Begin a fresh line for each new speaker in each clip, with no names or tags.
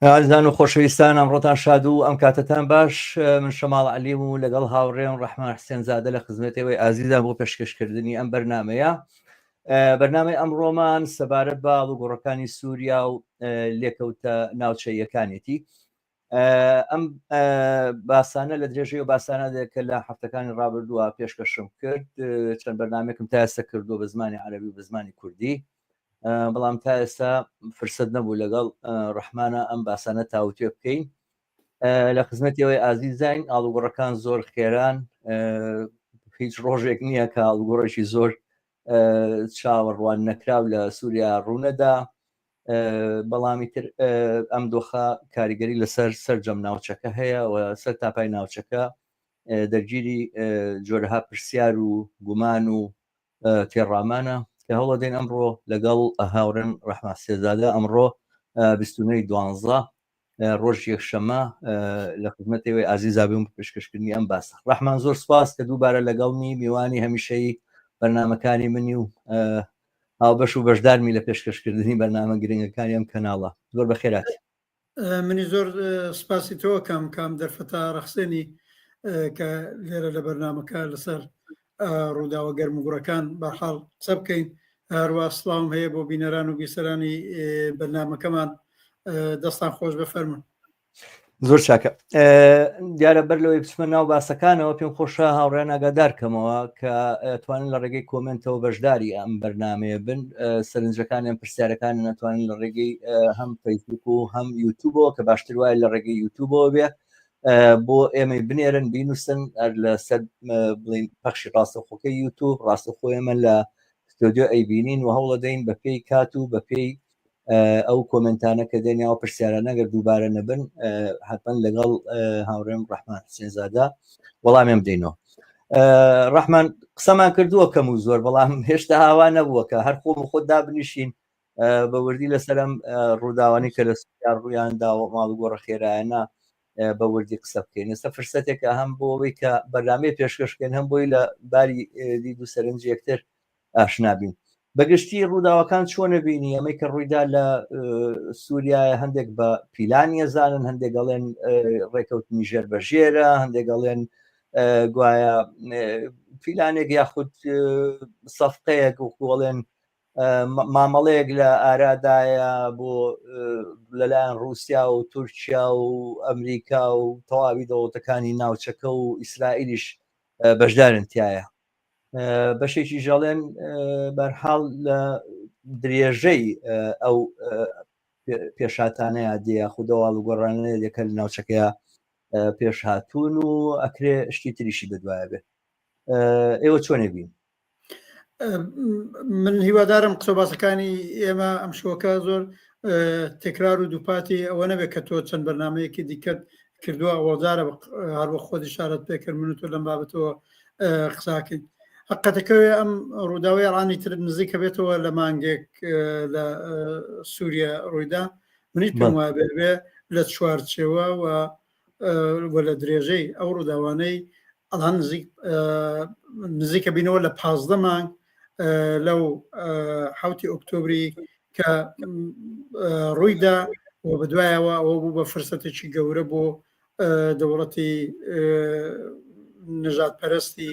ئازیزان و خۆشەویستان ئەمڕۆتان شاد و ئەم کاتتان باش. من شەماڵ عەلیم و لەگەڵ هاوڕێم ڕەحمان حسێنزادە لە خزمەتەوەی ئازیزان بۆ پێشکەشکردنی ئەم بەرنامەیە. بەرنامەی ئەمڕۆمان سەبارەت بە هەڵوگۆڕەکانی سووریا و لێکەوتە ناوچەیەکانێتی. ئەم باسانە لە درێژەی و باسانە کە لە هەفتەکانی ڕابردووە پێشکەشم کرد، چەند بەرنامێکم تا ئێستا کردووە بە زمانی عەرەبی و بە زمانی کوردی، بەڵام تا ئێستا فرسەت نەبوو لەگەڵ ڕەحمانە ئەم باسانە تاوتێ بکەین. لە خزمەتیەوەی ئازیزین ئاڵوگۆڕەکان زۆر خێران، هیچ ڕۆژێک نییە کە ئاڵوگۆڕێکی زۆر چاوەڕوان نەکراو لە سووریا ڕوونەدا، بەڵامی تر ئەم دۆخە کاریگەری لەسەر سەرجەم ناوچەکە هەیە و سەر تاپای ناوچەکە دەرگیری جۆرەها پرسیار و گومان و تێڕامانە کە هەوڵەدەین ئەمڕۆ لەگەڵ هاوڕێم ڕەحمان حسێنزادە ئەمڕۆ 29/12 ڕۆژ یەکشەمە لە خزمەتەوەی ئازیزا بووم پێشکەشکردنی ئەم باسە. ڕەحمان زۆر سپاس کە دووبارە لەگەڵنی، میوانی هەمیشەی بەرنامەکانی منی و هاوبەش و بەشدارمی لە پێشکەشکردنی بەرنامە گرنگەکانی ئەم کەناڵە. زۆر بەخێراتی.
منی زۆر سپاسی تۆ کام دەرفەتا ڕەخسێنی کە لێرە لە بەرنامەکە لەسەر ڕووداوە گەرموگوڕەکان بەحاڵ قسە بکەین. هەروە سڵاوم هەیە بۆ بینەران و بیسەرانی بەرنامەکەمان. دەستان خۆش بفەرمون.
زۆر چاکە. دیارە بەر لەوەی بچمە ناو باسەکانەوە پێم خۆشە هاوڕێیان ئاگادارکەمەوە کە ئەتوانن لە ڕێگەی کۆمنتەوە بەشداری ئەم بەرنامەیە بن. سەرنجەکانیان پرسیارەکانی نەتوانن لە ڕێگەی هەم فەیسبوک و هەم یوتیوبەوە کە باشتر وایە لە ڕێگەی یوتیوبەوە بێ بۆ ئێمەی بنێرن بینووسن لەسەر بڵین پەخشی ڕاستەوخۆکەی یوتیوب ڕاستەوخۆ ئێمە لە ستۆدیۆ ئەیبینین و هەوڵە دەین بە پێی کات و بە پێی ئەو کۆمنتانە کە دێنیاوە پرسیارە نەگەر دووبارە نەبن حتمەن لەگەڵ هاوڕێم ڕەحمان حسێنزادە وەڵامێم بدەینەوە. ڕەحمان قسەمان کردووە کەم و زۆر، بەڵام هێشتا هاوا نەبووە کە هەر خۆم خۆت دابنیشین بە وردی لەسەرم ڕووداوانی کە لە سووریا ڕوویاندا و ماڵوگۆڕە خێرایانە بە وردی قسە بکەین. ئێستا فرسەتێکە هەم بۆ ئەوەی کە بەرنامەی پێشکەشکەین هەم بۆی لە باری دید و سەرنج یەکتر ئاشنابین. بەگشتی ڕووداوەکان چۆنە بینی؟ ئەمەی کە ڕوویدا لە سووریایە هەندێک بە پیلانی ئەزانن، هەندێک گەڵێن ڕێکەوتنی ژێر بەژێرە، هەندێک گەڵێن گوایە پیلانێک یاخود سەفقەیەک وڵێن مامەڵەیەک لە ئارادایە بۆ لەلایەن رووسیا و تورکیا و ئەمریکا و تەواوی دەوڵەتەکانی ناوچەکە و ئیسرائیلیش بەشدارن تایە. بەشێکی ژەڵێن بەرحاڵ لە درێژەی ئەو پێشاتانەیە دێ خودەواڵ و گۆڕانەیە دەکە لە ناوچەکەیە پێش هاتوون و ئەکرێ شتی تریشی بدوایە بێت. ئێوە چۆنێ بین؟
من هیوادارم قسە باسەکانی ئێمە ئەم شۆکە زۆر تکرار و دووپاتی ئەوە نەبێت کە تۆ چەند بەرنامەیەکی دیکەت کردووە ئەوەدارە هەروە خۆت ئیشارەت پێکرد من و تۆ لەم بابەتەوە قساکەین. حقەتەکەوێ ئەم ڕووداوی ئەڕانی تر نزیکە بێتەوە لە مانگێک لە سووریا ڕوویدا. منیت پێم وایە بێ لە چوارچێوە و لە درێژەی ئەو ڕووداوانەی ئەڵان نزیکە بینەوە لە 15 مانگ لەو 7 ئۆکتۆبری کە ڕوویدا و بەدوایەوە ئەوە بوو بە فرسەتێکی گەورە بۆ دەوڵەتی نژادپەرستی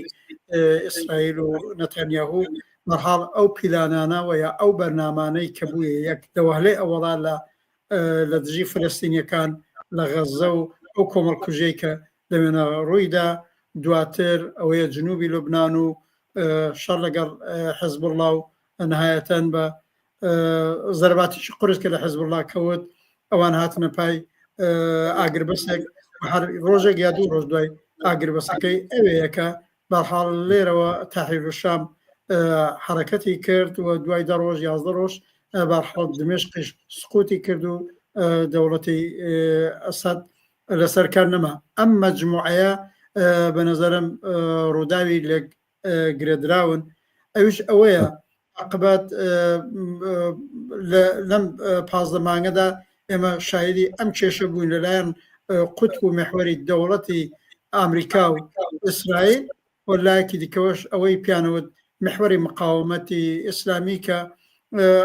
ئیسرائیل و نەتەنیاهو بەحاڵ ئەو پیلانانە و یا ئەو بەرنامانەی کە بووە یەک دەوهلەی ئەوەڵا لە دژی فلەستینیەکان لە غەزە و ئەو کۆمەڵکوژەی کە لەوێنە ڕوویدا، دواتر ئەوەیە جنوبی لوبنان و شەڕ لەگەڵ حیزبوڵڵا و نەهایەتەن بە زەرباتیی قورس کە لە حیزبوڵڵا کەوت ئەوان هاتنە پای ئاگربەسێک ڕۆژێک یا دوو ڕۆژ دوای ئاگربەسەکەی ئەوەیەکە بەحاڵ لێرەوە تاحریر الشام حرەکەتی کرد و دوای 10 ڕۆژ 11 ڕۆژ بەحاڵ دمشقیش سقوتی کرد و دەوڵەتی ئەسەد لەسەرکار نەما. ئەم مەجموعەیە بە نەزەرم ڕووداوی لێ گرێدراون. ئەوش ئەوەیە عاقبەت لەم 15 مانگەدا ئێمە شایدی ئەم کێشە بووین لەلایەن قوتب و محوەری دەوڵەتی ئامریکا و ئیسرائیل و لایەکی دیکەوەش ئەوەی پیانەوت محوەری مقاومەتی ئیسلامی کە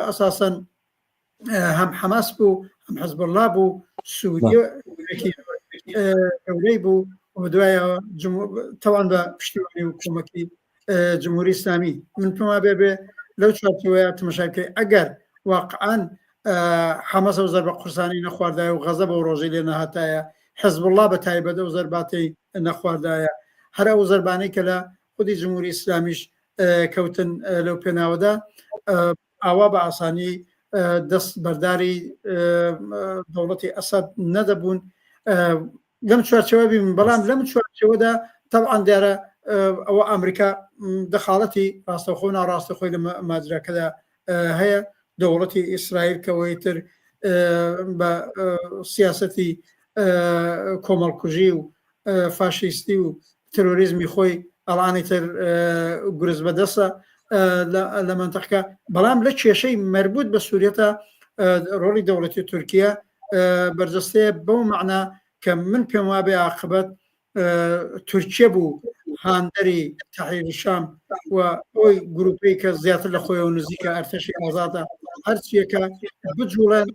ئەساسەن هەم حەماس بوو هەم حیزبوڵڵا بوو سووریە گەورەی بوو دوایەوە تەوان بە پشتیوانی و کۆمەکی جمهوری ئیسلامی من پێما بێ لەو چارچەوەیە تماشاکەی ئەگەر واقعاً حەمەس ئەو زەربە قورسانی نەخواردایە و غەزە بە ڕۆژەی لێ نەهاتایە حزب الله بە تایبەت ئەو زەرباتەی نەخواردایە هەر ئەو زەربانەی کە لە خودی جمهوری ئیسلامیش کەوتن لەو پێناوەدا ئاوا بە ئاسانی دەست بەرداری دەوڵەتی ئەسەد نەدەبوون لەم چوارچەوە بین بەڵام لەم چوارچەوەدا طبعاً دیارە ئەوە ئەمریکا دەخاڵەتی ڕاستەخۆ و ناڕاستەخۆی لە ماجراکەدا هەیە دەوڵەتی ئیسرائیل کەوەی تر بە سیاسەتی کۆمەڵکوژی و فاشیستی و تروریزمی خۆی ئەڵانی تر گرز بەدەستە لە منتەقەکە بەڵام لە کێشەی مربوط بە سووریەتە ڕۆڵی دەوڵەتی تورکیا بەرجەستەیە بەو معنا کە من پێم وابێ عاقبەت تورکیە بوو هاندەری تەحریری شام و ئەوی گروپی کە زیاتر لە خۆیەوە نزیکە ئەرتەشی ئازادە هەرچیەکە بجوڵێن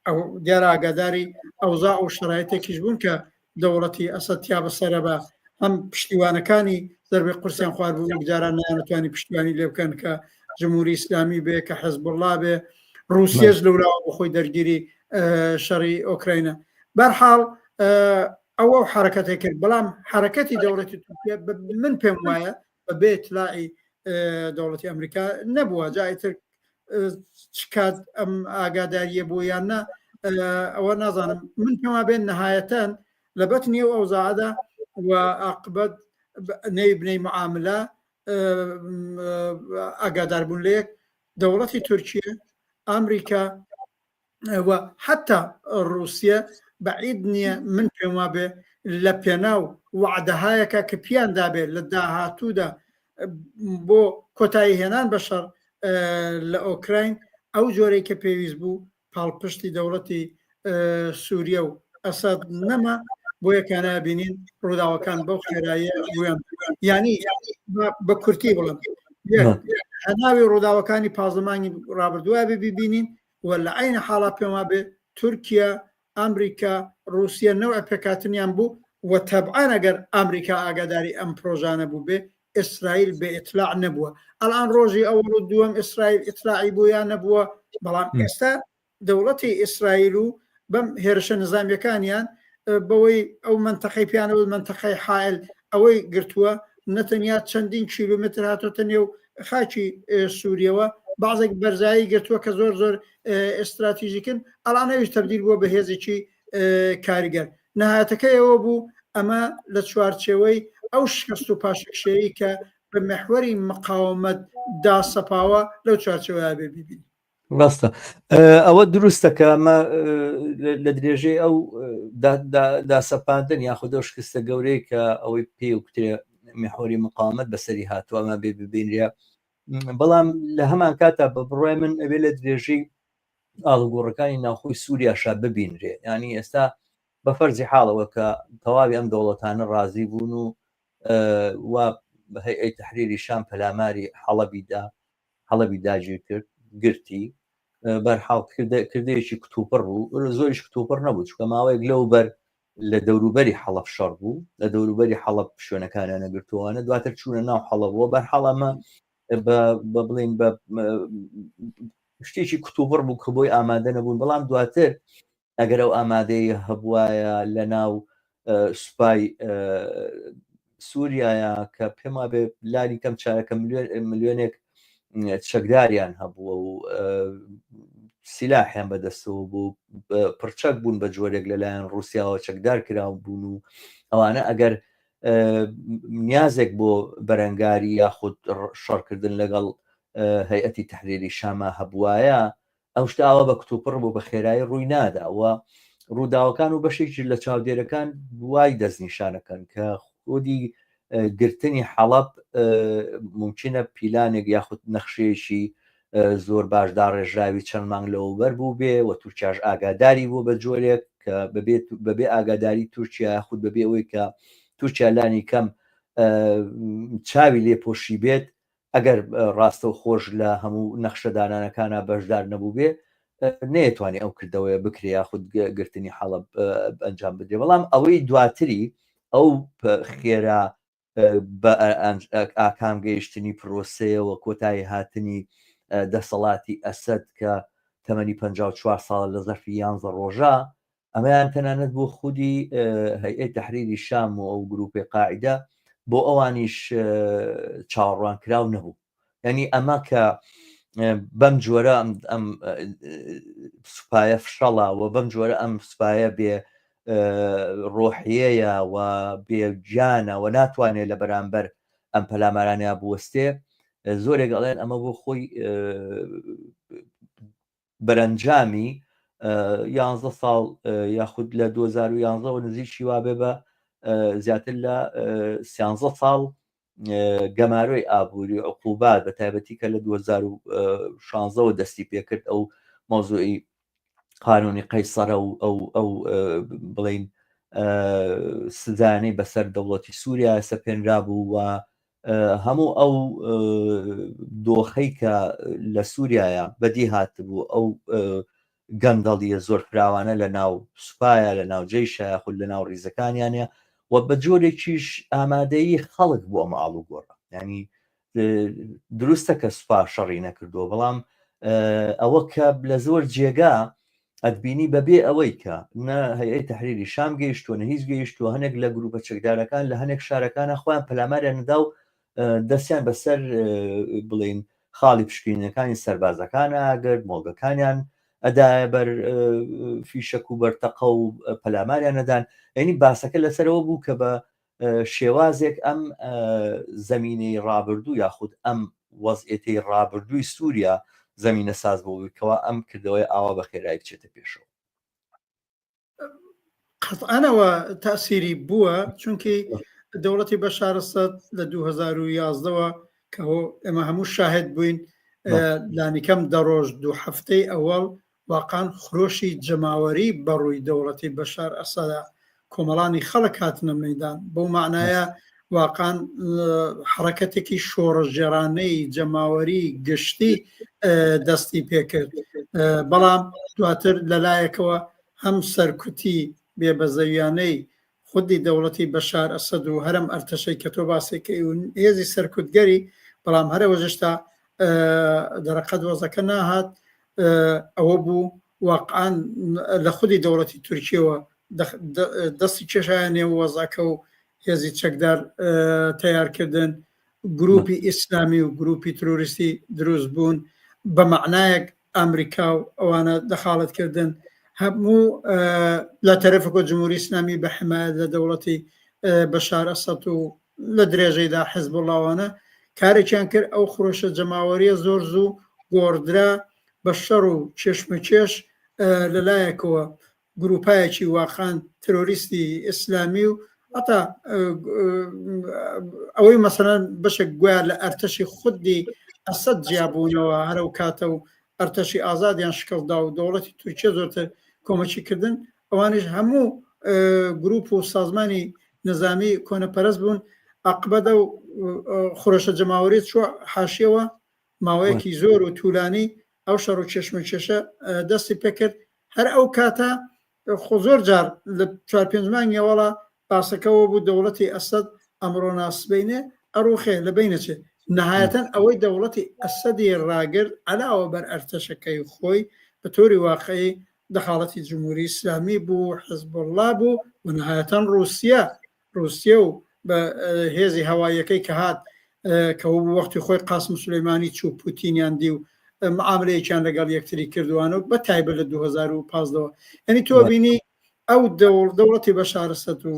ئەو دیارە ئاگاداری ئەوزاع و شرایطێکیش بوون کە دەوڵەتی ئەسەدیا بەسەرە بە هەم پشتیوانەکانی زەربەی قورسیان خوارد بوو جاران نەیانەتوانی پشتیوانی لێ بکەن کە جمهوری ئیسلامی بێ کە حزب الله بێ رووسیەش لەولاوە بەخۆی دەرگیری شەڕی ئۆکراینە بەرحاڵ ئەوە حرەکەتی کرد بەڵام حرەکەتی دەوڵەتی تورکیا من پێم وایە بە بێ اطلاعی دەوڵەتی ئەمریکا نەبووە جایتر چکات ئەم ئاگاداریە بوو یان نە ئەوە نازانم من پێما بێن نەهایەتەن لە بەتنی و ئەوزاعدا و عاقبەت نەیبنەی معاملە ئاگاداربوون لەیەک دەوڵەتی تورکیا ئەمریکا و حتا رووسیا بەعید نییە من پێم وابێ لە پێناو وعدەهایەکە کە پیان دابێت لە داهاتوودا بۆ کۆتایی هێنان بە شەڕ لە ئۆکراین ئەو جۆرەی کە پێویست بوو پاڵپشتی دەوڵەتی سووریا و ئەسەد نەما بۆ یەکانە بینین ڕووداوەکان بەو خێراییە ویان ینی بە کورتی بڵم هەناوی ڕووداوەکانی پازمانی ڕابردووە ببینین و لە عینە حاڵا پێما بێ تورکیا ئەمریکا رووسیا نەوە پێکاتنیان بوو و تەبعان ئەگەر ئەمریکا ئاگاداری ئەم پرۆژانە بوو بێ ئیسرائیل بێ ئیطلاع نەبووە ئەڵان ڕۆژی ئەوڵ و دووەم ئیسرائیل ئیطلاعی بوویان نەبووە بەڵام ئێستا دەوڵەتی ئیسرائیل و بەم هێرشە نظامیەکانیان بەوەی ئەو منتەقەی پیانەوە منتەقەی حائل ئەوەی گرتووە نەتەنیا چەندین کیلومتر هاتۆتە نێو خاکی سووریەوە بازێک بەرزایی گرتووە کە زۆر زۆر ئستراتیژیکن ئەڵانەویش تەبدیل بووە بە هێزێکی کاریگەر نەهایەتەکەیەوە بوو ئەمە لە چوارچێوەی ئەو شکست و پاشەکشەیە کە بە مەحوەری مقاومەت داسەپاوە لەو چوارچێوەیە بێ ببین
ڕاستە ئەوە دروستە کە ئەمە لە درێژەی ئەو داسەپاندن یاخودە شکستە گەورەی کە ئەوەی پێ و کوترێ مەحوەری مقاومەت بەسەری هاتووە ئەمە بێ ببینرە بەڵام لە هەمان کاتا بە بڕای من ئەوێ لە درێژەی ئاڵگۆڕەکانی ناوخۆی سووریاشا ببینرێ ینی ئێستا بە فەرزی حاڵەوە کە تەواوی ئەم دەوڵەتانە ڕازی بوون و هەیئەی تەحریری شام پەلاماری حەڵەبی داگیر کرد گرتی بەرحاڵ کردەیەکی کتوپڕ بوو زۆریش کتوپڕ نەبوو چکە ماوەیەک لەوبەر لە دەوروبەری حەڵەب شەڕ بوو لە دەوروبەری حەڵەب شوێنەکانیانە گرتووانە دواتر چوونە ناو حەڵەبەوە بەرحاڵەمە بە بڵین بە شتێکی کتوپڕ بوو کە بۆی ئامادە نەبوون بەڵام دواتر ئەگەر ئەو ئامادەی هەبوایە لە ناو سوپای سووریایە کە پێم وابێ لاری کەم چارەکە ملیۆنێک چەکداریان هەبووە و سیلاحیان بەدەستەوە بوو پرچەک بوون بە جۆرێک لەلایەن رووسیاوە چەکدار کراو بوون و ئەوانە ئەگەر نیازێک بۆ بەرەنگاری یاخود شەڕکردن لەگەڵ هەیئەتی تەحریری شامە هەبوایە ئەو شتاوە بە کتوپڕ بوو بە خێرایی ڕووی نادا و ڕووداوەکان و بەشێکی لە چاودێرەکان وای دەستنیشانەکەن کە خودی گرتنی حەڵەب ممکنە پیلانێک یاخود نەخشەیەکی زۆر باشدا ڕێژراوی چەند مانگ لەوبەر بوو بێ و تورکیاش ئاگاداری بوو بە جۆرێک کە بەبێ ئاگاداری تورکیا یاخود بەبێ ئەوەی کە تورکیا لانی کەم چاوی لێپۆشی بێت ئەگەر ڕاستە و خۆش لە هەموو نەخشەدانانەکانە بەشدار نەبوو بێ نێتوانێت ئەو کردەوەی بکرێ یاخود گرتنی حەڵب ئەنجام بدرێ بەڵام ئەوەی دواتری ئەو خێرا ئاکام گەیشتنی پرۆسەیەوە کۆتایی هاتنی دەسەڵاتی ئەسەد کە تەمەنی 54 ساڵ لە زەرفی 11 ڕۆژە ئەمەیان تەنانەت بۆ خودی هەیئەی تەحریری شام و ئەو گروپی قاعدە بۆ ئەوانیش چاوەڕوان کراو نەبوو یعنی ئەمە کە بەم جۆرە ئەم سوپایە فشەڵە و بەم جۆرە ئەم سوپایە بێ ڕۆحیەیە و بێگیانە و ناتوانێت لە بەرامبەر ئەم پەلامارانیا بوەستێ زۆرێک ئەڵێن ئەمە بۆ خۆی بەرەنجامی 11 ساڵ یاخود لە 2011 نزیکی وابێ بە زیاتر لە 13 ساڵ گەمارۆی ئابووری عقوبات بە تایبەتی کە لە 2016 دەستی پێکرد ئەو مۆزوعی قانونی قەیسەرە و ئەو بڵین سزانەی بەسەر دەوڵەتی سووریا سەپێنرا بوو و هەموو ئەو دۆخەی کە لە سووریایە بەدی هاتبوو ئەو گەندەڵیە زۆر فراوانە لە ناو سوپایە لە ناو جێیشە یاخود لە ناو ڕیزەکانیانە و بە جۆرێکیش ئامادەیی خەڵک بۆ ئەمە ئاڵوگۆڕە ینی دروستە کە سوپا شەڕی نەکردووە بەڵام ئەوە کە لە زۆر جێگا ئەتبینی بەبێ ئەوەی کە نە هەیئەی تەحریری شام گەیشتووە نە هیچ گەیشتووە هەنێک لە گروپە چەکدارەکان لە هەنێک شارەکانە خۆیان پەلاماریان نەدا و دەستیان بەسەر بڵین خاڵی پشکینەکانی سەربازەکانە ئاگرت مۆڵگەکانیان ئەدایە بەر فیشەک و بەرتەقە و پەلاماریان نەدان ینی باسەکە لەسەرەوە بوو کە بە شێوازێک ئەم زەمینەی ڕابردوو یاخود ئەم وەزئێتی ڕابردووی سووریا زەمینە ساز بووکەوە ئەم کردەوەی ئاوا بە خێرایی بچێتە پێشەوە
قەتعانەوە تاسیری بووە چونکی دەوڵەتی بەشار ئەسەد لە 2011ەوە کە ئێمە هەموو شاهد بووین لانیکەم دەڕۆژ دوو هەفتەی ئەوەڵ واقعان خرۆشی جەماوەری بەڕووی دەوڵەتی بەشار ئەسەدا کۆمەڵانی خەڵک هاتنە مەیدان بەو معنایە واقعان حرەکەتێکی شۆڕەژێرانەی جەماوەری گشتی دەستی پێکرد بەڵام دواتر لەلایەکەوە هەم سەرکوتی بێبەزەویانەی خودی دەوڵەتی بەشار ئەسەد و هەرم ئەرتەشەی کە تۆ باسێکەی و هێزی سەرکوتگەری بەڵام هەرەوە ژشتا دەرەقەت وەزەکە ناهات ئەوە بوو واقعان لە خودی دەوڵەتی تورکیەوە دەستی کێشایە نێو وەزەکە و هێزی چەکدار تیارکردن گروپی ئیسلامی و گروپی تروریستی دروست بوون بە معنایەک ئەمریکا و ئەوانە دەخاڵەتکردن هەموو لە تەرەفەکە جمهوری ئیسلامی بە حمایەت لە دەوڵەتی بەشار ئەسەد و لە درێژەیدا حیزبوڵڵاوانە کارێکیان کرد ئەو خرۆشە جەماوەریە زۆر زوو گۆڕدرا بە شەڕ و چێشمەچێش لەلایەکەوە گروپایەکی واقعان تروریستی ئیسلامی و حتا ئەوەی مەسەلەن بەشێک گویان لە ئەرتەشی خودی ئەسەد جیابوونەوە هەرەو کاتە و ئەرتەشی ئازادیان شکڵدا و دەوڵەتی تورکیە زۆرتر کۆمەکی کردن ئەوانش هەموو گروپ و سازمانی نظامی کۆنەپەرست بوون عقبەدە و خۆرەشە جەماوەری چوە حاشیەوە ماوەیەکی زۆر و توولانی ئەو شەڕ و چێشمەکێشە دەستی پێکرد هەر ئەو کاتە خۆ زۆر جار لە 4-5 مانگیەوەڵا باسەکەەوە بوو دەوڵەتی ئەسەد ئەمڕۆ ناسبینێ ئەڕوخێ لە بینەچێت نەهایەتەن ئەوەی دەوڵەتی ئەسەدی ڕاگرد علاوە بەر ئەرتەشەکەی خۆی بە تۆری واقعی دەخاڵەتی جمهوری ئیسلامی بوو حزبوڵڵا بوو و نەهایەتەن رووسیا و بە هێزی هەواییەکەی کە هات کە وەختی خۆی قاسم سولەیمانی چوو پوتینیان دی و معاملەیەکیان لەگەڵ یەکتری کردوانە بە تایبەت لە 2015ەوە ئەنی تۆ بینی ئەو دەوڵەتی بەشار ئەسەد و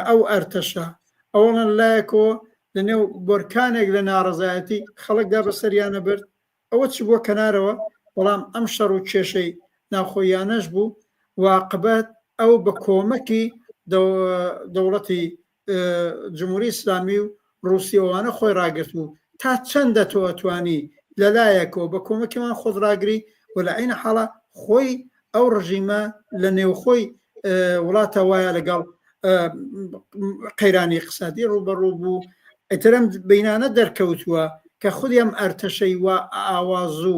ئەو ئەرتەشە ئەوەڵەن لایەکەوە لە نێو بۆرکانێک لە ناڕەزایەتی خەڵکدا بەسەریانە برد ئەوە چ بووە کەنارەوە بەڵام ئەم شەڕ و کێشەی ناخۆیانەش بوو واقبەت ئەو بە کۆمەکی دەوڵەتی جمهوری ئیسلامی و رووسیەوانە خۆی ڕاگرت بوو تا چەندە تۆ ئەتوانی لەلایەکەوە بە کۆمەکیمان خۆت ڕاگری و لە عینە حاڵە خۆی ئەو ڕژیمە لە نێوخۆی وڵاتە وایە لەگەڵ قەیرانی اقتصادی ڕوبەڕوو بوو ئەترم بینانە دەرکەوتووە کە خودی ئەم ئەرتەشەی وا ئاواز و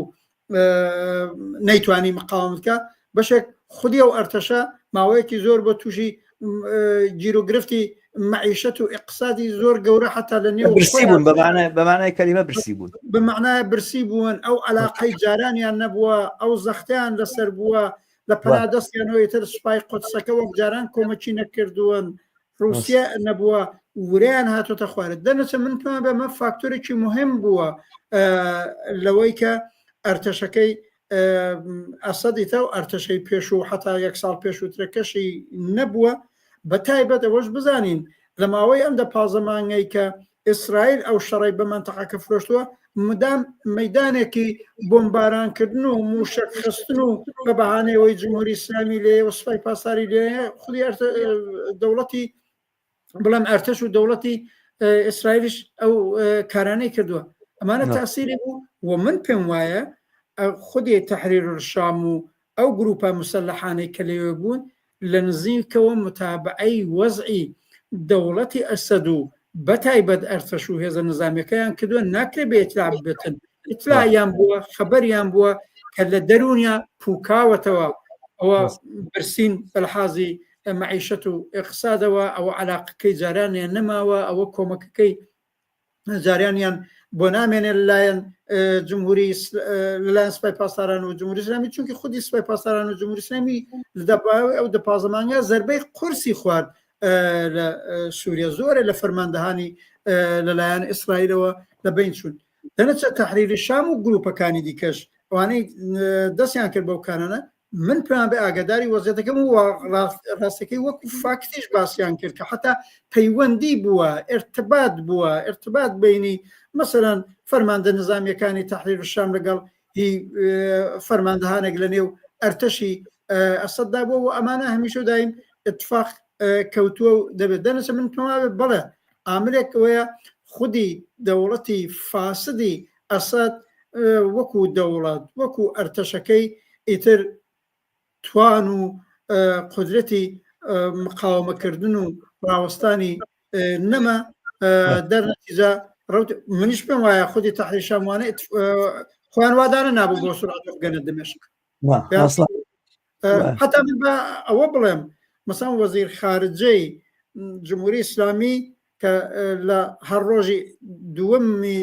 نەیتوانی مقاومتکە بەشێک خودی ئەو ئەرتەشە ماوەیەکی زۆر بە تووشی گیرۆگرفتی معیشەت و اقتصادی زۆر گەورە حتا لە نێو
برسی بوون بەمانای کەلیمە برسی بوون
بمعنای برسی بوون ئەو علاقەی جارانیان نەبووە ئەو زەختیان لەسەر بووە لە پەنادەستیانەوەی تر سوپای قودسەکە وەک جاران کۆمەکی نەکردوون رووسیا نەبووە وریان هاتۆتە خوارد دەنەچە من پێم بەمە فاکتۆرێکی مهم بووە لەوەی کە ئەرتەشەکەی ئەسەدیتە و ئەرتەشەی پێش و حتا 1 ساڵ پێش و ترەکەشی نەبووە بە تایبەت ئەوەش بزانین لە ماوەی ئەم 15 مانگەی کە ئیسرائیل ئەو شەڕی بە منتەقەکە فرۆشتووە مدام مەدانێکی بۆمبارانکردن و موشک خستن و بە بەهانەیەوەی جمهوری ئیسلامی لێ و سوپای پاسداری لێ خودی دەوڵەتی بەڵام ئەرتەش و دەوڵەتی ئیسرائیلیش ئەو کارانەی کردووە ئەمانە تاسیری بوو و من پێم وایە خودی تحریر الشام و ئەو گروپە مسلحانەی کە لێوێ بوون لە نزیکەوە متابعەی وەزعی دەوڵەتی ئەسەد و بەتایبەت ئەرتەش و هێزە نظامیەکەیان کردووە ناکرێ بێ ئیتلاع ببێتن ئیتلاعیان بووە خەبەریان بووە کە لە دەرونیا پوکاوەتەوە ئەوە برسین بەلحازی معیشەت و اقتصادەوە ئەوە علاقەکەی جارانیان نەماوە ئەوە کۆمەکەکەی جاریانیان بۆ نامێنێ لەلایەن جمهوری لەلایەن سوپای پاسداران و جمهوری ئیسلامی چونکی خودی سوپای پاسداران و جمهوری ئیسلامی لە ئەو 15 مانگە زەربەی قورسی خوارد لە سووریا زۆرە لە فەرماندەهانی لەلایەن ئیسرائیلەوە لە بین چوون دەنەچە تەحریری شام و گروپەکانی دیکەش ئەوانەی دەستیان کرد بەو کارانە من پێیان بە ئاگاداری وەزیەتەکەم و ڕاستەکەی وەکو فاکتیش باسییان کرد کە حتا پەیوەندی بووە ارتباط بینی مثلەن فەرماندە نظامیەکانی تەحریر الشام لەگەڵ هی فەرماندەهانێک لە نێو ئەرتەشی ئەسەددا بووە و ئەمانە هەمیشە دایم اتفاق کەوتووە و دەبێت دەنەچە من پێم بڵێ عاملێکەوەیە خودی دەوڵەتی فاسدی ئەسەد وەکو دەوڵەت وەکو ئەرتەشەکەی ئیتر توان و قدرەتی مقاومەکردن و ڕاوەستانی نەما دەرنەتیجە منیش پێم وایە خودی تەحریر الشام وانە خوانوادانە نابوو بۆ سورعەت بگەنە دمشق حتا من بە ئەوە بڵێم مثلا وەزیر خارجەی جمهوری ئیسلامی کە لە هەر ڕۆژی دووەمی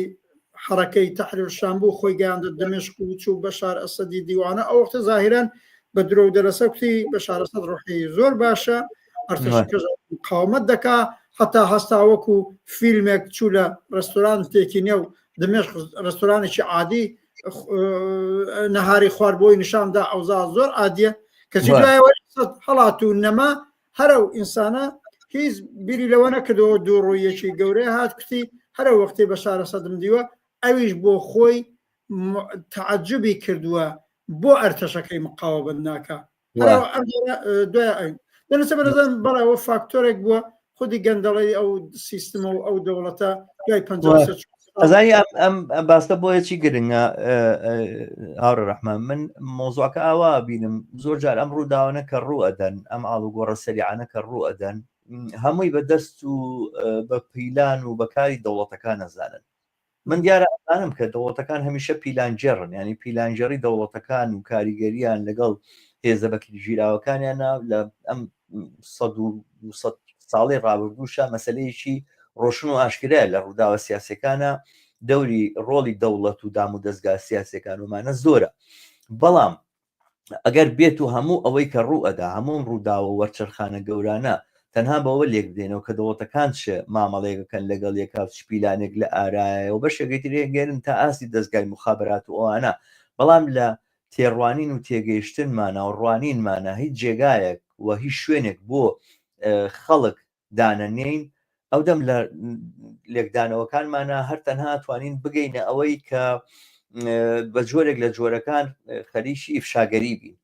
حرەکەی تەحریر الشام بوو خۆی گەیاندە دمشق و چوو بەشار ئەسەدی دیوانە ئەو وەختە زاهیران بە درۆ و دەرەسە کوتی بەشار ئەسەد ڕۆحی زۆر باشە ئەرتەشەکەش مقاومەت دەکا حتا هەستا وەکو فیلمێک چوو لە ڕێستۆران تێکی نێو دمشق ڕێستۆرانێکی عادی نەهاری خواردبۆی نیشاندا ئەوزا زۆر عادیە کەچی دوایەوە هەڵات و نەما هەرە و ئینسانە هیچ بیری لەوە نەکردەوە دوو ڕوویەکی گەورەیە هات کوتی هەرە وەختی بەشار ئەسەدم دیوە ئەویش بۆ خۆی تعجبی کردووە بۆ ئەرتەشەکەی مقاومت ناکە دوای دەنەچە بەنظرم بەڵێەوە فاکتۆرێک بووە خودی گەندەڵی ئەو سیستمە و ئەو دەوڵەتە دوای 50
ئەزانی ئەم باستە بۆیەکی گرنگە هاوڕە ڕەحمان من مۆزوعەکە ئاوا بینم زۆر جار ئەم ڕووداوانە کە ڕوو ئەدەن ئەم ئاڵوگۆڕە سەریعانە کە ڕوو ئەدەن هەمووی بەدەست و بە پیلان و بەکاری دەوڵەتەکان نەزانن من دیارە ئەزانم کە دەوڵەتەکان هەمیشە پیلانجێڕن ینی پیلانجێڕی دەوڵەتەکان و کاریگەریان لەگەڵ هێزە بەکیژیراوەکانیانە لە ئەم 100 ساڵی ڕابردووشە مەسلەیەکی ڕۆشن و ئاشکرای لە ڕووداوە سیاسەکانە دەوری ڕۆڵی دەوڵەت و دام و دەستگا سیاسەکان ومانە زۆرە بەڵام ئەگەر بێت و هەموو ئەوەی کە ڕوو ئەدا هەموو ڕووداوە وەرچەرخانە گەورانە تەنها بەوە لێک بدێنەوە کە دەوڵەتەکان چ مامەڵەیەکەکەن لەگەڵ یەکات شپیلانێک لە ئارایە و بەشێگەیترێگەرن تا ئاسی دەستگای مخابرات و ئەوانە بەڵام لە تێڕوانین و تێگەیشتنمانە و ڕوانینمانە هیچ جێگایەک و هیچ شوێنێک بۆ خەڵک دانەنین ئەو دەم لە لێکدانەوەکانمانە هەر تەنها توانین بگەینە ئەوەی کە بە جۆرێک لە جۆرەکان خەریکی ئیفشاگەری بین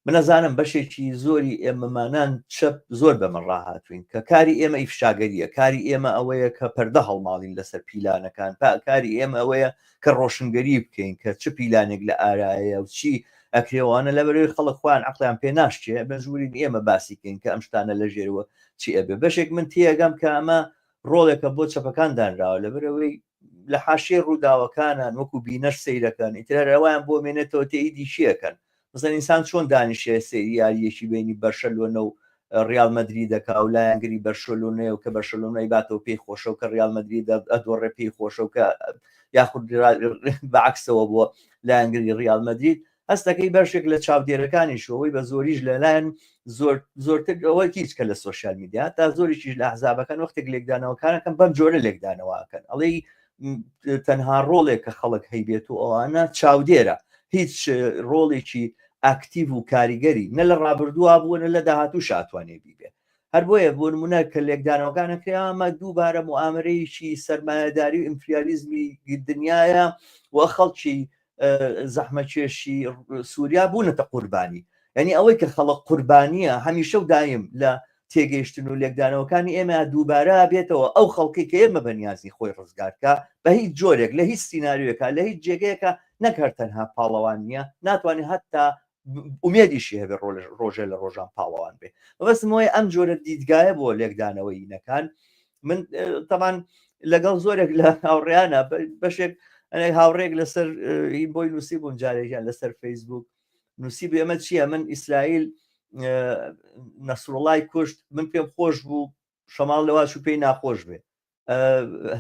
من نەزانم بەشێکی زۆری ئێمەمانان چەپ زۆر بەمە ڕاهاتوین کە کاری ئێمە ئیفشاگەریە کاری ئێمە ئەوەیە کە پەردە هەڵماڵین لەسەر پیلانەکان کاری ئێمە ئەوەیە کە ڕۆشنگەری بکەین کە چ پیلانێک لە ئارایە و چی ئەکرێوانە لەبەرەوەی خەڵک خوان عەقلیان پێ ناشکێ بەژوورین ئێمە باسیکەین کە ئەم شتانە لە ژێرەوە چی ئەبێ بەشێک من تێگەم کە ئەمە ڕۆڵێکە بۆ چەپەکان دانراوە لەبەرەوەی لە حاشێ ڕووداوەکانان وەکو بینەش سەیرەکەن ئیترەوەیان بۆ مێنێتەوە تێیدی شیەکەن مثلا ئینسان چۆن دانیشێ سریالیەکی بینی بەرشەلۆنە و ریال مەدرید دەکا و لایەنگری بەرشەلۆنەیە و کە بەرشەلۆنەی باتەوە پێی خۆشە و کە ریال مەدرید ئەدۆڕێ پێی خۆشە و کە یاخود بەعکسەوە بۆ لایەنگری ریال مەدرید هەستەکەی بەشێک لە چاودێرەکانی شەوەی بە زۆریش لەلایەن زۆرتر ئەوە هیچ کە لە سوۆسیال میدیا تا زۆریشیش لە ئەحزابەکان وەختێک لێکدانەوەکانەکەم بەم جۆرە لێکدانەوەکەن ئەڵێ تەنها ڕۆڵێک کە خەڵک هەیبێت و ئەوانە چاودێرە هیچ ڕۆڵێکی ئاکتیڤ و کاریگەری نە لە ڕابردووە بوونە لە داهاتوو شاتوانێ بیبێ هەر بۆیە بۆ نمونە کە لێکدانەوەکانەکەی ئەمە دووبارە موامرەیەکی سەرمایەداری و ئیمپریالیزمی دنیاە و خەڵکی زەحمەکێشی سووریا بوونەتە قوربانی یعنی ئەوەی کە خەڵک قوربانیە هەمیشە و دایم لە تێگەیشتن و لێکدانەوەکانی ئێمە دووبارە بێتەوە ئەو خەڵکی کە ئێمە بەنیازی خۆی ڕزگارکە بە هیچ جۆرێک لە هیچ سینناریوەکە لە هیچ جێگەیەکە نەکات تەنها پاڵەوان نییە ناتوانێت هەتا ئومێدیشی هەبێ ڕۆژێ لە ڕۆژان پاڵەوان بێ بەبستمەوەی ئەم جۆرە دیدگایە بۆ لێکدانەوەی نەکان من تەمان لەگەڵ زۆرێک لە هاوڕێیانە بەشێک هاوڕێک لەسەر بۆی نووسی بوون جارێکیان لەسەر فەیسبوک نووسی بێ ئەمە چییە من ئیسرائیل نەسڕڵای کوشت من پێم خۆش بوو شەماڵ لەواچ و پێی ناخۆش بێ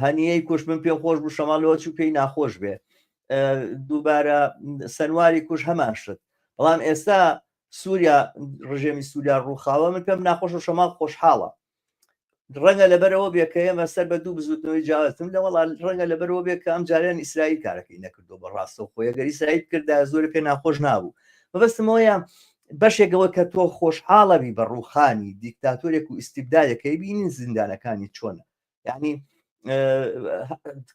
هەنیەی کوشت من پێم خۆش بوو شەماڵ لەوەچ و پێی ناخۆش بێ دووبارە سنواری کوش هەمان شت بەڵام ئێستا سووریا ڕژێمی سووریا ڕووخاوە من پێم ناخۆش و شەماڵ خۆشحاڵە ڕەنگە لەبەرەوە بێ کە ئێمە سەر بە دوو بزوتنەوەی جاوازم لە وەڵا ڕەنگە لەبەرەوە بێ کە ئەم جاریان ئیسرائیل کارەکەی نەکردو بەڕاستەوە خۆی ئەگەر ئیسرائیل کردا زۆر پێ ناخۆش نابوو بەبستمەوەیە بەشێکەوە کە تۆ خۆشحاڵەبی بە ڕووخانی دیکتاتۆرێک و ئیستیبدادەکەی بینین زیندانەکانی چۆنە یعنی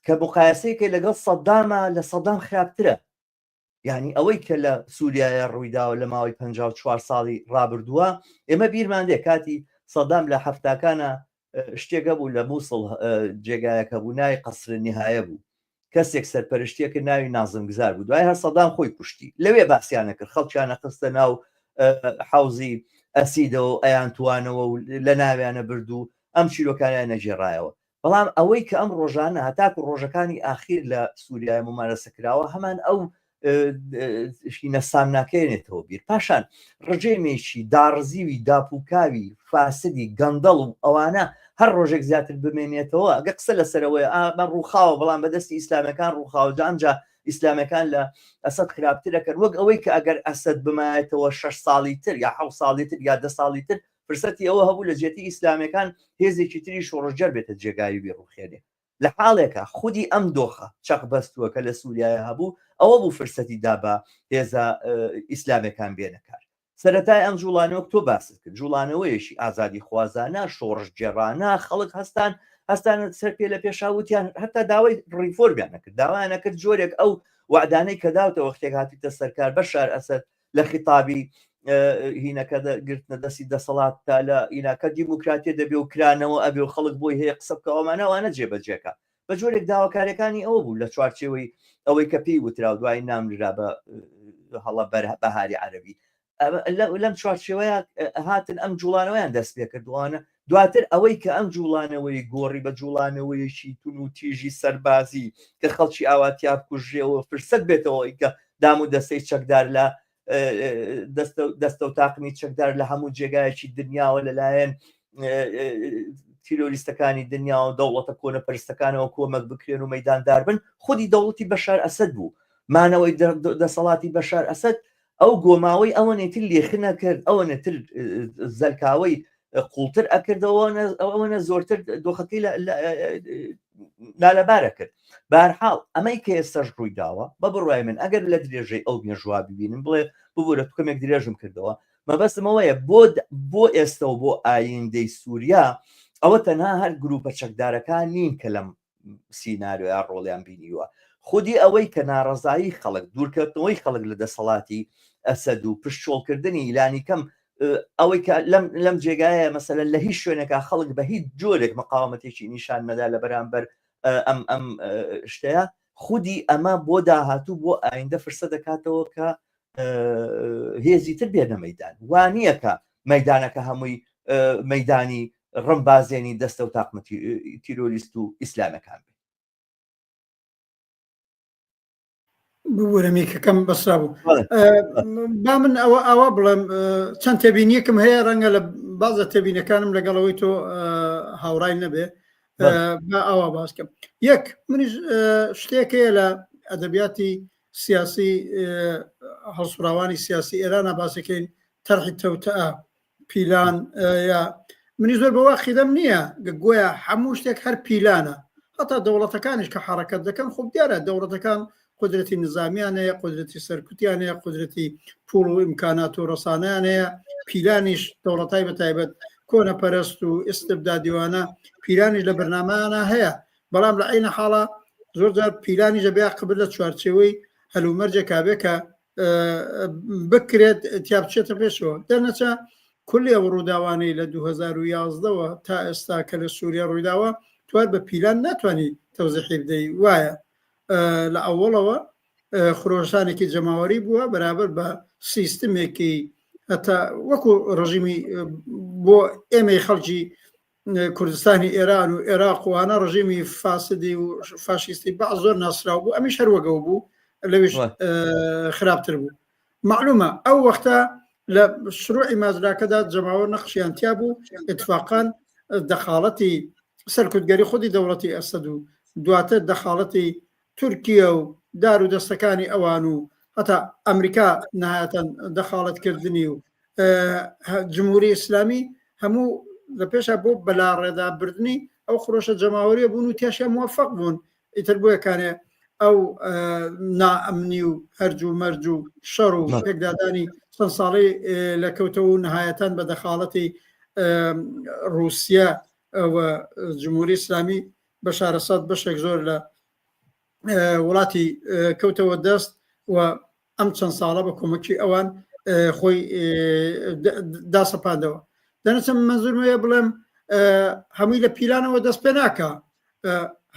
کە مقایسەیەکە لەگەڵ سەدامە لە سەدام خراپترە یعنی ئەوەی کە لە سووریایە ڕوویداوە لە ماوەی 54 ساڵی ڕابردووە ئێمە بیرمان دێ کاتی سەدام لە هەفتاکانە شتێکە بوو لە مووسڵ جێگایەکە بوو ناوی قەسر نیهایە بوو کەسێک سەرپەرشتیەکە ناوی نازمگزار بوو دوای هەر سەدام خۆی کوشتی لەوێ باسییانە کرد خەڵکیانە قستە ناو حوزی ئەسیدەوە ئەیان توانەوە و لە ناویانە بردو ئەم چیرۆکانیان نەجێڕایەوە بەڵام ئەوەی کە ئەم ڕۆژانە هەتاکو ڕۆژەکانی ئاخیر لە سووریای ممارەسەکراوە هەمان ئەو نەسام ناکەێنێتەوە بیر پاشان ڕژێمێکی داڕزیوی داپوکاوی فاسدی گەندەڵ و ئەوانە هەر ڕۆژێک زیاتر بمێنێتەوە ئەگە قسە لەسەرەوەی ئامە ڕووخاوە بەڵام بەدەستی ئیسلامەکان ڕووخاوە جانجا ئیسلامەکان لە ئەسەد خراپترەکەن وەک ئەوەی کە ئەگەر ئەسەد بمایەتەوە 6 ساڵی تر یا 7 ساڵی تر یا 10 ساڵی تر فرسەتی ئەوە هەبوو لە جێتی ئیسلامەکان هێزێکی تری شۆڕژەر بێتە جێگاوی بێڕوخێنێ لە حاڵێکە خودی ئەم دۆخە چەق بەستووە کە لە سووریایە هەبوو ئەوە بوو فرسەتی دابا هێزە ئیسلامەکان بێنەکار سەرەتای ئەم جوڵانەوە تۆ باست کرد جوڵانەوەیەشی ئازادی خوازانە شۆڕژ جێڕانە خەڵک هەستان سەر پێ لە پێشاوتیان هەتا داوای ڕیفۆرمیان نەکرد داوایان نەکرد جۆرێک ئەو وعدانەی کە داوتەوە وەختێک هاتیتە سەرکار بەشار ئەسەد لە خیتابی هینەکە گرتنە دەستی دەسەڵات تا لە ئیناکە دیموکراتی دەبێ و کرانەوە ئەبێ و خەڵک بۆی هەیە قسە بکەوەمانەوانە جێبەجێکە بە جۆرێک داواکارەکانی ئەوە بوو لە چوارچێوەی ئەوەی کە پێی وترا دوای نامرا بە هەڵە بەهاری عەرەبی لەم چوارچێوەیە هاتن ئەم جوڵانەوەیان دەست پێ کردوانە دواتر ئەوەی کە ئەم جوڵانەوەی گۆڕی بە جوڵانەوەیەکی تون و تیژی سەربازی کە خەڵکی ئاواتیا بکوژێەوە فرسەت بێتەوەی کە دام و دەستەی چەکدار لە دەستە و تاقنی چەکدار لە هەموو جێگایەکی دنیاوە لەلایەن تیرۆریستەکانی دنیا و دەوڵەتە کۆنە پەرستەکانەوە کۆمەک بکرێن و مەیداندار بن خودی دەوڵەتی بەشار ئەسەد بوو مانەوەی دەسەڵاتی بەشار ئەسەد ئەو گۆماوەی ئەوەنێتر لێخنە کرد ئەوەنێتر زەرکاوەی قوڵتر ئەکردەوە ئەوەنە زۆرتر دۆخەکەی نالەبارە کرد بەهەرحاڵ ئەمەی کە ئێستاش ڕووی داوە بە بڕوای من ئەگەر لە درێژەی ئەو مێژوا ببینم بڵێ ببوورە توکەمێک درێژم کردەوە مەبەستمەوەیە بۆ ئێستا و بۆ ئایندەی سووریا ئەوە تەنها هەر گروپە چەکدارەکان نین کە لەم سیناریۆیا ڕۆڵیان بینیوە خودی ئەوەی کە ناڕەزایی خەڵک دوورکردنەوەی خەڵک لە دەسەڵاتی ئەسەد و پشتشۆڵکردنی ئیلانی کەم ئەوەی کە لەم جێگایە مەسەلەن لە هیچ شوێنێکە خەڵک بە هیچ جۆرێک مەقاومەتێکی نیشان نەدا لە بەرامبەر ئەم شتەیە خودی ئەمە بۆ داهاتوو بۆ ئایندە فرسە دەکاتەوە کە هێزی تر بێنە مەیدان وانییە کە مەیدانەکە هەمووی مەیدانی ڕمبازێنی دەستە و تاقمەتی تیرۆریست و ئیسلامەکان
بوەرەمیکەکەم بەسرا بوو با من ئەوە بڵێم چەند تێبینیەکەم هەیە ڕەنگە لە بازە تێبینەکانم لەگەڵەوەی تۆ هاوڕای نەبێ با ئەوە باسکەم یەک منیش شتێکەیە لە ئەدەبیاتی سیاسی هەڵسوراوانی سیاسی ئێرانە باسەکەین تەرحی تەوتەئە پیلان یا منی زۆر بەوا خیدەم نییە گویا هەموو شتێک هەر پیلانە هەتا دەوڵەتەکانیش کە حرەکەت دەکەن خۆ دیارە دەوڵەتەکان قدرەتی نظامیان هەیە قدرەتی سەرکوتیان هەیە قدرەتی پوڵ و ئیمکانات و ڕسانیان هەیە پیلانیش دەوڵەتای بەتایبەت کۆنە پەرست و ئستبدادیوانە پیلانیش لە بەرنامەیانە هەیە بەڵام لە عینە حاڵە زۆر جار پیلانیش دەبێ قبل لە چوارچێوەی هەلومەرجە کابێ کە بکرێت تیا بچێتە پێشەوە دەرنەچە کولی ئەو ڕووداوانەی لە 2011ەوە تا ئێستا کە لە سووریا ڕوویداوە توار بە پیلان ناتوانانی تەوزیحی بدەی وایە لە ئەوڵەوە خۆشانێکی جەماوەری بووە بەرابەر بە سیستمێکی هەتا وەکو ڕژیمی بۆ ئێمەی خەڵکی کوردستانی ئێران و عێراقوانە ڕژیمی فاسدی و فاشیستی بە زۆر ناسرااو بوو ئەمی شەروەگەو بوو لەویش خراپتر بوو معلومە ئەو وەختە لە شروعی مازراکەدا جەماوە نەخشیانتیا بوو اتفاقان دەخاڵەتی سەرکوتگەری خودی دەوڵەتی ئەسەد و دواتر دەخاڵەتی تورکیە و دار و دەستەکانی ئەوان و هەتا ئەمریکا نهایەتەن دەخاڵەتکردنی و جمهوری ئیسلامی هەموو لە پێشە بۆ بەلاڕێدابردنی ئەو خۆشە جەماوەریە بوون و تێشە موفق بوون ئیتر بۆیەکانێ ئەو نائەمنی و هەرج و مەرج و شەڕ و پێکدادانی چەند ساڵی لە کەوتەوە و نهایەتەن بە دەخاڵەتی رووسیا جمهوری ئیسلامی بە شارەسەد بەشێک زۆر لە وڵاتی کەوتەوە دەست و ئەم چەند ساڵە بە کۆمەکی ئەوان خۆی داسەپاندەوە دەنەچەم منزورمەیە بڵێم هەمووی لە پیلانەوە دەست پێ ناکە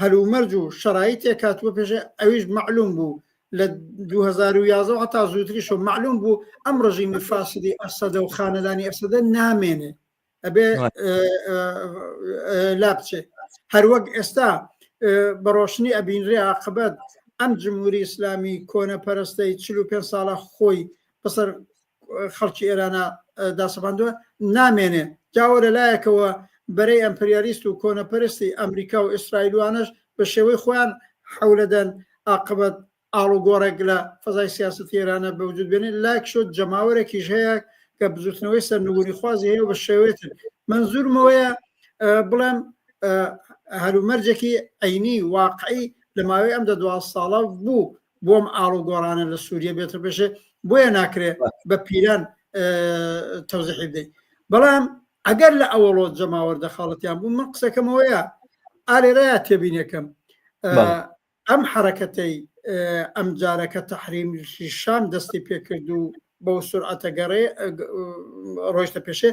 هەلومەرج و شەرایط تێکاتوە پێشێ ئەویش معلوم بوو لە 2011 هەتا زووتریش و معلوم بوو ئەم ڕژیمی فاسدی ئەسەدە و خانەدانی ئەسەدە نامێنێ ئەبێ لا بچێ هەروەک ئێستا بە ڕۆشنی ئەبینرێ عاقبەت ئەم جمهوری ئیسلامی کۆنە پەرستەی 45 ساڵە خۆی بەسەر خەڵکی ئێرانە داسەپاندووە نامێنێ جاوە لەلایەکەوە بەرەی ئەمپریالیست و کۆنەپەرستی ئەمریکا و ئیسرائیلوانش بە شێوەی خۆیان حەولەدەن عاقبەت ئاڵوگۆڕێک لە فەزای سیاسەتی ئێرانە بەوجود بێنێت لایەک شۆ جەماوەرێکیش هەیە کە بزوتنەوەی سەرنووری خوازی هەیە بە شێوێتر منزورمەوەیە بڵێم هەلومەرجێکی عینی واقعی لە ماوەی ئەم 12 ساڵە بوو بۆم ئاڵوگۆڕانە لە سووریە بێتە پێشێ بۆیە ناکرێت بە پیلان تەوزیحی بدەیت بەڵام ئەگەر لە ئەوڵۆ جەماوەر دەخاڵەتیان بوو من قسەکەمەوەیە ئالێرەیە تێبینەکەم ئەم حرەکەتەی ئەم جارەکە تەحریمی شام دەستی پێکرد و بۆ سورعەتە گەڕێ ڕۆیشتە پێشێ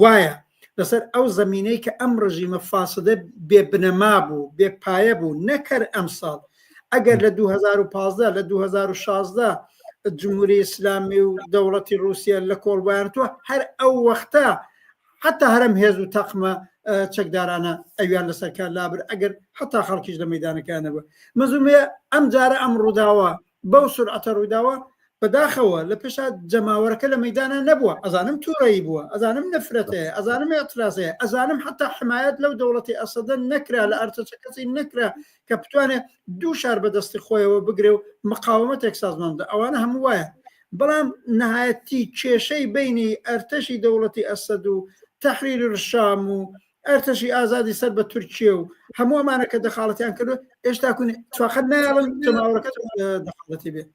وایە لەسەر ئەو زەمینەی کە ئەم ڕژیمە فاسدە بێ بنەما بوو بێ پایە بوو نەکەر ئەم ساڵ ئەگەر لە 2015 لە 2016 جمهوری ئیسلامی و دەوڵەتی رووسیا لە کۆڵبیانەوە هەر ئەو وەختە حتا هەرم هێز و تەقمە چەکدارانە ئەویان لەسەرکار لابر ئەگەر حتا خەڵکیش لە مەیدانەکانەوە مەزومەیە ئەم جارە ئەم ڕووداوە بەو سورعەتە ڕووداوە بەداخەوە لە پێشا جەماوەرەکە لە مەیدانە نەبووە ئەزانم تووڕەیی بووە ئەزانم نەفرەتەیە ئەزانم ئەترازەیە ئەزانم حتا حمایەت لەو دەوڵەتی ئەسەدە نەکرا لە ئەرچە کەسی نەکرا کە بتوانێت دوو شار بەدەستی خۆیەوە بگرێ و مقاومەتێک سازماندا ئەوانە هەموو وایە بەڵام نهایەتی کێشەی بینی ئەرتەشی دەوڵەتی ئەسەد و تەحریر الشام و ئەرتەشی ئازادی سەر بە تورکیە و هەموو ئەمانە کە دەخاڵەتیان کردو ئێشتا کونی توخەت نایڵن جەماوەرەکە دەخاڵەتی بێت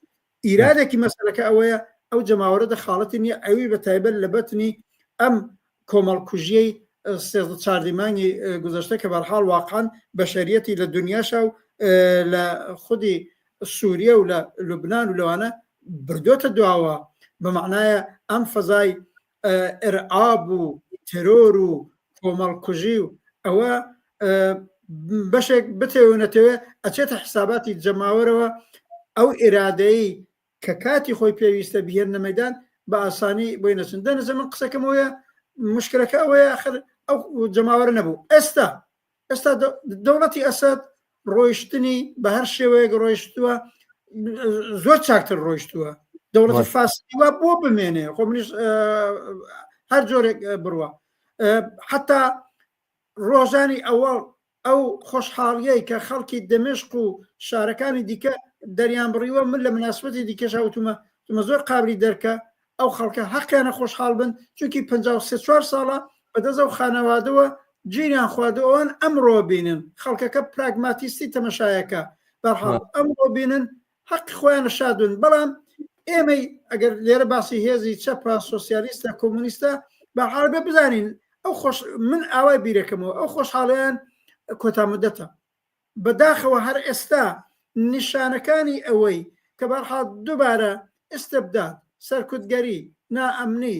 ئیرادێکی مەسەلەکە ئەوەیە ئەو جەماوەرە دەخاڵەتی نییە ئەوی بە تایبەت لە بەتنی ئەم کۆمەڵکوژیەی 14 مانگی گذشتە کە بەرحاڵ واقعاً بەشەریەتی لە دنیاشا و لە خودی سووریە و لە لوبنان و لەوانە بردۆتە دواوە بەمعنایە ئەم فەزای ئێرعاب و ترۆر و کۆمەڵکوژی و ئەوە بەشێک بتێونەتەوە ئەچێتە حساباتی جەماوەرەوە ئەو ئێرادەیە کە کاتی خۆی پێویستە بهێنە مەیدان بە ئاسانی بۆی نەچن دەنەزە من قسەکەمەوەیە مشکلەکە ئەوەیە آخر ئەو جەماوەرە نەبوو ئێستا دەوڵەتی ئەسەد ڕۆیشتنی بە هەر شێوەیەک ڕۆیشتووە زۆر چاکتر ڕۆیشتووە دەوڵەتی فاسیوە بۆ بمێنێ خۆ منیش هەر جۆرێک بڕوە حتا ڕۆژانی ئەوەڵ ئەو خۆشحاڵیەی کە خەڵکی دەمێشق و شارەکانی دیکە دەریان بڕیوە من لە مناسبەتی دیکەشوتمە زۆر قابلی دەرکە ئەو خەڵکە حەقیانە خۆشحاڵ بن چونکی 53 ساڵە بەدەست ئەو خانەوادەوە گیریان خواردەوەن ئەمڕۆ بینن خەڵکەکە پراگماتیستی تەمەشایەکە بەرحاڵ ئەمڕۆ بینن حەقی خۆیانە شادون بەڵام ئێمەی ئەگەر لێرە باسی هێزی چەپە سۆسیالیستە کۆمونیستە بەحاڵ بێ بزانین ئەو من ئاوای بیرەکەمەوە ئەو خۆشحاڵیان کۆتامدەتە بەداخەوە هەر ئێستا نیشانەکانی ئەوەی کە بەرحاڵ دووبارە ئستبداد سەرکوتگەری نائەمنی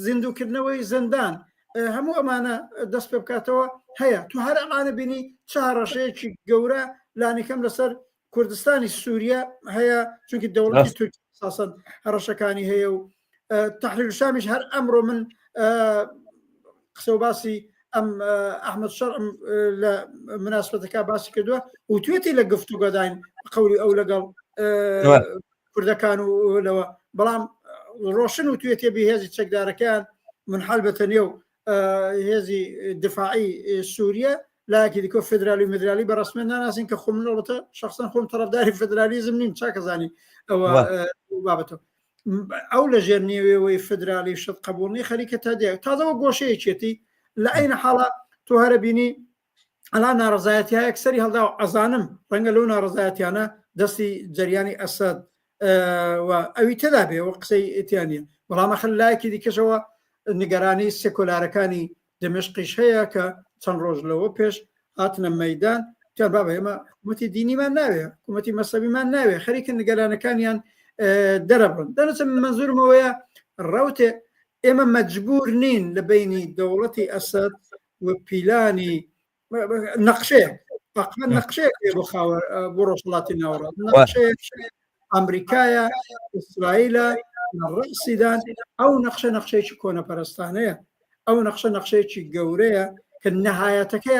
زیندووکردنەوەی زندان هەموو ئەمانە دەست پێ بکاتەوە هەیە تو هەر ئەمانە بینی چهارڕەشەیەکی گەورە لانیکەم لەسەر کوردستانی سووریا هەیە چونکی دەوڵەتی تورکی ساسن هەڕەشەکانی هەیە و تەحریل شامیش هەر ئەمڕۆ من قسە و باسی ئەم ئەحمەد شەرم لە مناسبەتەکە باسی کردووە و توێتی لە گفتوگۆداین قەولی ئەو لەگەڵ کوردەکان و لەوە بەڵام ڕۆشن و توێتێ بی هێزی چەکدارەکان منحل بەتە نێو هێزی دفاعی سووریا لایەکی دیکە فدرالی و مدرالی بەڕسمێ ناناسین کە خۆ منەڵەتە شخصان خۆم تەرەفداری فدرالیزم نیم چاکەزانی ئەوە بابەتەوە ئەو لە ژێر نێوێەوەی فدرالی شت قبولنی خەریکە تا دێ تازەوە گۆشەیەکێتی لە ئەین حاڵە تۆ هەرە بینی ئەلا ناڕزایەتی یەکسەری هەڵدا و ئەزانم ڕەنگە لەو ناڕزایەتیانە دەستی جەریانی ئەسەد ئەوی تێدا بێ و قسەی ئتیانە بەڵام خەل لایەکی دیکەشەوە نیگەرانی سێکۆلارەکانی دمشقیش هەیە کە چەند ڕۆژ لەوە پێش هاتنە مەیدان تیان بابە ئێمە حکومەتی دینیمان ناوێ حکومەتی مەسەبیمان ناوێ خەریکە نیگەرانەکانیان دەرەبن دەنەچە منزورمەوەیە ڕەوتێ ئێمە مەجبور نین لە بینی دەوڵەتی ئەسەد و پیلانی نەقشەیە نەقشەیە بۆ خاوە بۆ ڕۆژهەڵاتی ناوەڕاست نەقشەیە ئەمریکایە ئیسرائیلە ڕەسیدان ئەو نەقشەیەکی کۆنەپەرستانەیە ئەو نەقشەیەکی گەورەیە کە نەهایەتەکەی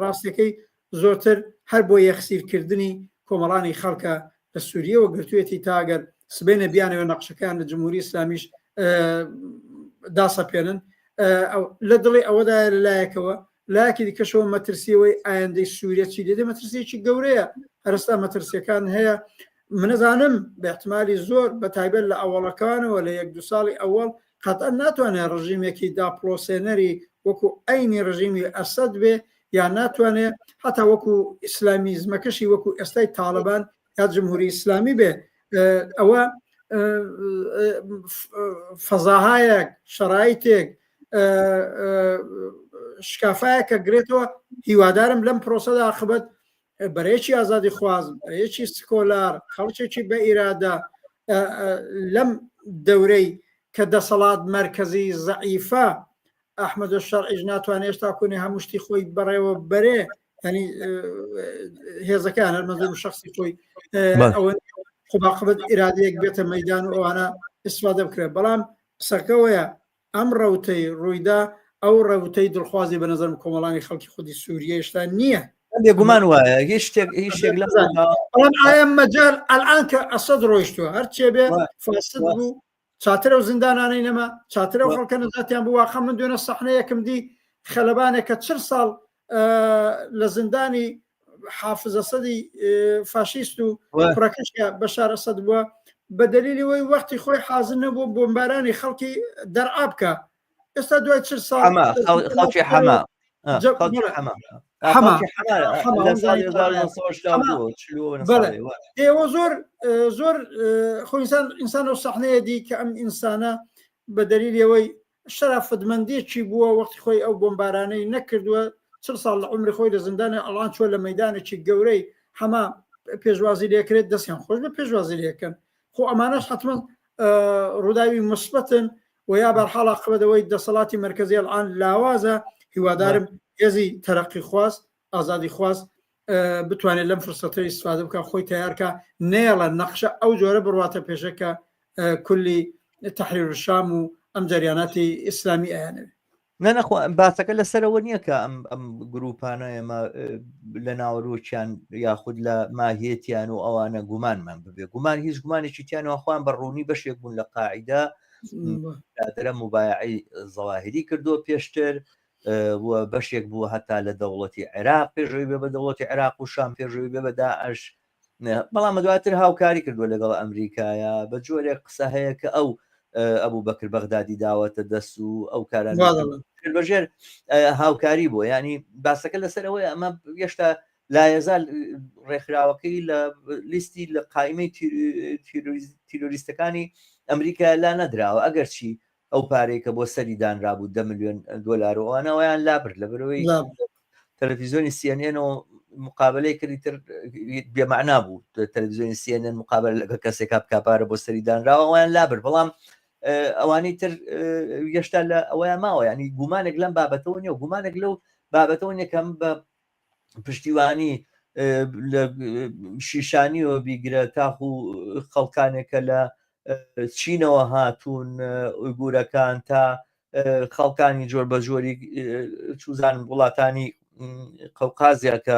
ڕاستەکەی زۆرتر هەر بۆ یەخسیرکردنی کۆمەڵانی خەڵکە لە سووریەوە گرتوێتی تاگەر سبێنە بیانەوە نەقشەکان لە جمهوری ئیسلامیش داسەپێنن لە دڵی ئەوەدا لەلایەکەوە لایەکی دیکەشەوە مەترسیەوەی ئایندەی سووریا چی دێدە مەترسیەکی گەورەیە هەرستا مەترسیەکان هەیە منەزانم بە احتمالی زۆر بە تایبەت لە ئەوڵەکانەوە لە 1-2 ساڵی ئەوەڵ قەتەن ناتوانێت ڕژیمێکی داپلۆسێنەری وەکو ئەینی ڕژیمی ئەسەد بێ یان ناتوانێت هەتا وەکو ئیسلامیزمەکەشی وەکو ئێستای تاالبان یا جمهوری ئیسلامی بێ ئەوە فەزاهایەک شەرایطێک شکافایەکە گرێتەوە هیوادارم لەم پرۆسەدا عاقبەت بەرەیەکی ئازادی خوازم بەرەیەکی سکۆلار خەڵکێکی بە ئیرادا لەم دەورەی کە دەسەڵات مەرکەزی زەعیفە ئەحمەد شەرعیش ناتوانێت هێشتا کوێنێ هەموو شتی خۆی بەڕێوە بەرێ ینی هێزەکان هەرمەزم شخصی خۆی ئەوە خۆباقبەت ئیرادەیەک بێتە مەیدان و ئەوانە ئیسفادە بکرێت بەڵام قسەکەوەیە ئەم ڕەوتەی ڕوویدا ئەو ڕەوتەی دڵخوازی بە نەزەرم کۆمەڵانی خەڵکی خودی سووریە هێشتا نییە
بێگومان وایە هیچ شتێک
بەڵام ئایا مەجال ئەلان کە ئەسەد ڕۆیشتووە هەرچێ بێ فاسد بوو چاترە و زیندانانەی نەما چاترە و خەڵکە نەزاتیان بوو واخە من دوێنە سەحنەیەکم دی خەلەبانێکە 40 ساڵ لە زیندانی حافز ئەسەدی فاشیست و کوڕەکەشکە بەشار ئەسەد بووە بە دەلیلی وەی وەختی خۆی حازر نەبوو بۆمبارانی خەڵکی دەرعا بکە ئێستا دوای 40 ساڵ
خەڵکی حەما
ئێوە زۆر خۆ ئینسان و سەحنەیە دی کە ئەم ئینسانە بە دەلیلەوەی شەرافەتمەندێکی بووە وەختی خۆی ئەو بۆمبارانەی نەکردووە 40 ساڵ لە عمری خۆی لە زیندانە ئەڵان چۆ لە مەیدانێکی گەورەی هەما پێشوازی لێکرێت دەستیان خۆش بە پێشوازی لێکەن خۆ ئەمانەش حتمما ڕووداوی مثبتن و یا بەرحاڵ عاقبەتەوەی دەسەڵاتی مەرکەزی ئەڵان لاوازە هیوادارم هێزی تەرەقی خواست ئازادی خواست بتوانێت لەم فرسەتە ئیسفادە بکە خۆی تیارکە نێڵە نەخشە ئەو جۆرە بڕواتە پێشەکە کولی تەحریر الشام و ئەم جەریاناتی ئیسلامی ئەیانەوێت
نەخوا باسەکە لەسەرەوە نییە کە ئەم گروپانە ئێمە لە ناوەڕۆکیان یاخود لە ماهێتیان و ئەوانە گومانمان ببێ گومان هیچ گومانێکی تیانەوەخواان بە ڕوونی بەشێک بوون لە قاعدا دەرە مبایعی زەواهری کردو پێشتر بەشێک بوو هەتا لە دەوڵەتی عێراق پێشەوەی بێ بە دەوڵەتی عێراق و شام پێشەوەی بێ بە داعش بەڵام دواتر هاوکاری کردووە لەگەڵ ئەمریکایە بە جۆرێک قسە هەیە کە ئەو ئەبوو بەکر بەغدادی داوەتە دەست و ئەو کاران بەژێر هاوکاری بووە ینی باسەکە لەسەرەوەی ئەمە گەشتا لایەزال ڕێکخراوەکەی لە لیستی لە قایمەی تیرۆریستەکانی ئەمریکا لا نەدراوە ئەگەر چی ئەو پارەی کە بۆ سەری دانرابوو 10 ملیۆن دۆلارەوەوانەوەیان لابر لەبەرەوەی تەلەڤیزیۆنی CNN و مقابلەی کردی تر بێمەعنا بوو تەلەڤیزیۆنی CNN مقابل لەگە کەسێک کاپارە بۆ سەری دانراوەیان لابر بەڵام ئەوانەی تر گەشتا لە ئەوەیان ماوە ینی گومانێک لەم بابەتەوە نیە و گومانێک لەو بابەتەوە یەکەم بە پشتیوانی شیشانی و بیگرە تاخ و خەڵکانێکە لە چینەوە هاتوون ئویگورەکان تا خەڵکانی جۆر بە جۆری چوزان وڵاتانی قەوقازیا کە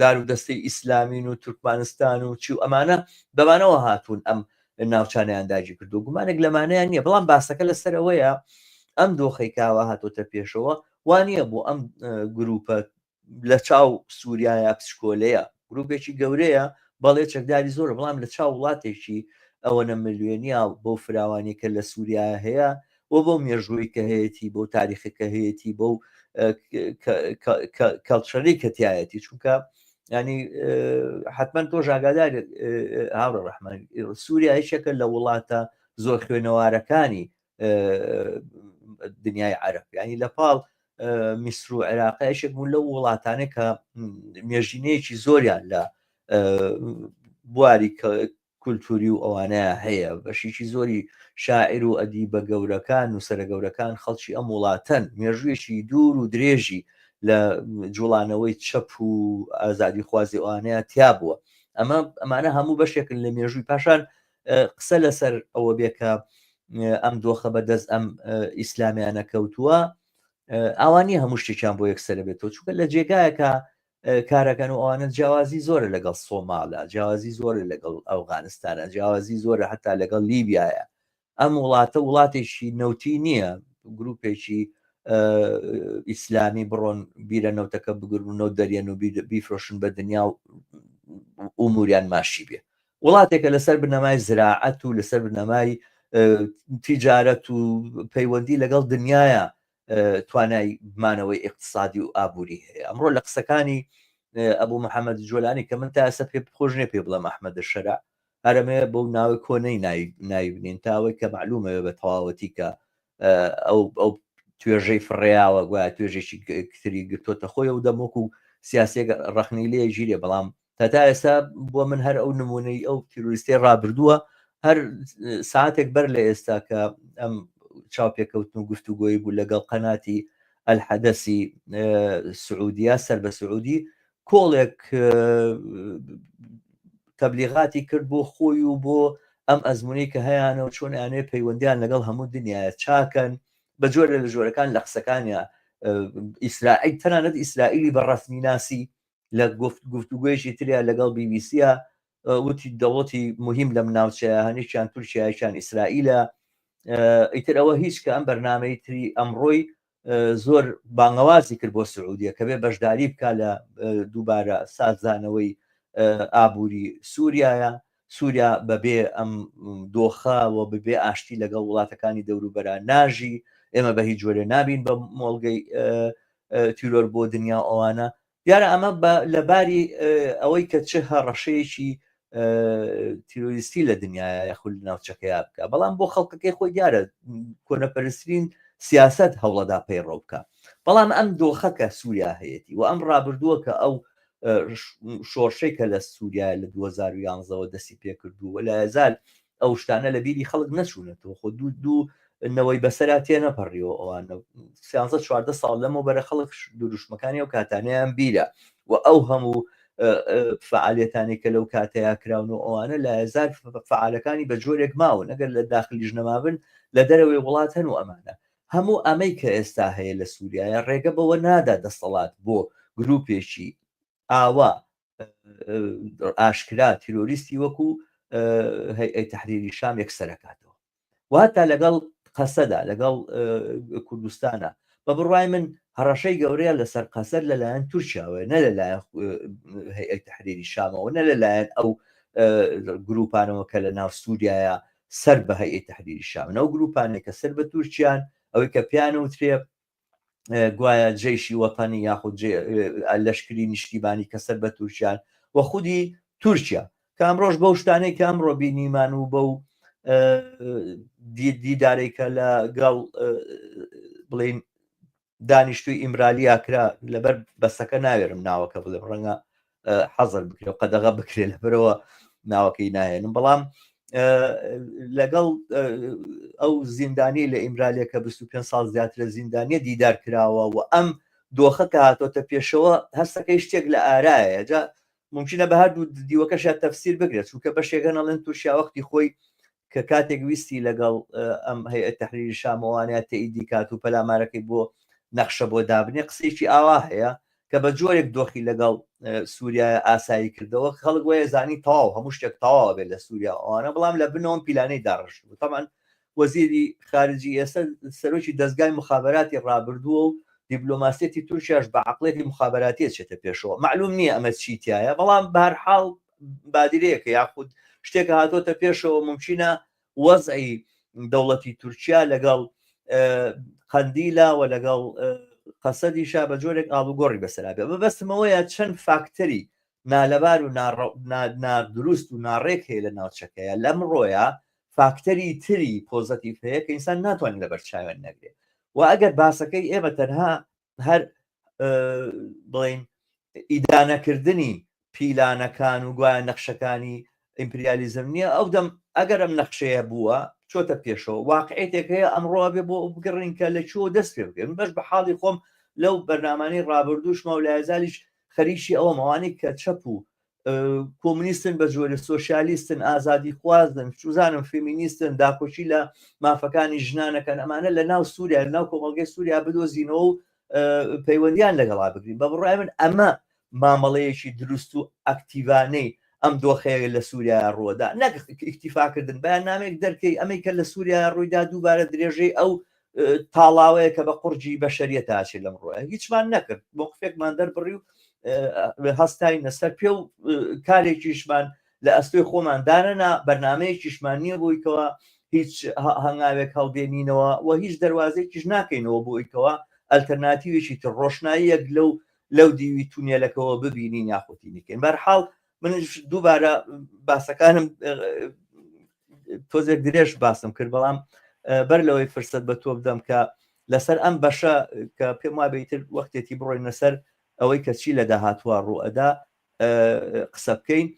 دار و دەستەی ئیسلامین و تورکمانستان و چی و ئەمانە بەمانەوە هاتوون ئەم ناوچانیان داگیر کردو گومانێک لەمانەیان نییە بەڵام باسەکە لەسەرەوەیە ئەم دۆخەی کاوە هاتۆتە پێشەوە وانە بۆ ئەم گروپە لە چاو سووریایە پسکۆلەیە گروپێکی گەورەیە بەڵێ چەکداری زۆر بەڵام لە چاو وڵاتێکی ئەوەنە ملیۆنیا بۆ فراوانی کە لە سووریایە هەیە و بۆ مێژووی کە هەیەی بۆ تاریخی کە هەیەی بۆ کەڵچەری کەتیایەتی چونکە ینی حتمما تۆ ژاگادار هاوڕە ڕەحمان سووریا هیچێکە لە وڵاتە زۆر خوێنەوارەکانی دنیای عەرەب ینی لە پاڵ میسر و عێراقیشێک بوون لەو وڵاتانێک کە مێژینەیەکی زۆریان لە بواری کولتوری و ئەوانەیە هەیە بەشیکی زۆری شاعیر و ئەدی بە گەورەکان و سەرە گەورەکان خەڵکی ئەم وڵاتەن مێژوویەکی دوور و درێژی لە جوڵانەوەی چەپ و ئازادی خوازی ئەوانەیە تیا بووە ئەمانە هەموو بەشێکن لە مێژووی پاشان قسە لەسەر ئەوە بێ کە ئەم دۆخە بەدەست ئەم ئیسلامیانە کەوتووە ئەوانی هەموو شتێکیان بۆ یەکسەر بێتەوە چونکە لە جێگایەکە کارەکەن و ئەوانە جیاوازی زۆرە لەگەڵ سۆماڵە جیاوازی زۆرە لەگەڵ ئەوغانستانە جیاوازی زۆرە هەتا لەگەڵ لیبیایە ئەم وڵاتە وڵاتێکی نەوتی نییە گروپێکی ئیسلامی بڕۆن بیرە نەوتەکە بگرن و نەوت دەرێن و بیفرۆشن بە دنیا و ئوموریان ماشی بێ وڵاتێکە لەسەر بنەمای زراعەت و لەسەر بنەمای تیجارەت و پەیوەندی لەگەڵ دنیاە توانای بمانەوەی اقتصادی و ئابووری هەیە ئەمڕۆ لە قسەکانی ئەبوو محەممەد جۆلانی کە من تا ئەسە پێ خۆشنێ پێ بڵێ محەممەد شەرع هەرمەیە بەو ناوی کۆنەی ناوی بنین تاوەی کە معلومەوە بە تەواوەتی کە ئەو توێژەی فڕێیاوە گویا توێژێکی کتری گرتۆتە خۆی و دەمۆک و سیاسێک ڕەخنی لێ ژیرێ بەڵام تا ئێستا بۆ من هەر ئەو نمونەی ئەو تیرۆریستی ڕابردووە هەر ساعتێک بەر لە ئێستا کە ئەم چاوپێکەوتن و گفتوگۆیی بوو لەگەڵ قەناتی ئەلحەدەسی سعودیا سەر بە سعودی کۆڵێک تەبلیغاتی کرد بۆ خۆی و بۆ ئەم ئەزمونەی کە هەیەیانەوە چۆن یانێ پەیوەندیان لەگەڵ هەموو دنیاە چاکەن بە جۆرە لە ژۆرەکان لە قسەکانیان ئیسرائیل تەنانەت ئیسرائیلی بەڕەسمی ناسی لە گفتوگوۆیەکی تریا لەگەڵ بیبیسیە وتی دەوڵەتی مهم لەم ناوچەیە هەنیشیان تورکیایشان ئیسرائیلە ئیتر ئەوە هیچ کە ئەم بەرنامەی تری ئەمڕۆی زۆر بانگەوازی کرد بۆ سعودیە کە بێ بەشداری بکە لە دووبارە سازانەوەی ئابووری سووریایە سووریا بەبێ ئەم دۆخەوە ببێ ئاشتی لەگەڵ وڵاتەکانی دەوروبەرە ناژی ئێمە بە هیچ جۆرە نابین بە مۆڵگەی تیرۆر بۆ دنیا ئەوانە دیارە ئەمە لەباری ئەوەی کە چه هەڕەشەیەکی تیرۆریستی لە دنیاە یاخود ناوچەکەیا بکە بەڵام بۆ خەڵکەکەی خۆی دیارە کۆنەپەرسترین سیاست هەوڵەدا پەیڕۆ بکە بەڵام ئەم دۆخەکە سووریا هەیەی و ئەم ڕابردووە کە ئەو شۆڕشەی کە لە سووریا لە 2011ەوە دەستی پێکردووە لە هەزار ئەو شتانە لە بیری خەڵک نەچوونەتەوە خۆ دوو نەوەی بەسەرا تێ نەپەڕیەوە ئەوانە 14 ساڵ لەمە بەرە خەڵک دروشمەکانی ئەو کاتانیان بیرە و ئەو هەموو فعالیتانی کە لەو کاتەیە کراون و ئەوانە لە هزار فعالەکانی بە جۆرێک ماون ئەگەر لە داخلیش نەمابن لە دەرەوەی وڵات هەن و ئەمانە هەموو ئەمەی کە ئێستا هەیە لە سووریایە ڕێگە بەوە نادا دەسەڵات بۆ گروپێکی ئاوا ئاشکرا تیرۆریستی وەکو هەیئەی تەحریری شام یەکسەرەکاتەوە واتە لەگەڵ قەسەدا لەگەڵ کوردستانە بە بڕوای من هەڕەشەی گەورەیە لەسەر قەسەر لەلایەن تورکیاوە نە لەلایەن هەیئەی تەحریری شامەوە نە لەلایەن ئەو گروپانەوە کە لە ناو سووریایە سەر بە هەیئەی تەحریری شام ئەو گروپانێک کە سەر بە تورکیان ئەوەی کە پیانە وترێ گوایە جێشی وەتانی یاخود لەشکری نیشتیبانی کە سەر بە تورکیان وە خودی تورکیا کە ئەمڕۆژ بەو شتانەی کە ئەمڕۆ بینیمان و بەو دیدارێکە لەگەڵ بڵین دانیشتوی ئیمرالی ئاکرا لەبەر بەسەکە ناوێرم ناوەکە بڵێم ڕەنگە حەزر بکرێ و قەدەغە بکرێ لەبەرەوە ناوەکەی نایێنم بەڵام لەگەڵ ئەو زیندانی لە ئیمرالیە کە 25 ساڵ زیاتر لە زیندانیە دیدار کراوە و ئەم دۆخە کە هاتۆتە پێشەوە هەستەکەی شتێک لە ئارایە جا ممکنە بە هەردوو دیوەکەشە تەفسیر بگرێت چونکە بەشێکە نەڵێن تووشیا وەختی خۆی کە کاتێک ویستی لەگەڵ ئەم هەیئەت تەحریری شامەوانەیە تەئیدی کات و پەلامارەکەی بۆ نەخشە بۆ دابنێ قسەیەکی ئاوا هەیە کە بە جۆرێک دۆخی لەگەڵ سووریای ئاسایی کردەوە خەڵک وایە زانی تەواو هەموو شتێک تەواوە بێت لە سووریا ئەوانە بەڵام لە بنەوەم پیلانەی داڕشت بوو تەمان وەزیری خارجی ئێستا سەرۆکی دەستگای مخابراتی ڕابردووە و دیبلۆماسیەتی تورکیاش بە عەقڵێتی مخابراتی چێتە پێشەوە معلوم نییە ئەمە چیتایە بەڵام بەهەرحاڵ بادیرەیەکە یاخود شتێکە هاتۆتە پێشەوە ممکنە وەزعی دەوڵەتی تورکیا لەگەڵ قەندیلە و لەگەڵ قەسەدیشا بە جۆرێک ئاڵوگۆڕی بەسەرابێ بەبەستمەوەیە چەند فاکتەری نالەبار و نادروست و ناڕێک هەیە لە ناوچەکەیە لەم ڕۆیە فاکتەری تری پۆزەتیڤ هەیە کە ئینسان ناتوانێت لەبەر چاوێن نەگرێت و ئەگەر باسەکەی ئێمە تەنها هەر بڵین ئیدانەکردنی پیلانەکان و گوایە نەخشەکانی ئیمپریالیزم نییە ئەو دەم ئەگەر ئەم نەخشەیە بووە چۆتە پێشەوە واقعیتێک هەیە ئەمڕۆ بێ بۆ بگەڕین کە لە چۆ دەست پێ بکەین بەش بە حاڵی خۆم لەو بەرنامانەی ڕابردووش مەولایزالیش خەریکی ئەوە مەوانەی کە چەپ و کۆمونیستن بە جۆرە سۆشیالیستن ئازادی خوازن چوزانم فێمینیستن داکۆچی لە مافەکانی ژنانەکەن ئەمانە لە ناو سووریا لە ناو کۆمەڵگەی سووریا بدۆزینەوە و پەیوەندیان لەگەڵا بگرین بە بڕای من ئەمە مامەڵەیەکی دروست و ئەکتیڤانەی ئەم دۆخەیە لە سووریا ڕۆدا نەک ئیکتیفاکردن بەیان نامێک دەرکەی ئەمەی کە لە سووریا ڕوویدا دووبارە درێژەی ئەو تاڵاوەیە کە بە قورجی بەشەریەت هاچێت لەم ڕۆیە هیچمان نەکرد موقفێکمان دەربڕی و هەستاینە سەر پێ و کارێکیشمان لە ئەستۆی خۆمان دانەنا بەرنمەیەکیشمان نییە بۆیکەوە هیچ هەنگاوێک هەڵبێنینەوە و هیچ دەواازەیەکیش ناکەینەوە بۆیکەوە ئەلتەرناتیوێکی تر ڕۆشناییەک لەو دیوی تونێلەکەەوە ببینین یاخۆتینیکەین بەرحاڵ منش دووبارە باسەکانم تۆزێک درێژ باسم کرد بەڵام بەر لەوەی فرسەت بە تۆ بدەم کە لەسەر ئەم بەشە کە پێم وا بێتتر وەختێتی بڕۆین لەسەر ئەوەی کە چی لە داهاتوە ڕوئەدا قسە بکەین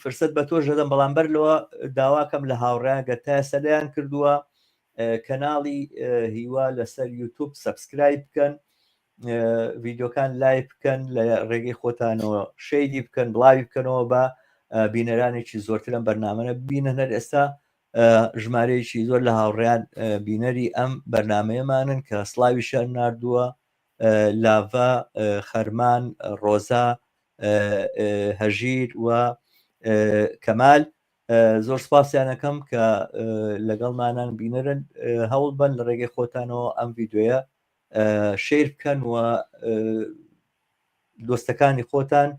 فرسەت بە تۆ ژەدەم بەڵام بەر لەوە داواکەم لە هاوڕیان گەتە سەلیان کردووە کەناڵی هیوا لەسەر یوتوب سەبسکرایب بکەن ڤیددیۆکان لای بکەن لە ڕێگەی خۆتانەوە شەیدی بکەن بڵاوی بکەنەوە بە بینەرانێکی زۆرتر لەم بەرنامەە بینەنەر ئێستا ژمارەیەکی زۆر لە هاوڕێیان بینەری ئەم بەرنمەیەمانن کە سڵاویشیان ناردووە لاڤا خەرمان ڕۆزا هەژیر و کەمال زۆر سپاسیانەکەم کە لەگەڵمانان بینەرن هەوڵ بن لە ڕێگەی خۆتانەوە ئەم ڤیددیۆیە شیر بکەن و دۆستەکانی خۆتان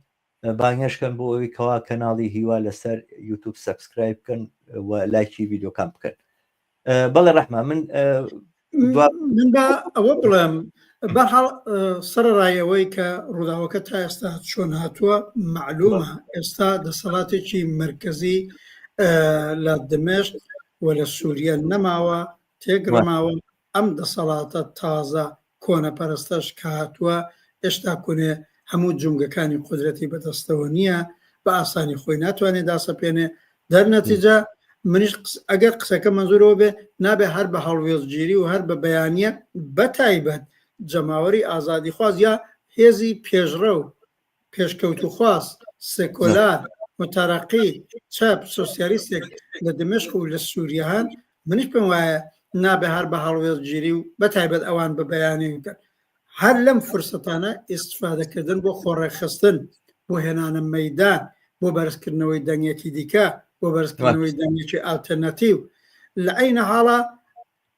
بانگێشکەن بۆ ئەوی کەوا کەناڵی هیوا لەسەر یوتوب سەبسکرایب بکەن و لایکی ڤیددیۆکان بکەن بەڵێ ڕەحمە من
بە ئەوە بڵێم بەحاڵ سەرڕایەوەی کە ڕووداوەکە تا ئێستا چۆن هاتووە معلومە ئێستا دەسەڵاتێکی مرکزی لە دمێشق و لە سووریا نەماوە تێگرماوە ئەم دەسەڵاتە تازە کۆنەپەرستەش کە هاتووە هێشتا کونێ هەموو جونگەکانی قودرەتی بەدەستەوە نییە بە ئاسانی خۆی ناتوانێت داسەپێنێ دەرنەتیجە منیش ئەگەر قسەکە منزورەوە بێ نابێ هەر بە هەڵوێزگیری و هەر بە بەیانیە بەتایبەت جەماوەری ئازادی خواز یا هێزی پێشڕە و پێشکەوت و خواست سێکۆلار متەرەقی چاپ سۆسیالیستێک لە دمێشق و لە سووریاهان منیش پێم وایە نابێ هەر بە هەڵوێستگیری و بەتایبەت ئەوان بە بەیانی بکەن هەر لەم فرسەتانە ئیستفادەکردن بۆ خۆڕێخستن بۆ هێنانە مەیدان بۆ بەرزکردنەوەی دەنگێکی دیکە بۆ بەرزکردنەوەی دەنگێکی ئالتەرناتیو لە عینە حاڵە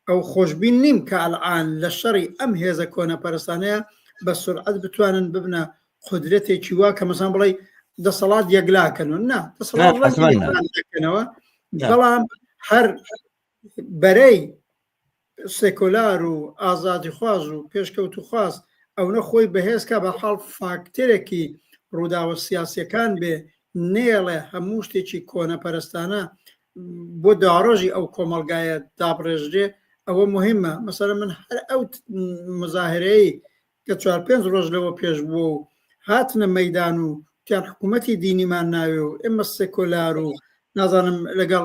ئەو خۆشببین نیم کە ئەلعان لە شەڕی ئەم هێزە کۆنەپەرستانەیە بە سورعەت بتوانن ببنە قودرەتێکی وا کە مەسان بڵێ دەسەڵات یەکلاکەنەوە نا دەسەڵاتکەنەوە بەڵام هەر بەرەی سێکۆلار و ئازادی خواز و پێشکەوت و خواست ئەو نەخۆی بەهێزکە بە حاڵ فاکتەرێکی ڕووداوە سیاسیەکان بێ نێڵێ هەموو شتێکی کۆنەپەرستانە بۆ داڕۆژی ئەو کۆمەلگایە دابڕێژرێ ئەوە مهمە مەسەلەن من هەر ئەو مزاهرەیە کە 4-5 ڕۆژ لەوە پێش بووە و هاتنە مەیدان و تیان حکوومەتی دینیمان ناوێ و ئێمە سێکۆلار و نازانم لەگەڵ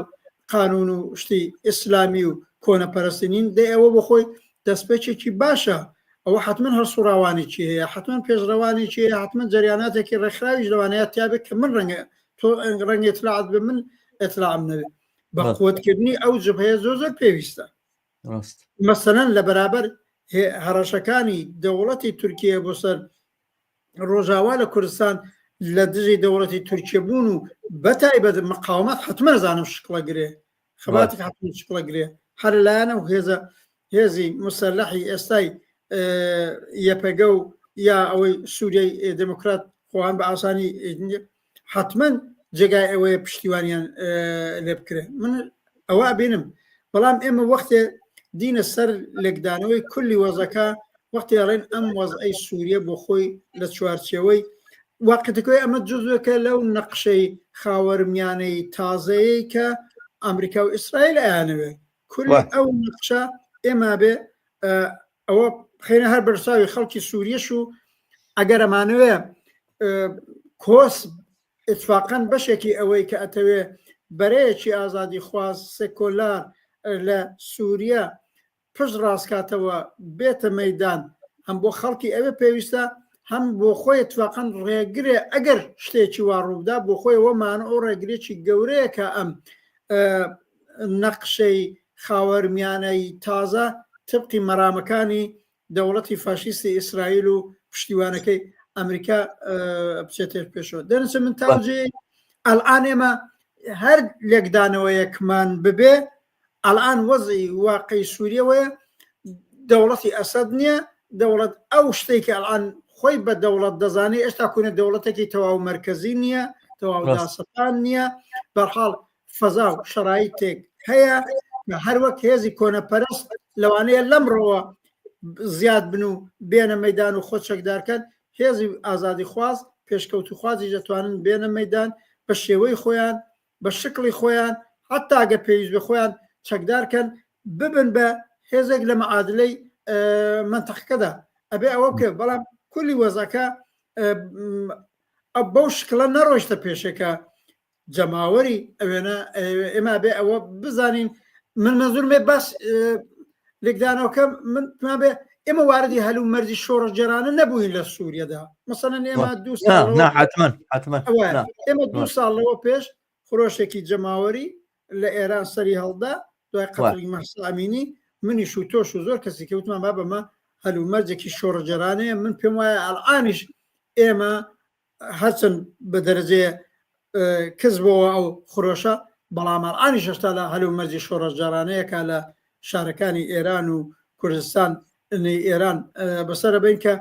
قانون و شتی ئیسلامی و کۆنەپەرستنین دێ ئەوە بخۆی دەستپێکێکی باشە ئەوە حتمما هەر سوڕاوانێکی هەیە حتمما پێشڕەوانێکی هەیە حتمما جەریاناتێکی ڕێکخراویش لەوانەیە تیابێت کە من ڕەنگە تۆ ڕەنگە ئێتلاعات بە من ئێتلاعم نەبێت بە قوتکردنی ئەو جبهەیە زۆر پێویستە مەسەلەن لە بەرابەر هەڕەشەکانی دەوڵەتی تورکیە بۆ سەر ڕۆژاوا لە کوردستان لە دژی دەوڵەتی تورکیە بوون و بەتایبەت مقاومەت حتمما زانم شکڵەگرێ خەباتی حتمما شکڵەگرێ هەر لایەنە و هێزی مسلحی ئێستای یەپەگە و یا ئەوەی سووریای دموکرات خۆیان بە ئاسانی حتمما جێگای ئەوەیە پشتیوانیان لێ بکرێ من ئەوە بینم بەڵام ئێمە وەختێ دینە سەر لێکدانەوەی کولی وەزەکە وەختی ئەڵێن ئەم وەزعی سووریە بۆ خۆی لە چوارچێوەی واقعتەکەی ئەمە جزوەکە لەو نەقشەی خاوەرمیانەی تازەیە کە ئەمریکا و ئیسرائیل ئەیانەوێ کولی ئەو نەقشە ئێمە بێ ئەوە خێنە هەر بەرساوی خەڵکی سووریەش و ئەگەر ئەمانوێ کۆس اتفاقاً بەشێکی ئەوەی کە ئەتەوێ بەرەیەکی ئازادی خواست سێکۆلار لە سووریا پشت ڕاستکاتەوە بێتە مەیدان هەم بۆ خەڵکی ئەوێ پێویستە هەم بۆ خۆی اتفاقاً ڕێگرێ ئەگەر شتێکی وا ڕوودا بۆ خۆی ئەوەمانە ئەو ڕێگرێکی گەورەیە کە ئەم نەقشەی خاوەرمیانەی تازە تبقی مەرامەکانی دەوڵەتی فاشیستی ئیسرائیل و پشتیوانەکەی ئەمریکا بچێتێت پێشەوە دەنسە من تاوجێ ئەلعان ئێمە هەر لێکدانەوەیەکمان ببێ ئەلعان وەزعی واقعی سووریەوەیە دەوڵەتی ئەسەد نییە دەوڵەت ئەو شتێکی ئەلعان خۆی بە دەوڵەت دەزانێت ئێستا کوونە دەوڵەتێکی تەواو مەرکەزی نییە تەواو داسەپان نییە بەرحاڵ فەزا و شەرایطێک هەیە هەر وەک هێزی کۆنەپەرست لەوانەیە لەمڕەوە زیاد بن و بێنە مەیدان و خۆ چەکدارکەن هێزی ئازادی خواست پێشکەوت و خوازی دەتوانن بێنە مەیدان بە شێوەی خۆیان بە شکلی خۆیان حتا ئەگە پێویست بە خۆیان چەکدارکەن ببن بە هێزێک لە مەعادلەی منتەقەکەدا ئەبێ ئەوە بکە بەڵام کولی وەزەکە بەو شکلە نەڕۆیشتە پێشەکە جەماوەری ئەوێنە ئێمە بێ ئەوە بزانین من مەزورمێ باس لێکدانەوەکە من بێ ئێمە واردی هەلو مەرجی شۆڕەجێرانە نەبووین لە سووریەدا مەسەڵەن ئێمە ئێمە 2 ساڵ لەوە پێش خۆشێکی جەماوەری لە ئێران سەری هەڵدا دوای قەتڵی مەحسا ئەمینی منیش و تۆش و زۆر کەسی کەوتمان با بەمە هەلو مەرجێکی شۆڕەجێرانەیە من پێم وایە ئەلعانیش ئێمە هەرچەند بە دەرەجەیە کەس بۆەوە ئەو خۆشە بەڵام ئەلعانیش هێشتا لە هەلو مەرجی شۆڕەجێرانەیەکە لە شارەکانی ئێران و کوردستان ئێران بەسەرە بین کە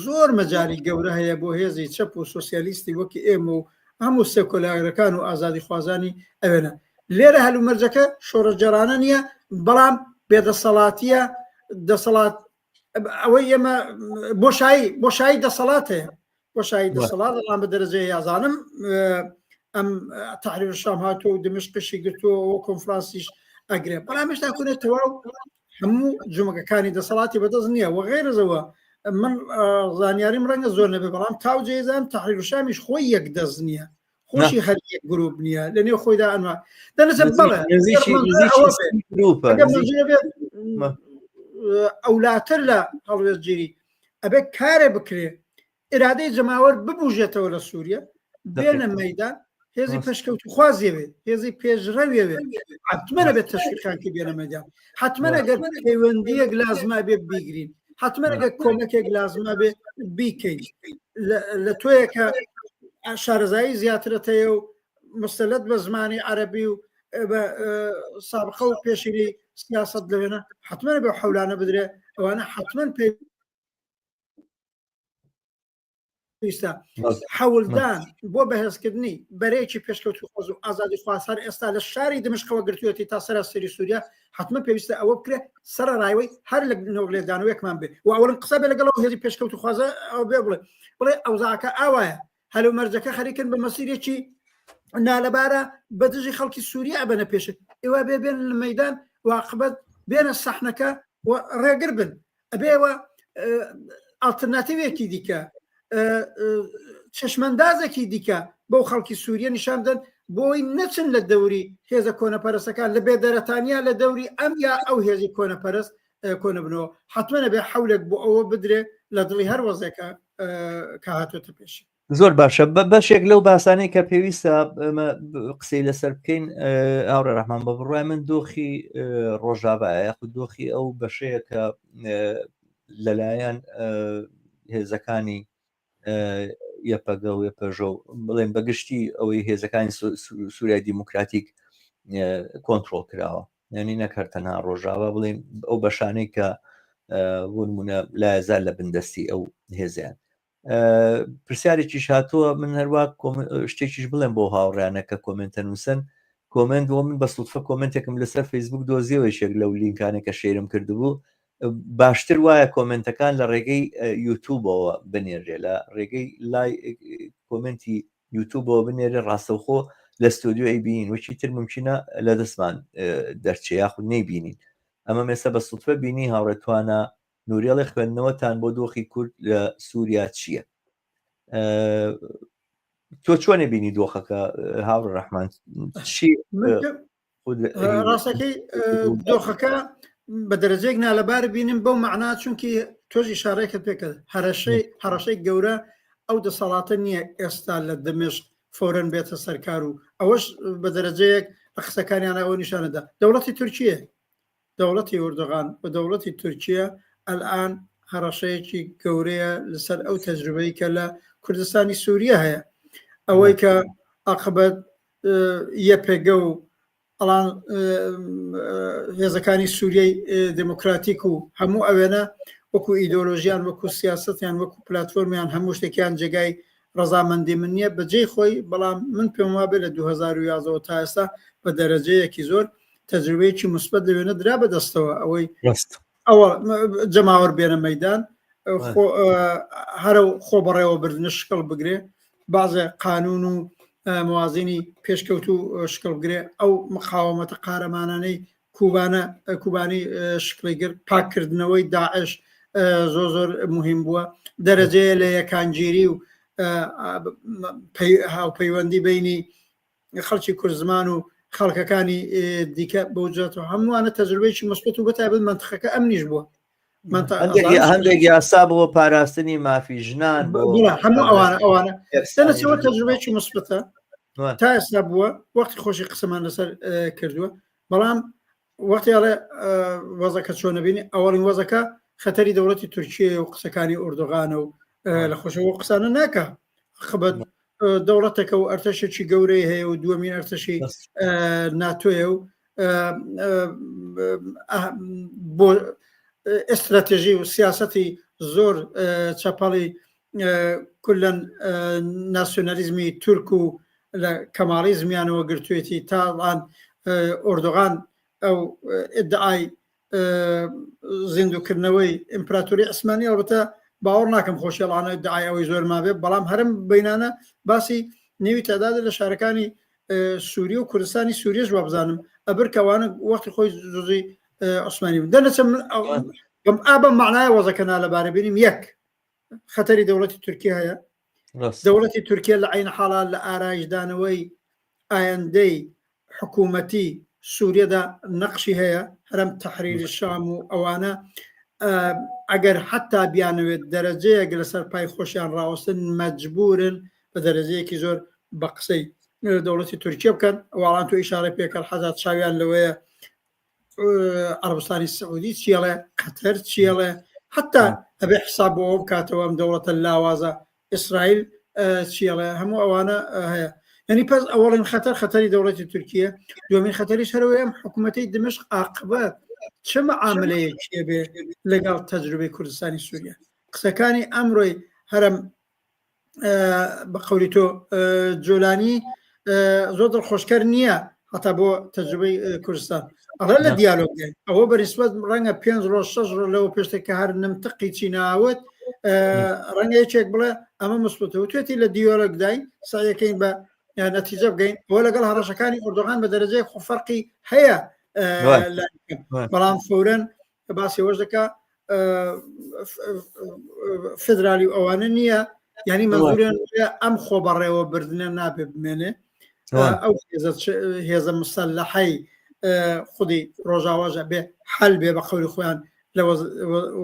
زۆر مەجاری گەورە هەیە بۆ هێزی چەپ و سۆسیالیستی وەکی ئێمە و هەموو سێکۆلارەکان و ئازادی خوازانی ئەوێنە لێرە هەلو مەرجەکە شۆڕەجێرانە نییە بەڵام بێدەسەڵاتیە دەسەڵات ئەوەی ئێمە بۆشایی دەسەڵات هەیە بۆشایی دەسەڵات بەڵام بە دەرەجەی یازانم ئەم تەحریر شام هاتووە و دمشقشی گرتووە و کۆنفرانسیش ئەگرێ بەڵام هێشتا کوونێ تەواو هەموو جومەکەکانی دەسەڵاتی بەدەست نییە و غیرەوە من زانیاریم ڕەنگە زۆر نەبێ بەڵام تاوجێزان تەحریر شامیش خۆی یەک دەست نییە خۆشی هەر یەک گروپ نییە لە نێو خۆیدا ئەنوا دەنەسم بەڵێ ئەولاتر لە هەڵوێستگیری ئەبێ کارێ بکرێ ئێرادەی جەماوەر ببوژێتەوە لە سووریا بێنە مەیدان هێزی پێشکەوت و خوازیەوێ هێزی پێشڕەوێوێ حتممە بێت تەشویقاکی بێنە مەدان حتممە ئەگەر پەیوەندیەک لازمە بێ بیگرین حتممە ئەگەر کۆمەکێک لازمە بێ بیکەین لە تۆیەکە شارەزایی زیاترەتەیە و مستەلت بە زمانی عەرەبی و بە سابقە و پێشیری سیاست لەوێنە حتممە بێ حەولانە بدرێ ئەوانە حتممە پێویستە حەولدان بۆ بەهێزکردنی بەرەیەکی پێشکەوت و خۆز و ئازادی خوازار ئێستا لە شاری دمشقەوە گرتوێتی تا سەراسەری سووریا حتممە پێویستە ئەوە بکرێ سەرڕایەوەی هەر لە نۆگلێدانەوەیەکمان بێ و ئەوڵن قسە بێ لەگەڵەوە هێزی پێشکەوت و خوازە ئەو بێ بڵێ ئەوزاکە ئاوایە هەلو مەرجەکە خەریکن بە مەسیرێکی نالەبارە بە دژی خەڵکی سووریا بنە پێشە ئێوە بێ بێن لە مەیدان واقبەت بێنە سەحنەکە و ڕێگر بن ئەبێەوە ئالتەرناتیڤێکی دیکە چەشمەندازێکی دیکە بەو خەڵکی سووریا نیشاندن بۆی نەچن لە دەوری هێزە کۆنەپەرستەکان لە بێدەرەتانیا لە دەوری ئەم یا ئەو هێزی کۆنەپەرست کۆنە بنەوە حتممە بێ حەولێک بۆ ئەوە بدرێ لە دڵی هەر وەزێکە کە هاتوۆتە پێشی
زۆر باشە بەشێک لەو باسانەی کە پێویستە قسەی لەسەر بکەین ئاورە ڕەحمان بە بڕای من دۆخی ڕۆژاوایە یاخود دۆخی ئەو بەشەیە کە لەلایەن هێزەکانی یەپەگە و یەپەژە و بڵێن بەگشتی ئەوەی هێزەکانی سووریای دیموکراتیک کۆنتترۆل کراوە یعنی نەکرد تەنها ڕۆژاوە بڵێن ئەو بەشانەی کە بوونمونە لایەزار لە بندستی ئەو هێزیان پرسیارێکی هاتووە من هەروە شتێکیش بڵێم بۆ هاوڕیانە کە کۆمنتە نووسن کۆمنت بۆ من بە سوودفە کۆمنتێکم لەسەر فەیسبوک دۆزیەوەیشێک لەو لینکانێکە شێرم کردبوو باشتر وایە کۆمنتەکان لە ڕێگەی یوتیوبەوە بنێرێ لە ڕێگەی لای کۆمنتی یوتیوبەوە بنێرێ ڕاستەوخۆ لە ستۆدیۆ ئەی بینین وەکی تر ممکنە لە دەستمان دەرچێ یاخود نەیبینین ئەمە مێستا بە سوودفە بینی هاوڕێتوانە نوریێڵی خوێندنەوەتان بۆ دۆخی کورد لە سووریا چییە تۆ چۆنێ بینی دۆخەکە هاوڕە ڕەحمان چی
ڕاستەکەی دۆخەکە بە دەرەجەیەک نالەبار بینیم بەو مەعنا چونکی تۆژی شارێکت پێکرد هەرەشەی گەورە ئەو دەسەڵاتە نییە ئێستا لە دمشق فۆرن بێتە سەرکار و ئەوەش بە دەرەجەیەک بە قسەکانیان ئەوە نیشانەدا دەوڵەتی تورکیە دەوڵەتی ئوردوغان و دەوڵەتی تورکیە ئەلان هەڕەشەیەکی گەورەیە لەسەر ئەو تەجروبەی کە لە کوردستانی سووریا هەیە ئەوەی کە عاقبەت یەپێگە و ئەڵان هێزەکانی سووریای دموکراتیک و هەموو ئەوێنە وەکو ئیدۆلۆژیان وەکو سیاستیان وەکو پلتفۆرمیان هەموو شتێکیان جێگای ڕەزامەندی من نییە بەجێی خۆی بەڵام من پێم وابێ لە 2011 تا ئێستا بە دەرەجەیەکی زۆر تەجروبەیەکی مثبت لەوێنە درا بەدەستەوە ئەوەی ئەوە جەماوەڕ بێنە مەیدان هەرە خۆ بەڕێوە بردنە شکڵ بگرێ بازە قانون و موازینی پێشکەوت و شکڵ بگرێ ئەو مقاومەتە قارەمانانەی کوبانی شکڵی گر پاکردنەوەی داعش زۆر مهم بووە دەرەجەیە لە یەکانگیری و هاوپەیوەندی بینی خەڵکی کورزمان و خەڵکەکانی دیکە بەوجاتەوە هەمووانە تەجروبەیەکی مثبت و بەتایبەت منتخەکە ئەمنیش بووە
هەندێک یاسا بۆ پاراستنی مافی ژنان
هەموو ئەوانە دەنەچەوە تەجروبەیەکی مثبتە تا ئێستا بووە وەختی خۆشی قسەمان لەسەر کردووە بەڵام وەختیاڵێ وەزەکە چۆنە بینی ئەوەڵین وەزەکە خەتەری دەوڵەتی تورکیە و قسەکانی ئوردوغانە و لە خۆشەوە قسانە ناکە خبەت دەوڵەتێکە و ئەرتەشێکی گەورەی هەیە و دووەمین ئەرتەشی ناتۆیە و بۆ ئستراتێژی و سیاسەتی زۆر چەپەڵی کولەن ناسیۆنالیزمی تورک و لە کەماڵیزمیانەوە گرتوێتی تاڵان ئوردوغان ئەو ئیدعای زیندوکردنەوەی ئیمپراتۆری عوسمانی ئەلبەتە باوەڕ ناکەم خۆشیێڵانە ئیدعای ئەوەی زۆر مابێ بەڵام هەرم بینانە باسی نێوی تادادە لە شارەکانی سووریە و کوردستانی سووریەش وابزانم ئەبر کەوانە وەختی خۆی زوزی عوسمانی بن دەنەچەم ئابە معنای وەزەکە نالەبارە بینیم یەک خەتەری دەوڵەتی تورکیا هەیە دەوڵەتی تورکیا لە عین حاڵات لە ئارایشدانەوەی ئایندەی حکوومەتی سووریەدا نەقشی هەیە هەرم تەحریری شام و ئەوانە ئەگەر حتا بیانوێت دەرەجەیەک لەسەر پای خۆشیان ڕاوەستن مەجبورن بە دەرەجەیەکی زۆر بە قسەی دەوڵەتی تورکیا بکەن وڵان تو ئیشارە پێکرد حەزات چاویان لەوەیە عربستانی سعودی چیڵێ قەتەر چیڵێ حتا ئەبێ حساب بۆەوە بکاتەوە ئەم دەوڵەتە لاوازە ئیسرائیل چیڵێ هەموو ئەوانە هەیە ینی پس ئەوڵین خەتەری دەوڵەتی تورکیا دومین خەتەری هەرەوەی ئەم حکوومەتی دمشق عاقبەت چه معاملەیەکیە بێ لەگەڵ تەجروبەی کوردستانی سووریا قسەکانی ئەمڕۆی هەرم بە قەولی تۆ جۆلانی زۆر دڵخۆشکەر نییە هەتا بۆ تەجروبەی کوردستان ئەڵە لە دیالۆگەین ئەوە بەریسبەت ڕەنگە 5 ڕۆژ 6 ڕۆژ لەوە پێشتێککە هەر نمتقی چیناوت ڕەنگە یەکێک بڵێ ئەمە مثبتەوە توێتی لە دیۆلۆگداین سایەکەین بە نەتیجە بگەین ئەوە لەگەڵ هەڕەشەکانی ئوردوغان بە دەرەجەی خۆ فەرقی هەیە بەڵام فورەن باسی وەش دەکا فدرالی ئەوانە نییە ینی مەزوریان ئەم خۆ بەڕێوە بردنە نابێ بمێنێ ئەو هێزە مسلحەی خودی ڕۆژاواژە بێ حل بێ بە قەولی خۆیان لە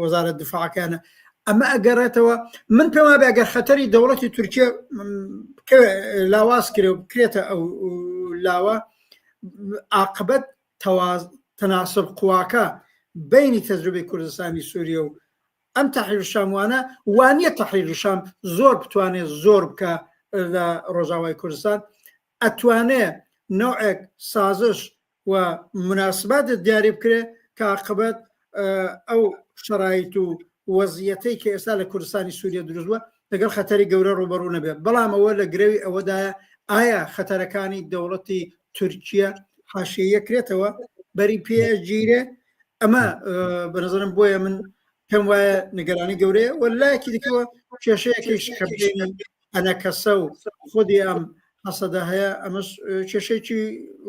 وەزارەت دفاعەکانە ئەمە ئەگەڕێتەوە من پێم وایە ئەگەر خەتەری دەوڵەتی تورکیا لاواز کرێ و بکرێتە ئەو لاوە عاقبەت تەناسب قواکە بینی تەجروبەی کوردستانی سووریا و ئەم تەحریری شاموانە وانیە تەحریری شام زۆر بتوانێت زۆر بکە لە ڕۆژاوای کوردستان ئەتوانێ نوعێک سازش و مناسبات دیاری بکرێ کە عاقبەت ئەو شەرایط و وەزیەتەی کە ئێستا لە کوردستانی سووریا دروست بووە لەگەڵ خەتەری گەورە ڕوبەڕوو نەبێت بەڵام ئەوە لە گرێوی ئەوەدایە ئایا خەتەرەکانی دەوڵەتی تورکیا حاشیە کرێتەوە بەری پێگیرێ ئەمە بەنظرم بۆیە من پێم وایە نیگەرانی گەورەیە وەلایەکی دیکەوە کێشەیەکیش کەبدێنی ئەنە کەسە و خودی ئەم حەسەدە هەیە ئەمەش کێشەیەکی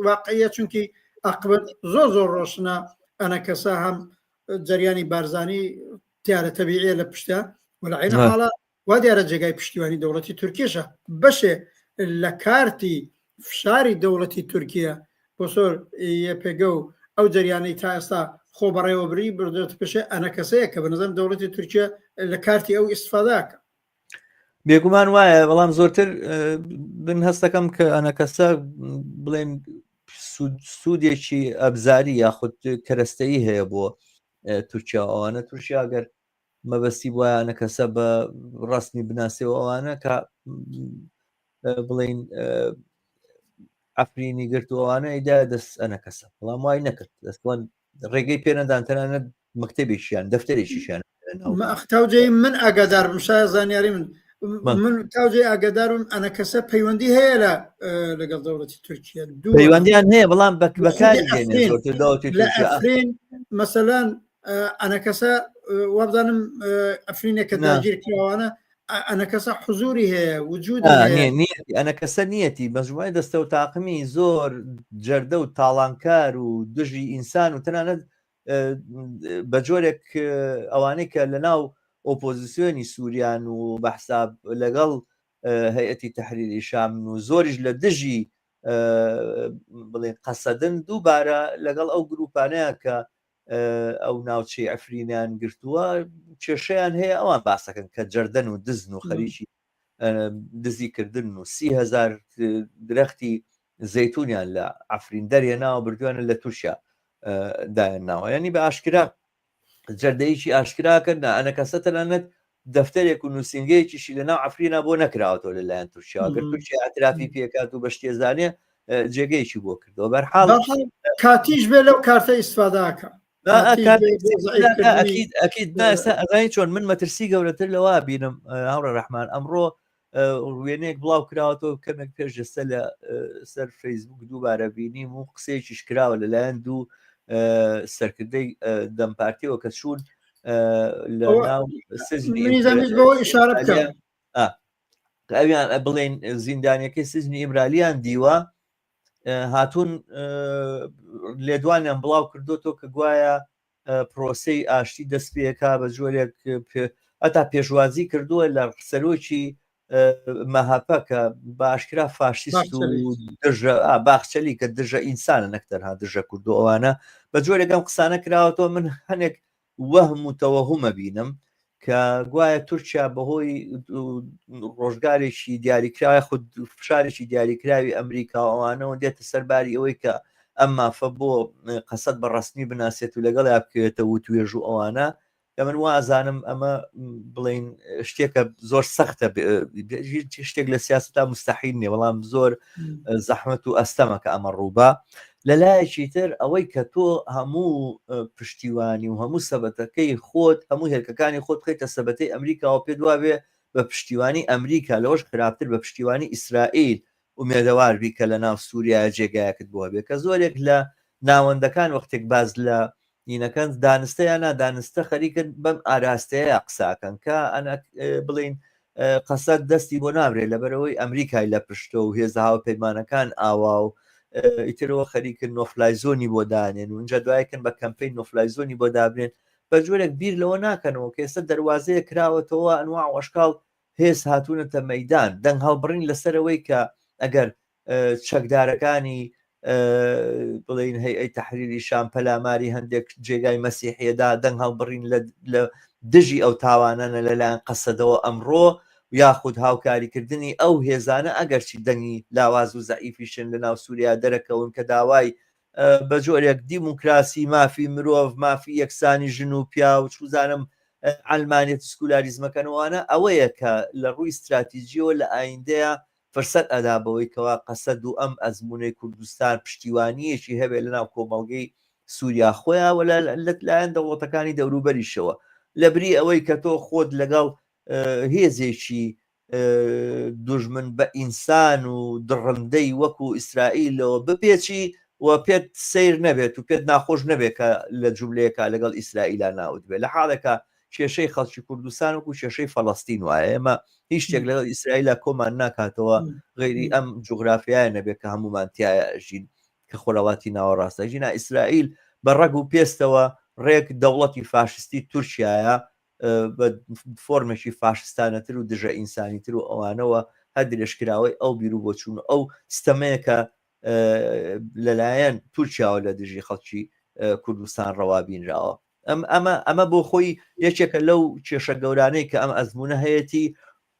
واقعیە چونکی عاقبەت زۆر ڕۆشنە ئەنە کەسە هەم جەریانی بارزانی دیارە تەبیعیە لە پشتە وەلە عینە حاڵە وا دیارە جێگای پشتیوانی دەوڵەتی تورکیەشە بەشێ لە کارتی فشاری دەوڵەتی تورکیا بۆ سۆر پێگە و ئەو جەریانەی تا ئێستا خۆ بەڕێوەبری بردێت پێشێ ئەنە کەسەیە کە بەنظرم دەوڵەتی تورکیا لە کارتی ئەو ئیسفاداکە
بێگومان وایە بەڵام زۆرتر بن هەستەکەم کە ئەنە کەسە بڵێن سوودێکی ئەبزاری یاخود کەرەستەیی هەیە بۆ تورکیا ئەوانە تورکیا ئەگەر مەبەستی وایە ئەنە کەسە بە ڕاستنی بناسیەوە ئەوانە کە بڵێن ئەفرینی گرتووانە ئیدا دەست ئەنە کەسە بەڵام وای نەکرد دەستوان ڕێگەی پێنەدان تەنانەت مەکتەبێکیان دەفتەرێکیشیان
تاوجێ من ئاگادار بم شایە زانیاری من تاوجێ ئاگادارم ئەنە کەسە پەیوەندی هەیە لەگەڵ دەوڵەتی تورکیا
پەیوەندیان هەیە بەڵام بەکاری
ئەفرین مەسەلەن ئەنە کەسە وابزانم ئەفرینێکە داگیر کراوانە ئەنە کەسە حزوری هەیە وجود
ئەنە کەسە نیەتی مەجموعی دەستە و تاقمی زۆر جەردە و تاڵانکار و دژی ئینسان و تەنانەت بە جۆرێک ئەوانەی کە لەناو ئۆپۆزیسیۆنی سووریان و بەحساب لەگەڵ هەیەتی تەحریری شام و زۆریش لە دژی بڵێن قەسەدن دووبارە لەگەڵ ئەو گروپانەیە کە ئەو ناوچەی ئەفرینیان گرتووە کێشەیان هەیە ئەوان باسەکەن کە جەردەن و دزن و خەریکی دزیکردن و 30,000 درەختی زەیتونیان لە ئەفرین دەرێناوە بردووانە لە تووشیا دایەناوە ینی بە ئاشکرا جەردەیەکی ئاشکراکەن ئەنە کەسە تەنانەت دەفتەرێک و نووسنگەیەکیشی لەناو ئەفرینا بۆ نەکراوەوە لەلایەن تورکیا گەر تورکیا ئەترافی پێکات و بە شتێزانێ جێگەیەکی بۆ کردەوە بەرحاڵ
کاتیش بێ لەو کارتە ئیسفاداکە
ئەکید ئەزانی چۆن من مەترسی گەورەتر لەوە بینم هاوڕە ڕەحمان ئەمڕۆ وێنەیەک بڵاو کراوەتەوە کەمێک پێش دەستە لە سەر فەیسبوک دووبارە بینیم و قسەیەکیش کراوە لەلایەن دوو سەرکردەی دەمپارتیەوە کە چوون لە ناو
ئشارە بکەم
ئەویان بڵێن زیندانیەکەی سزنی ئیمرالیان دیوە هاتوون لێدوانیان بڵاو کردوتۆ کە گوایە پرۆسەی ئاشتی دەست پێکا بە جۆرێک ئەتا پێشوازی کردووە لە سەرۆکی مەهاپە کە باشکرا فاشیست و دژە باخچەلی کە دژە ئینسانە نەکتەرها دژە کردو ئەوانە بە جۆرێکم قسانە کراوەتەوە من هەنێک وەهم و تەوەهومە بینم کە گوایە تورکیا بەهۆی ڕۆژگارێکی دیاریکراوە خود فشارێکی دیاریکراوی ئەمریکاوانەوە دێتە سەرباری ئەوەی کە ئەم مافە بۆ قەسەد بە ڕستنی بناسێت و لەگەڵ بکوێتە و توێژ و ئەوانە کە من وازانم ئەمە بڵین شتێکە زۆر سەختە شتێک لە سیاستا مستحیل نیە بەڵام زۆر زەحمەت و ئەستەمەکە ئەمە ڕووبە لەلایەکی تر ئەوەی کە تۆ هەموو پشتیوانی و هەموو سەبەتەکەی خۆت هەموو هێرکەکانی خۆت بخیتە سەبەتەی ئەمریکاوە پێ دوابێ بە پشتیوانی ئەمریکا لەوەش خراپتر بە پشتیوانی ئیسرائیل ومێدەوار بی کە لە ناو سووریا جێگایەکت بووە بێ کە زۆرێک لە ناوەندەکان وەختێک باز لە نینەکەن دانستە یان نادانستە خەریکن بەم ئاراستەیە قساکەن کە ئەنە بڵین قەسەد دەستی بۆ نابرێت لەبەرەوەی ئەمریکای لە پشتۆ و هێز هاو پەیمانەکان ئاوا و ئیترەوە خەریکن نۆفلایزۆنی بۆ دانێن و اینجا دوایکن بە کەمپەی نۆفلایزۆنی بۆ دابرێن بە جۆرێک بیر لەوە ناکەنەوە کە ئێستا دەواازەیە کراوەتەوە ئەنواع وەشکاڵ هێز هاتوونەتە مەدان دەنگ هەڵبڕین لەسەرەوەی کە ئەگەر چەکدارەکانی بڵین هەیئەی تەحریری شام پەلاماری هەندێک جێگای مەسیحیەدا دەنگ هەڵبڕین لە دژی ئەو تاوانانە لەلایەن قەسەدەوە ئەمڕۆ یاخود هاوکاریکردنی ئەو هێزانە ئەگەرچی دەنگی لاواز و زەعیفیشن لە ناو سووریا دەرەکەون کە داوای بە جۆرێک دیموکراسی مافی مرۆڤ مافی یەکسانی ژن و پیا و چوزانم ئەلمانێت سکولاریزمەکەنەوەوانە ئەوەیە کە لە ڕووی استراتیژیەوە لە ئایندەیە فرسەت ئەدا بەوەی کەوا قەسەد و ئەم ئەزمونەی کوردستان پشتیوانیەکی هەبێت لەناو کۆمەڵگەی سووریا خۆیان وە لەلایەن دەوڵەتەکانی دەوروبەریشەوە لەبری ئەوەی کە تۆ خۆت لەگەڵ هێزێکی دوژمن بە ئینسان و دڕندەی وەکو ئیسرائیلەوە بپێچی و پێت سیر نەبێت و پێت ناخۆش نەبێت کە لە جوولەیەکە لەگەڵ ئیسرائیلا ناوت بێت لە حاڵێکە کێشەی خەڵکی کوردستان وەکو کێشەی فەڵەستین وایە ئێمە هیچ شتێک لەگەڵ ئیسرائیلا کۆمان ناکاتەوە غەیری ئەم جوغرافیایە نەبێت کە هەمومان تایە ژین کە خۆراواتی ناوەڕاستە ژینا ئیسرائیل بە ڕەگ و پێستەوە ڕێک دەوڵەتی فاشستی تورکیایە بە فۆرمێکی فاشستانەتر و دژە ئینسانیتر و ئەوانەوە هەر درێژکراوەی ئەو بیر و بۆچوون ئەو ستەمەیەکە لەلایەن تورکیاوە لە دژی خەڵکی کوردستان ڕەوابینراوە ئەمە بۆ خۆی یەکێکە لەو کێشە گەورانەی کە ئەم ئەزمونە هەیەی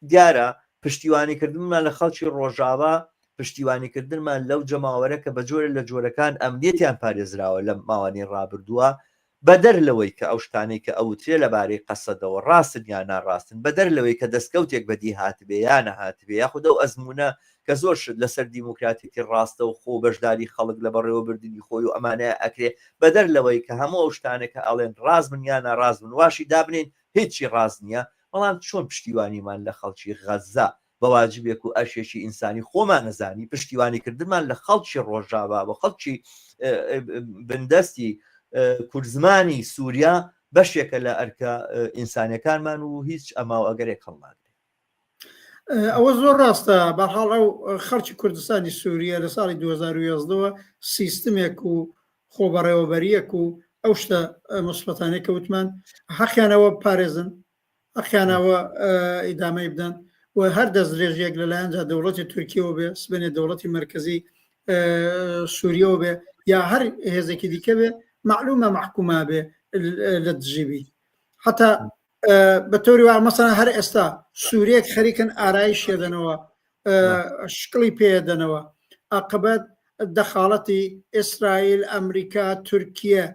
دیارە پشتیوانیکردنمان لە خەڵکی ڕۆژاوا پشتیوانیکردنمان لەو جەماوەرە کە بە جۆرە لە جۆرەکان ئەمنیەتیان پارێزراوە لە ماوانی ڕابردووە بەدەر لەوەی کە ئەو شتانەی کە ئەوترێ لەبارەی قەسەدەوە ڕاستن یان ناڕاستن بەدەر لەوەی کە دەستکەوتێک بەدی هاتبێ یان نەهاتبێ یاخود ئەو ئەزمونە کە زۆر شت لەسەر دیموکراتیکی ڕاستە و خۆ بەشداری خەڵک لە بەڕێوەبردننی خۆی و ئەمانەیە ئەکرێ بەدەر لەوەی کە هەموو ئەو شتانێکە ئەڵێن ڕاز من یان ناڕاز من واشی دابنین هیچی ڕاست نییە بەڵام چۆن پشتیوانیمان لە خەڵکی غەزا بەواجبێک و ئەشێکی ئینسانی خۆمان نەزانی پشتیوانیکردنمان لە خەڵکی ڕۆژاوا بە خەڵکی بندەستی کوردزمانی سووریا بەشێکە لە ئەرکە ئینسانیەکانمان و هیچ ئەماو ئەگەرێک هەڵناگرێت
ئەوە زۆر ڕاستە بەحاڵ ئەو خەڵکی کوردستانی سووریا لە ساڵی 2011ەوە سیستمێک و خۆبەڕێوەبەریەک و ئەو شتە مەسڵەتانێک کەوتمان حەقیانەوە پارێزن حەقیانەوە ئیدامەی بدەن و هەر دەستدرێژێک لەلایەنجا دەوڵەتی تورکیەوە بێ سبێنێ دەوڵەتی مرکزی سووریەوە بێ یا هەر هێزێکی دیکە بێ معلومە محکوما بێ لە دژیبی حتا بە تۆری وا مەسەڵەن هەر ئێستا سوورێک خەریکن ئارایش شێدنەوە شکڵی پێدەنەوە عاقبەت دەخاڵەتی ئیسرائیل ئەمریکا تورکیە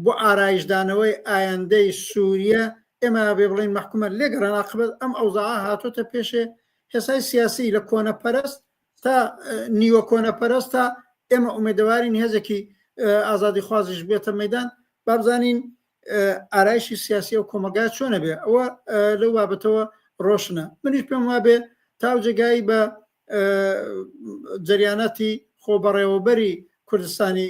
بۆ ئارایشدانەوەی ئایندەی سووریە ئێمە بێ بڵین محکومە لێگەڕان عاقبەت ئەم ئەوزاعە هاتوۆتە پێشێ هێسای سیاسی لە کۆنەپەرست تا نیوە کۆنەپەرست تا ئێمە ئومێدەوارین هێزێکی ئازادی خوازیش بێتە مەدان بابزانین ئارایشی سیاسی و کۆمەلگای چۆنە بێ ئەوە لەو بابەتەوە ڕۆشنە منیش پێم وا بێ تاوجێگایی بە جریانەتی خۆبەڕێوەبەری کوردستانی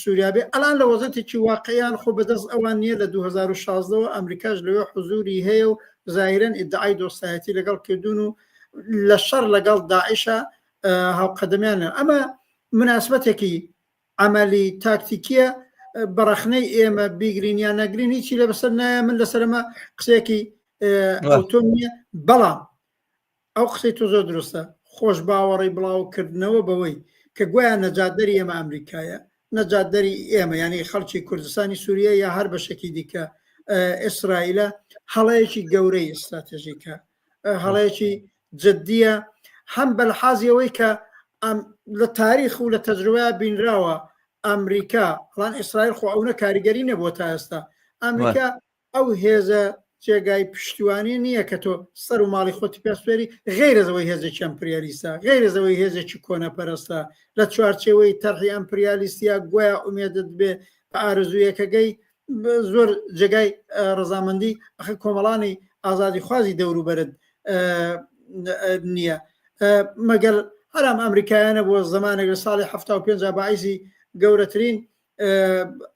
سووریا بێ ئەلان لە وەزەتێکی واقعیان خۆ بەدەست ئەوان نییە لە 2016ەوە ئەمریکاش لەوێ حزوری هەیە و زایرەن ئیدعای دۆستایەتی لەگەڵ کردوون و لە شەڕ لەگەڵ داعیشە هاوقەدەمیانە ئەمە مناسبەتێکی عملی تاکتیکیە بەڕەخنەی ئێمە بیگرینیان نەگرین هیچی لە بەسەر نایە من لەسەرمە قسێکی ئۆتۆم نییە بەڵام ئەو قسەی تۆ زۆر درستە خۆش باوەڕی بڵاوکردنەوە بەوەی کە گویان نەجاتدەری ئێمە ئەمریکایە نەجاتدەری ئێمە یعنی خەڵکی کوردستانی سووریە یا هەر بەشێکی دیکە ئیسرائیلە هەڵەیەکی گەورەی استراتێژیکە هەڵەیەکی جددیە هەم بەلحازیەوەی کە لە تاریخ و لە تەجروبە بینراوە ئەمریکا هەڵان ئیسرائیل خۆ ئەوە کاریگەری نەبووە تا ئێستا ئەمریکا ئەو هێزە جێگای پشتیوانی نییە کە تۆ سەر و ماڵی خۆتی پێسپێری غیرەزەوەی هێزێکی ئەمپریالیستە غیرەزەوەی هێزێکی کۆنەپەرستە لە چوارچێوەی تەرحی ئەمپریالیستیا گویا ئومێدت بێ بە ئارزوویەکەگەی زۆر جێگای ڕەزامەندی ئەخە کۆمەڵانی ئازادی خوازی دەوروبەرت نییە مەگەر هەرام ئەمریکایانە بۆ زمانێک لە ساڵی 75 باعیسی گەورەترین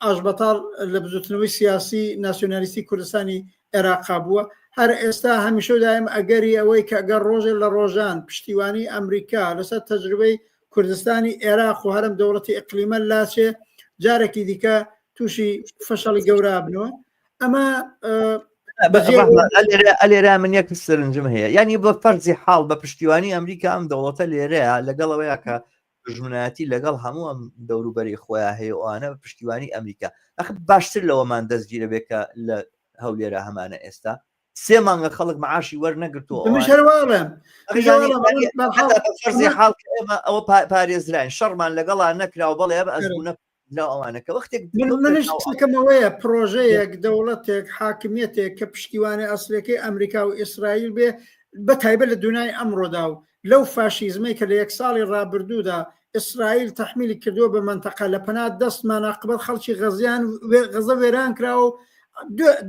ئاشبەتاڵ لە بزوتنەوەی سیاسی ناسیۆنالیستی کوردستانی عێراقا بووە هەر ئێستا هەمیشە دایم ئەگەری ئەوەی کە ئەگەر ڕۆژێک لە ڕۆژان پشتیوانی ئەمریکا لەسەر تەجروبەی کوردستانی عێراق و هەرم دەوڵەتی ئیقلیمە لاچێ جارێکی دیکە تووشی فەشەڵی گەورە بنەوە ئەمە
لێرە من یەک سەرنجم هەیە ینی بە فەرزی حاڵ بە پشتیوانی ئەمریکا ئەم دەوڵەتە لێرەیە لەگەڵەوەیە کە ژمنایەتی لەگەڵ هەموو ئەم دەوروبەری خۆیان هەیە ئەوانە بە پشتیوانی ئەمریکا ئەخ باشتر لەوەمان دەستگیرە بێکە لە هەولێرە هەمانە ئێستا 3 مانگە خەڵک معاشی وەرنەگرتووە فەرزی حاڵ ئێمە ئەوە پارێزراین شەڕمان لەگەڵا نەکراوە بەڵێ بە ئەزبوونە لە ئەوانەکە وەختێک
منشکەمەوەیە پرۆژەیەک دەوڵەتێک حاکمیەتێک کە پشتیوانی ئەسلەکەی ئەمریکا و ئیسرائیل بێ بە تایبەت لە دنیای ئەمڕۆدا و لەو فاشیزمەی کە لە یەک ساڵی ڕابردوودا ئیسرائیل تەحمیلی کردووە بە منتەقە لە پەنات دەستمان عاقبەت خەڵکی غەزە وێران کراوە و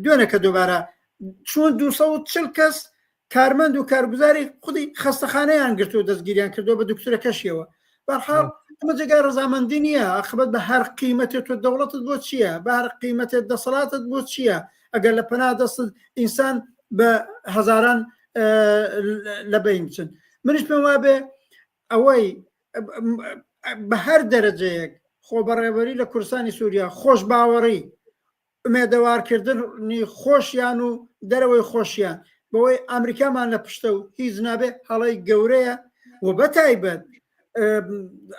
دوێنەکە دووبارە چون 240 کەس کارمەند و کارگوزاری خودی خەستەخانەیان گرتو و دەستگیریان کردو بە دکتۆرەکەشیەوە بەرحاڵ ئەمە جێگای ڕەزامەندی نییە عاقبەت بە هەر قیمەتێت تۆ دەوڵەتت بۆ چییە بە هەر قیمەتێت دەسەڵاتت بۆ چییە ئەگەر لە پەنا دەستت ئینسان بە هەزاران لە بین بچن منش پێم وابێ ئەوەی بە هەر دەرەجەیەک خۆبەڕێوەری لە کوردستانی سووریا خۆش باوەڕی ئومێدەوارکردنی خۆشیان و دەرەوەی خۆشیان بەوەی ئەمریکامان لە پشتە و هیچ نابێ هەڵی گەورەیە و بەتایبەت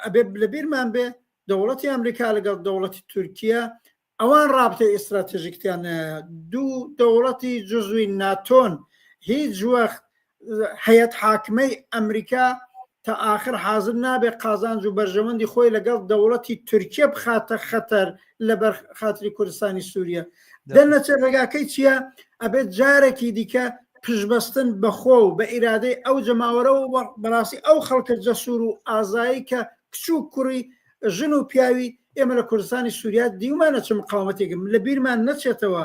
ئەبێ لە بیرمان بێ دەوڵەتی ئەمریکا لەگەڵ دەوڵەتی تورکیا ئەوان رابطەی ئستراتێژیکتیانە دوو دەوڵەتی جزوی ناتۆن هیچ وەخت هەیەت حاکمەی ئەمریکا تا آخر حاضر نابێ قازانج و بەرژەوەندی خۆی لەگەڵ دەوڵەتی تورکیا بخاتە خەتەر لەبەر خاتری کوردستانی سووریا دەرنەچێ ڕێگاکەی چییە ئەبێت جارێکی دیکە پشبەستن بەخۆ و بە ئیرادەی ئەو جەماوەرە و بەڕاستی ئەو خەڵکە جەسوور و ئازایی کە کچوو کوڕی ژن و پیاوی ئێمە لە کوردستانی سووریا دیومانە چ مقاومەتێکم لە بیرمان نەچێتەوە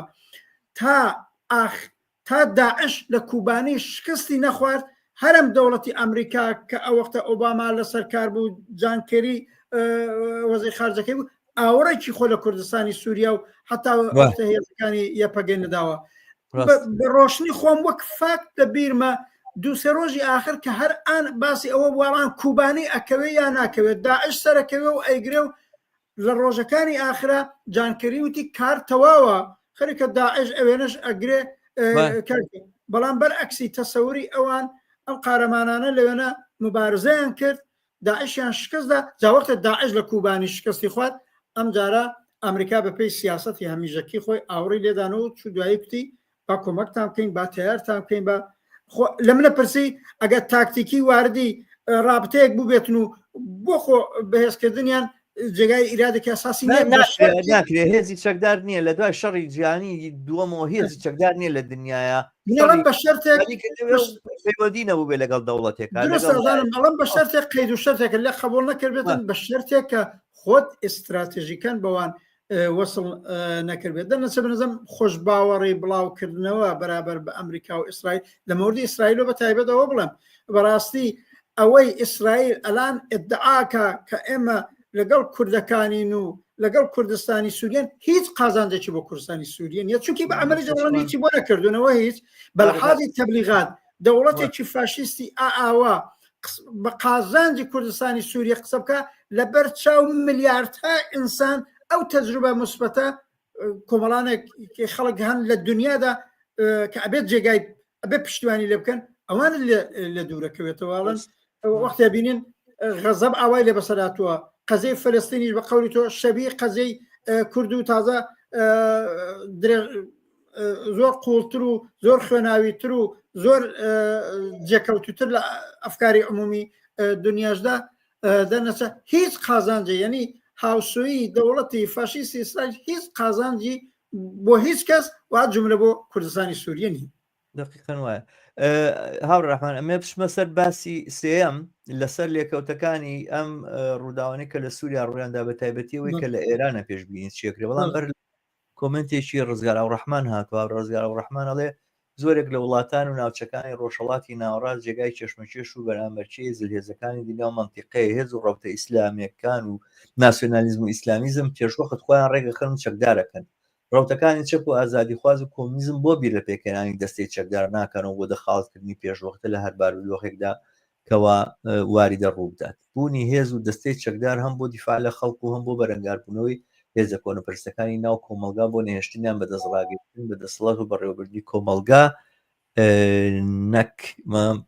تا داعش لە کوبانی شکستی نەخوارد هەرم دەوڵەتی ئەمریکا کە ئەو وەختە ئۆباما لە سەرکار بوو جانکێری وەزیری خارجەکەی بوو ئاوەڕێکی خۆ لە کوردستانی سووریا و حتا هێزەکانی یەپەگەی نەداوە بە ڕۆشنی خۆم وەک فاکت لە بیرمە دووسێ ڕۆژی آخر کە هەر ئان باسی ئەوە بووان کوبانی ئەکەوێ یا ناکەوێت داعش سەرەکەوێ و ئەیگرێ و لە ڕۆژەکانی آخرە جانکەری وتی کار تەواوە خەریکە داعش ئەوێنش ئەگرێ بەڵام بەرعەکسی تەسەوری ئەوان ئەم قارەمانانە لەوێنە مبارزەیان کرد داعشیان شکستدا جاوەختە داعش لە کوبانی شکستی خوارد ئەم جارە ئەمریکا بەپێی سیاسەتی هەمیژەکی خۆی ئاوڕی لێدانەوە چ دوایی کوتی با کۆمەکتان بکەین با تیارتان بکەین بە لە منە پرسی ئەگەر تاکتیکی واردی رابطەیەک بوو بێتن و بۆ خۆ بەهێزکردنیان جێگای ئیرادێکی ئاساسی
ناکرێت هێزی چەکدار نییە لە دوای شەڕی جیهانی دووەمەوە هێزی چەکدار نییە لە دنیاە
بە شەرتێک
پەیوەندی نەبوو بێ لەگەڵ دەوڵەتێکە
بەڵام بە شەرتێک قەید و شەرتێک لە قبول نەکردبێتن بە شەرتێک کە خۆت ئستراتێژیکەن بەوان وەسڵ نەکردبێت دەنەچە بنەزەم خۆش باوەڕی بڵاوکردنەوە بەرابەر بە ئەمریکا و ئیسرائیل لە موردی ئیسرائیلۆ بە تایبەتەوە بڵێم بەڕاستی ئەوەی ئیسرائیل ئەلان ئدعاکە کە ئێمە لەگەڵ کوردەکانین و لەگەڵ کوردستانی سووریان هیچ قازانجێکی بۆ کوردستانی سووریان یا چونکی بە ئەمەری جەوڵەندێکی بۆ نەکردونەوە هیچ بەلحاظی تەبلیغات دەوڵەتێکی فاشیستی ئاوا بە قازانجی کوردستانی سووریا قسە بکە لەبەر چاو ملیاردها ئینسان ئەو تەجروبە مثبەتە کۆمەڵانێک خەڵک هەن لە دنیادا کە ئەبێت جێگای ئەبێ پشتیوانی لێ بکەن ئەوان لە دوورەکەوێتەوەڵن وەختە بینین غەزەب ئاوای لێ بەسەراتووە قەزەی فەلەستینیش بە قەولی تۆ شەبیه قەزەی کورد و تازە زۆر قوڵتر و زۆر خوێناویتر و زۆر جێکەوتوتر لە ئەفکاری عمومی دنیاشدا دەرنەچە هیچ قازانجی یعنی هاوسوی دەوڵەتی فاشیستی ئیسرائیل هیچ قازانجی بۆ هیچ کەس وا جملە بۆ کوردستانی سووریە نی.
دقیقاً وایە. هاوڕەحمان ئەمێ بچمە سەر باسی سێەم لەسەر لێکەوتەکانی ئەم ڕووداوانەی کە لە سووریا ڕوویاندا بە تایبەتیەوەی کە لە ئێرانە پێشبینی چێکرێ بەڵام بەر کۆمنتێکی ڕزگار ئەوڕەحمان هاتووە ڕزگار ئەوڕەحمان ئەڵێ زۆرێک لە وڵاتان و ناوچەکانی ڕۆژهەڵاتی ناوەڕاست جێگای چێشمەکێش و بەرامبەرچی زلهێزەکانی دنیا و مەنتیقەیە هێز و ڕەوتە ئیسلامیەکان و ناسیۆنالیزم و ئیسلامیزم پێشوەخت خۆیان ڕێگە خەن چەکدارەکەن ڕەوتەکانی چەپ و ئازادیخواز و کۆمونیزم بۆ بیر لە پێکەنانی دەستەی چەکدار ناکەنەوە بۆ دەخاڵکردنی پێشوەختە لە هەر بارودۆخێکدا کەوا واریدە ڕوو بدات. بوونی هێز و دەستەی چەکدار هەم بۆ دیفاع لە خەڵک و هەم بۆ بەرەنگاربوونەوەی هێزە کۆنەپەرستەکانی ناو کۆمەلگا بۆ نێهێشتنیان بەدەستڕاگرتن بە دەسەڵات و بەڕێوەبردنی کۆمەلگا نەک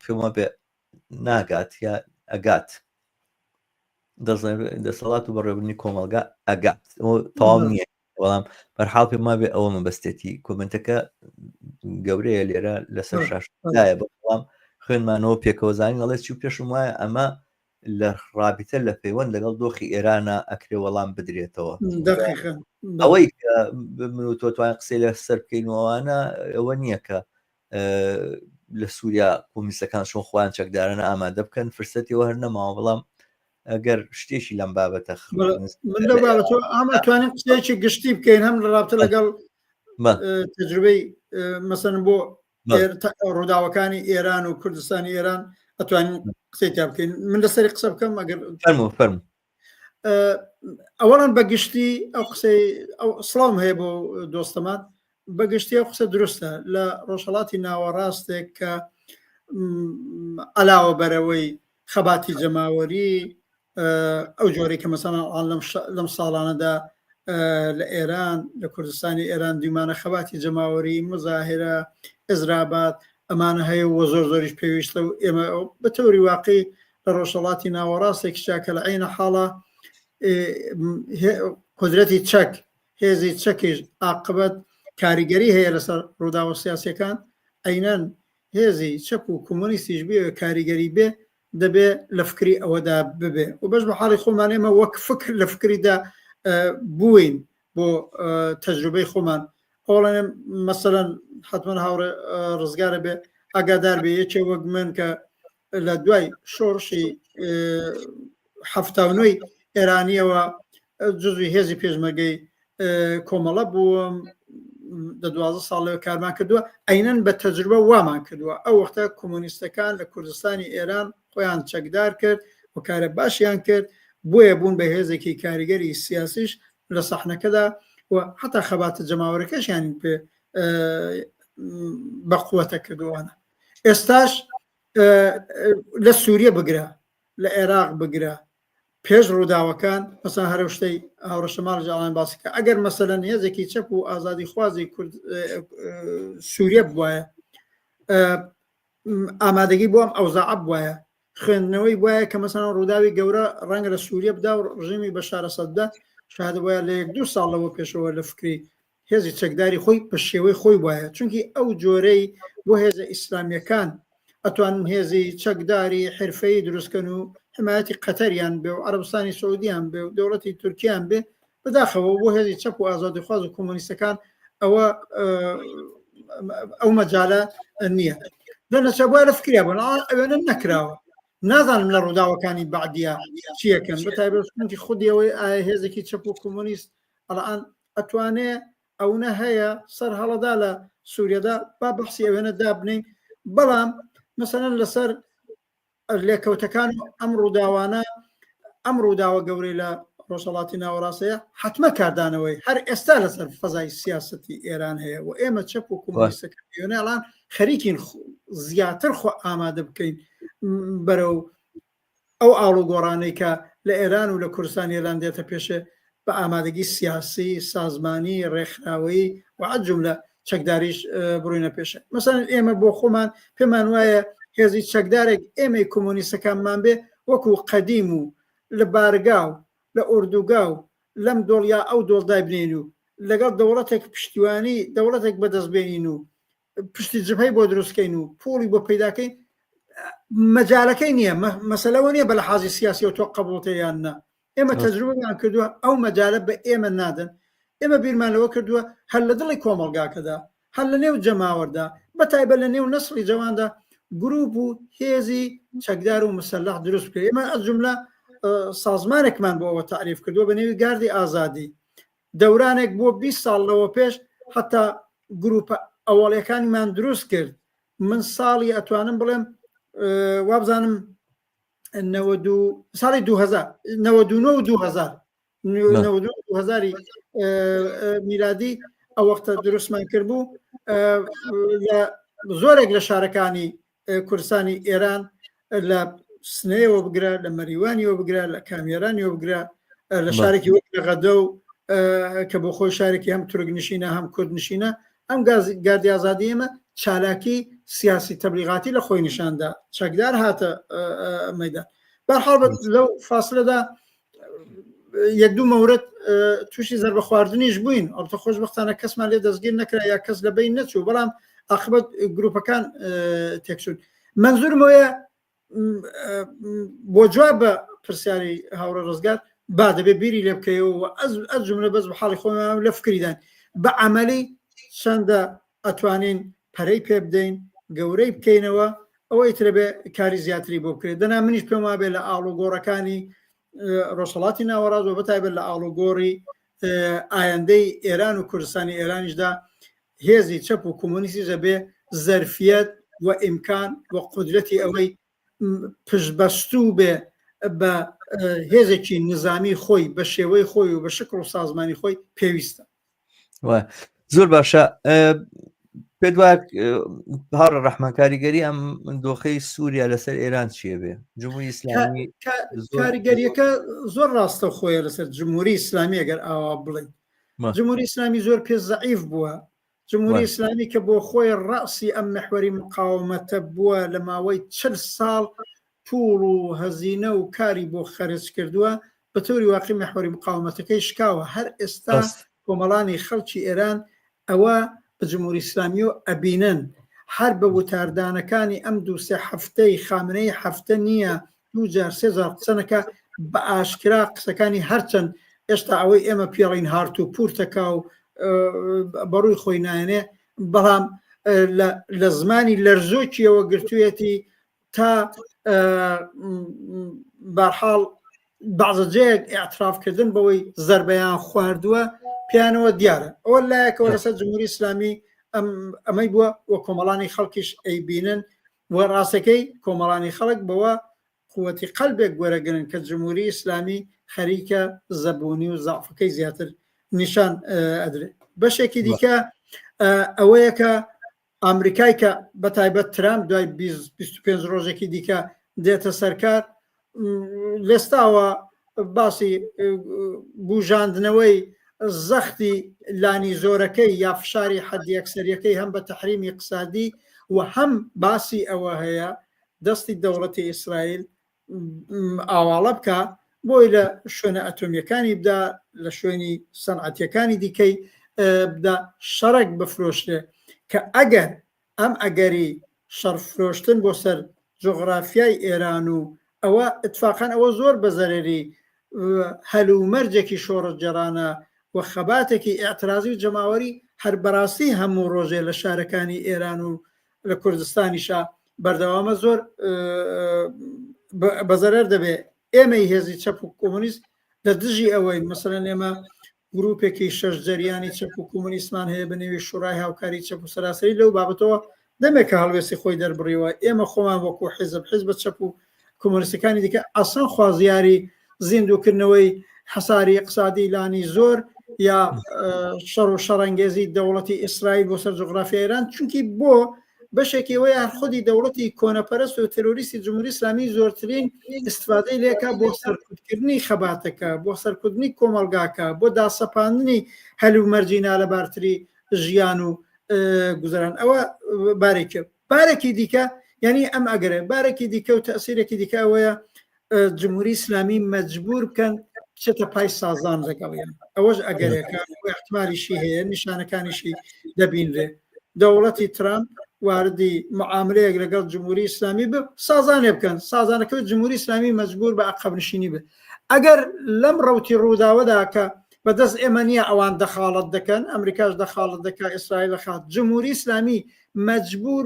پێمە بێ ناگات یا ئەگات دەسەڵات و بەڕێوەبردنی کۆمەلگا ئەگات تەواو نییە بەڵام بەرحاڵ پێما بێ ئەوە مەبەستێتی کۆمنتەکە گەورەیە لێرە لەسەر شاشدایە بەڵام خوێنمانەوە پێکەوەزانی ئەڵێ چی و پێشم وایە ئەمە لە ڕابطە لە پەیوەند لەگەڵ دۆخی ئێرانە ئەکرێ وەڵام بدرێتەوە. ئەوەی کە من و تۆ توانین قسەی لە سەر بکەینەوەوانە ئەوە نییە کە لە سووریا کۆمیسەکان چۆن خۆیان چەکدارانە ئامادە بکەن فرسەتیەوە هەر نەماوە بەڵام ئەگەر شتێکی لەم بابەتە
من لە بابەتەوە ئەمە توانین قسەیەکی گشتی بکەین هەم لە رابطە لەگەڵ تەجروبەی مەسەن بۆ ڕووداوەکانی ئێران و کوردستانی ئێران ئەتوانین قسەی تا بکەین. من لەسەری قسە بکەم ئەگەر
فەرموو.
ئەوەڵەن بەگشتی ئەو قسەی ئەو سڵام هەیە بۆ دۆستەمان بەگشتی ئەو قسە دروستە لە ڕۆژهەڵاتی ناوەڕاستێک کە علاوە بەرەوەی خەباتی جەماوەری ئەو جۆرەی کە مەسەڵەن لەم ساڵانەدا لە ئێران لە کوردستانی ئێران دیمانە خەباتی جەماوەری مزاهرە ئێزرابات ئەمانە هەیە و زۆر زۆریش پێویستە و ئێمە بە تەوری واقعی لە ڕۆژهەڵاتی ناوەڕاستێک چاکە لە عینە حاڵە قدرەتی چەک هێزی چەکیش عاقبەت کاریگەری هەیە لەسەر ڕووداوە سیاسیەکان عینەن هێزی چەک و کۆمۆنیستیش بێ کاریگەری بێ دەبێ لە فکری ئەوەدا ببێ و بەش بە حاڵی خۆمان ئێمە وەک فکر لە فکریدا بووین بۆ تەجروبەی خۆمان ئەوڵێنێ مەسەلەن حتمما هاوڕێ ڕزگارە بێ ئاگادار بێ یەکێ وەک من کە لە دوای شۆڕشی هەفتاونەوەی ئێرانیەوە جزوی هێزی پێشمەرگەی کۆمەڵە بووم دە 12 ساڵەوە کارمان کردووە ئەینەن بە تەجروبە وامان کردووە ئەو وەختە کۆمۆنیستەکان لە کوردستانی ئێران خۆیان چەکدار کرد و کارە باشیان کرد بۆیە بوون بە هێزێکی کاریگەری سیاسیش لە سەحنەکەدا و حتا خەباتە جەماوەرەکەشیان پێ بە قووەتە کردووانە. ئێستاش لە سووریە بگرە لە عێراق بگرە پێش ڕووداوەکان مەسەڵەن هەرە شتەی هاوڕەشەماڵ جاڵان باسیکە ئەگەر مەسەلەن هێزێکی چەپ و ئازادی خوازی سووریە بواە ئامادەگی بۆ ئەم ئەوزاعە بواە خوێندنەوەی وایە کە مەسەڵەن ڕووداوی گەورە ڕەنگە لە سووریە بدا و ڕژیمی بەشار ئەسەددا شاهد وایە لە 1-2 ساڵەوە پێشەوە لە فکری هێزی چەکداری خۆی بە شێوەی خۆی وایە چونکی ئەو جۆرەی بۆ هێزە ئیسلامیەکان ئەتوانن هێزی چەکداری حرفەی دروستکەن و حمایەتی قەتەریان بێ و عەرەبستانی سعودیان بێ و دەوڵەتی تورکیان بێ بەداخەوە بۆ هێزی چەپ و ئازادیخواز و کۆمۆنیستەکان ئەوە ئەو مەجالە نییە دەنەچە بۆە لە فکریا بن ئەوێنە نەکراوە نازانم لە ڕووداوەکانی بەعدیە چیەکەن بەتایبەتی خودیەوەی ئایا هێزێکی چەپ و کۆمۆنیست ئەڵان ئەتوانێ ئەوە هەیە سەر هەڵەدا لە سووریەدا با بەحسی ئەوێنە دابنین بەڵام مەسەلەن لەسەر لێکەوتەکان ئەم ڕووداوانە ئەم ڕووداوە گەورەی لە ڕۆژهەڵاتی ناوەڕاستەیە حتممە کاردانەوەی هەر ئێستا لەسەر فەزای سیاسەتی ئێران هەیە و ئێمە چەپ و کۆمۆنیستەکەیەڵان خەریکین زیاتر خۆ ئامادە بکەین بەرەو ئەو ئاڵو گۆڕانەی کە لە ئێران و لە کوردستانی ئێران دێتە پێشێ بە ئامادەگی سیاسی سازمانی ڕێکخراوەیی و عەجوملە چەکداریش بڕوینە پێشە مەسەڵەن ئێمە بۆ خۆمان پێمان وایە هێزی چەکدارێک ئێمەی کۆمۆنیستەکانمان بێ وەکو قەدیم و لە بارگا و لە ئوردوگا و لەم دۆڵیا ئەو دۆڵدای بنین و لەگەڵ دەوڵەتێک پشتیوانی دەوڵەتێک بەدەستبێنین و پشتی جبهەی بۆ دروستکەین و پۆلی بۆ پەیداکەین مەجالەکەی نییە مەسەلەوە نییە بە لە حازی سیاسی و تۆ قبولتەیان نا ئێمە تەجروبەمان کردووە ئەو مەجالە بە ئێمە نادەن ئێمە بیرمان لەوە کردووە هەر لە دڵی کۆمەڵگاکەدا هەر لە نێو جەماوەردا بە تایبەت لە نێو نەسڵی جواندا گروپ و هێزی چەکدار و مسلح دروست بکرێت ئێمە ئەس جملە سازمانێکمان بۆ ئەوە تعریف کردووە بە نێوی گاردی ئازادی دەورانێک بۆ 20 ساڵ لەوە پێش حتا گروپە ئەوڵیەکانیمان دروست کرد من ساڵی ئەتوانم بڵێم وابزانم ساڵی 2000 میلادی ئەو وەختە دروستمان کرد بوو زۆرێک لە شارەکانی کوردستانی ئێران لە سنەیەوە بگرە لە مەریوانیەوە بگرە لە کامێرانیەوە بگرە لە شارێکی وەک لە غەدە و کە بۆ خۆی شارێکی هەم تورکنشینە هەم کوردنشینە ئەم گاردی ئازادی ئێمە چالاکی سیاسی تەبلیغاتی لە خۆی نیشاندا چەکدار هاتە مەیدان بەرحاڵ لەو فاصلەدا یەک دوو مەورد تووشی زەربە خواردنیش بووین ئەڵبەتە خۆشبەختانە کەسمان لێ دەستگیر نەکرا یا کەس لە بین نەچوو بەڵام عاقبەت گروپەکان تێکچوون منزورمەوەیە بۆ جواب بە پرسیاری هاوڕە ڕزگار با دەبێ بیری لێ بکەیەوە ئەس جملە بەس بە حاڵی خۆمان لە فکریدان بە عەمەلی چەندە ئەتوانین پەرەی پێ بدەین گەورەی بکەینەوە ئەوەی ترە بێ کاری زیاتری بۆ بکرێت دەنا منیش پێم وابێ لە ئاڵوگۆڕەکانی ڕۆژهەڵاتی ناوەڕاستەوە بەتایبەت لە ئاڵوگۆڕی ئایندەی ئێران و کوردستانی ئێرانیشدا هێزی چەپ و کۆمۆنیستی دەبێ زەرفیەت و ئیمکان و قودرەتی ئەوەی پشتبەستوو بێ بە هێزێکی نظامی خۆی بە شێوەی خۆی و بە شکل و سازمانی خۆی پێویستە.
زۆر باشە پێت وایە هاوڕە ڕەحمان کاریگەری ئەم دۆخەی سووریا لەسەر ئێران چیە بێ؟ جمهوری ئیسلامی
کاریگەریەکە زۆر ڕاستە خۆیە لەسەر جمهوری ئیسلامی ئەگەر ئاوا بڵێن جمهوری ئیسلامی زۆر پێ زەعیف بووە جمهوری ئیسلامی کە بۆ خۆی ڕاسی ئەم محوەری مقاومەتە بووە لە ماوەی 40 ساڵ پوڵ و هەزینە و کاری بۆ خەرج کردووە بە تۆری واقعی محوەری مقاومەتەکەی شکاوە هەر ئێستا کۆمەڵانی خەڵکی ئێران ئەوە بە جمهوری ئیسلامی و ئەبینن هەر بە وتاردانەکانی ئەم دووسێ هەفتەی خامنەی هەفتە نییە 2000 قسەنەکە بە ئاشکرا قسەکانی هەرچەند ئێستا ئەوەی ئێمە پێڵین هارت و پورتەکە و بەڕووی خۆی نایێنێ بەڵام لە زمانی لەرزۆکیەوە گرتوویەتی تا بەرحاڵ بەعزەجەیەک ئاعترافکردن بەوەی زەربەیان خواردووە پیانەوە دیارە ئەوە لایەکەوە لەسەر جمهوری ئیسلامی ئەمەی بووە وە کۆمەڵانی خەڵکیش ئەیبینن و ڕاستەکەی کۆمەڵانی خەڵک بەوە قووەتی قەلبێک وەرەگرن کە جمهوری ئیسلامی خەریکە زەبوونی و زەعفەکەی زیاتر نیشان ئەدرێت بەشێکی دیکە ئەوەیە کە ئەمریکای کە بەتایبەت ترامپ دوای 25 ڕۆژێکی دیکە دێتە سەرکار لێستاوە باسی بوژاندنەوەی زەختی لانی زۆرەکەی یا فشاری حەدی ئەکسەریەکەی هەم بە تەحریمی اقتصادی و هەم باسی ئەوە هەیە دەستی دەوڵەتی ئیسرائیل ئاواڵە بکە بۆی لە شوێنە ئەتۆمیەکانی بدا لە شوێنی سەنعەتیەکانی دیکەی بدا شەڕێک بفرۆشتێ کە ئەگەر ئەم ئەگەری شەڕفرۆشتن بۆ سەر جۆغرافیای ئێران و ئەوە اتفاقان ئەوە زۆر بە زەرری هەلومەرجێکی شۆڕەتجێرانە و خەباتێکی ئاعترازی و جەماوەری هەر بەڕاستی هەموو ڕۆژێ لە شارەکانی ئێران و لە کوردستانیشا بەردەوامە زۆر بەزەرەر دەبێ ئێمەی هێزی چەپ و کۆمونیست لە دژی ئەوەی مەسەلەن ئێمە گروپێکی شەش جەریانی چەپ و کۆمونیستمان هەیە بە نێوی شوڕای هاوکاری چەپ و سەراسەری لەو بابەتەوە دەمێکە هەڵوێستی خۆی دەربڕیەوە ئێمە خۆمان وەکو حیزب چەپ و کۆمونیستەکانی دیکە ئەسان خوازیاری زیندووکردنەوەی حەساری اقتصادی لانی زۆر یا شەڕ و شەڕەنگێزی دەوڵەتی ئیسرائیل بۆ سەر جغرافیای ئێران چونکی بۆ بەشێکی ئەوەی خودی دەوڵەتی کۆنەپەرست و تەرۆریستی جمهوری ئیسلامی زۆرترین استفادەی لێکە بۆ سەرکوتکردنی خەباتەکە بۆ سەرکوتنی کۆمەلگاکە بۆ داسەپاندنی هەلومەرجی نالەبارتری ژیان و گوزەران ئەوە بارێکی دیکە یعنی ئەم ئەگەرە بارێکی دیکە و تەسیرێکی دیکە ئەوەیە جمهوری ئیسلامی مەجبور بکەن چێتە پای سازان لەگەڵیان ئەوەش ئەگەرێکە احتمالیشی هەیە نیشانەکانیشی دەبینرێ دەوڵەتی ترامپ واردی معاملەیەک لەگەڵ جمهوری ئیسلامی بە سازانێ بکەن سازانەکە جمهوری ئیسلامی مەجبور بە عقبنشینی بێ ئەگەر لەم ڕەوتی ڕووداوەدا کە بەدەست ئێمە نییە ئەوان دەخاڵت دەکەن ئەمریکاش دەخاڵت دەکات ئیسرائیل دەخات جمهوری ئیسلامی مەجبور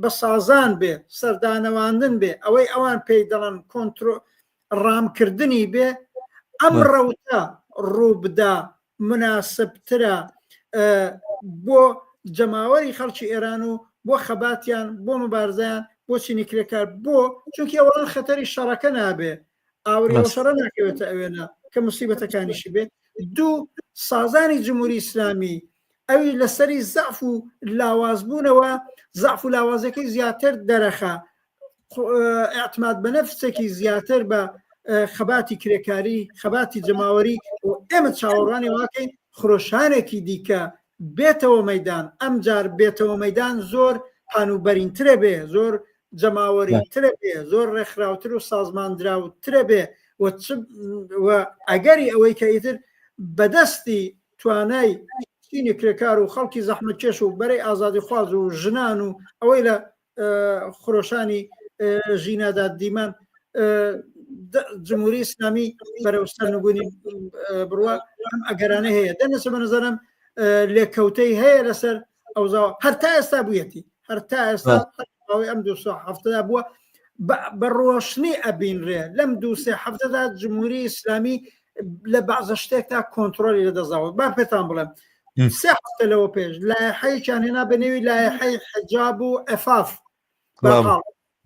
بە سازان بێ سەردانەواندن بێ ئەوەی ئەوان پێی دەڵن کۆنترۆ ڕامکردنی بێ ئەم ڕەوتە ڕووبدا مناسبترە بۆ جەماوەری خەڵکی ئێران و بۆ خەباتیان بۆ مبارزیان بۆ چینیکرێکار بۆ چونکی ئەوەڵان خەتەری شەڕەکە نابێ ئاوری شەڕە ناکەوێتە ئەوێنە کە موسیبەتەکانیشی بێت دوو سازانی جمهوری ئیسلامی ئەوی لەسەری زەعف و لاوازبوونەوە زەعف و لاوازەکەی زیاتر دەرەخە ئاعتماد بە نەفسێکی زیاتر بە خەباتی کرێکاری خەباتی جەماوەری و ئێمە چاوەڕوانی واکەین خرۆشانێکی دیکە بێتەوە مەدان ئەم جار بێتەوە مەدان زۆر پانوبەرینترە بێ زۆر جەماوەریترە بێ زۆر ڕێکخراوتر و سازماندراوترە بێ و ئەگەری ئەوەی کە ئیتر بەدەستی توانای چینی کرێکار و خەڵکی زەحمەت کێش و بەرەی ئازادی خواز و ژنان و ئەوەی لە خرۆشانی ژینەدا دیمان جمهوری ئیسلامی بەرەو سەرنگونی بڕوا ئەم ئەگەرانە هەیە دەنەچە بە نەزەرم لێکەوتەی هەیە لەسەر ئەوزاوە هەرتا ئێستا بوویەتی هەرتا ئێستا ئەم 2 بووە بە ڕۆشنی ئەبینرێ لەم 2 هەفتەدا جمهوری ئیسلامی لە بەعزە شتێکتا کۆنتترۆلی لەدەزاوت با پێتان بڵێم 3 هەفتە لەوە پێش لایحەیەکیان هێنا بەنێوی لایحەی حجاب و ئەفاف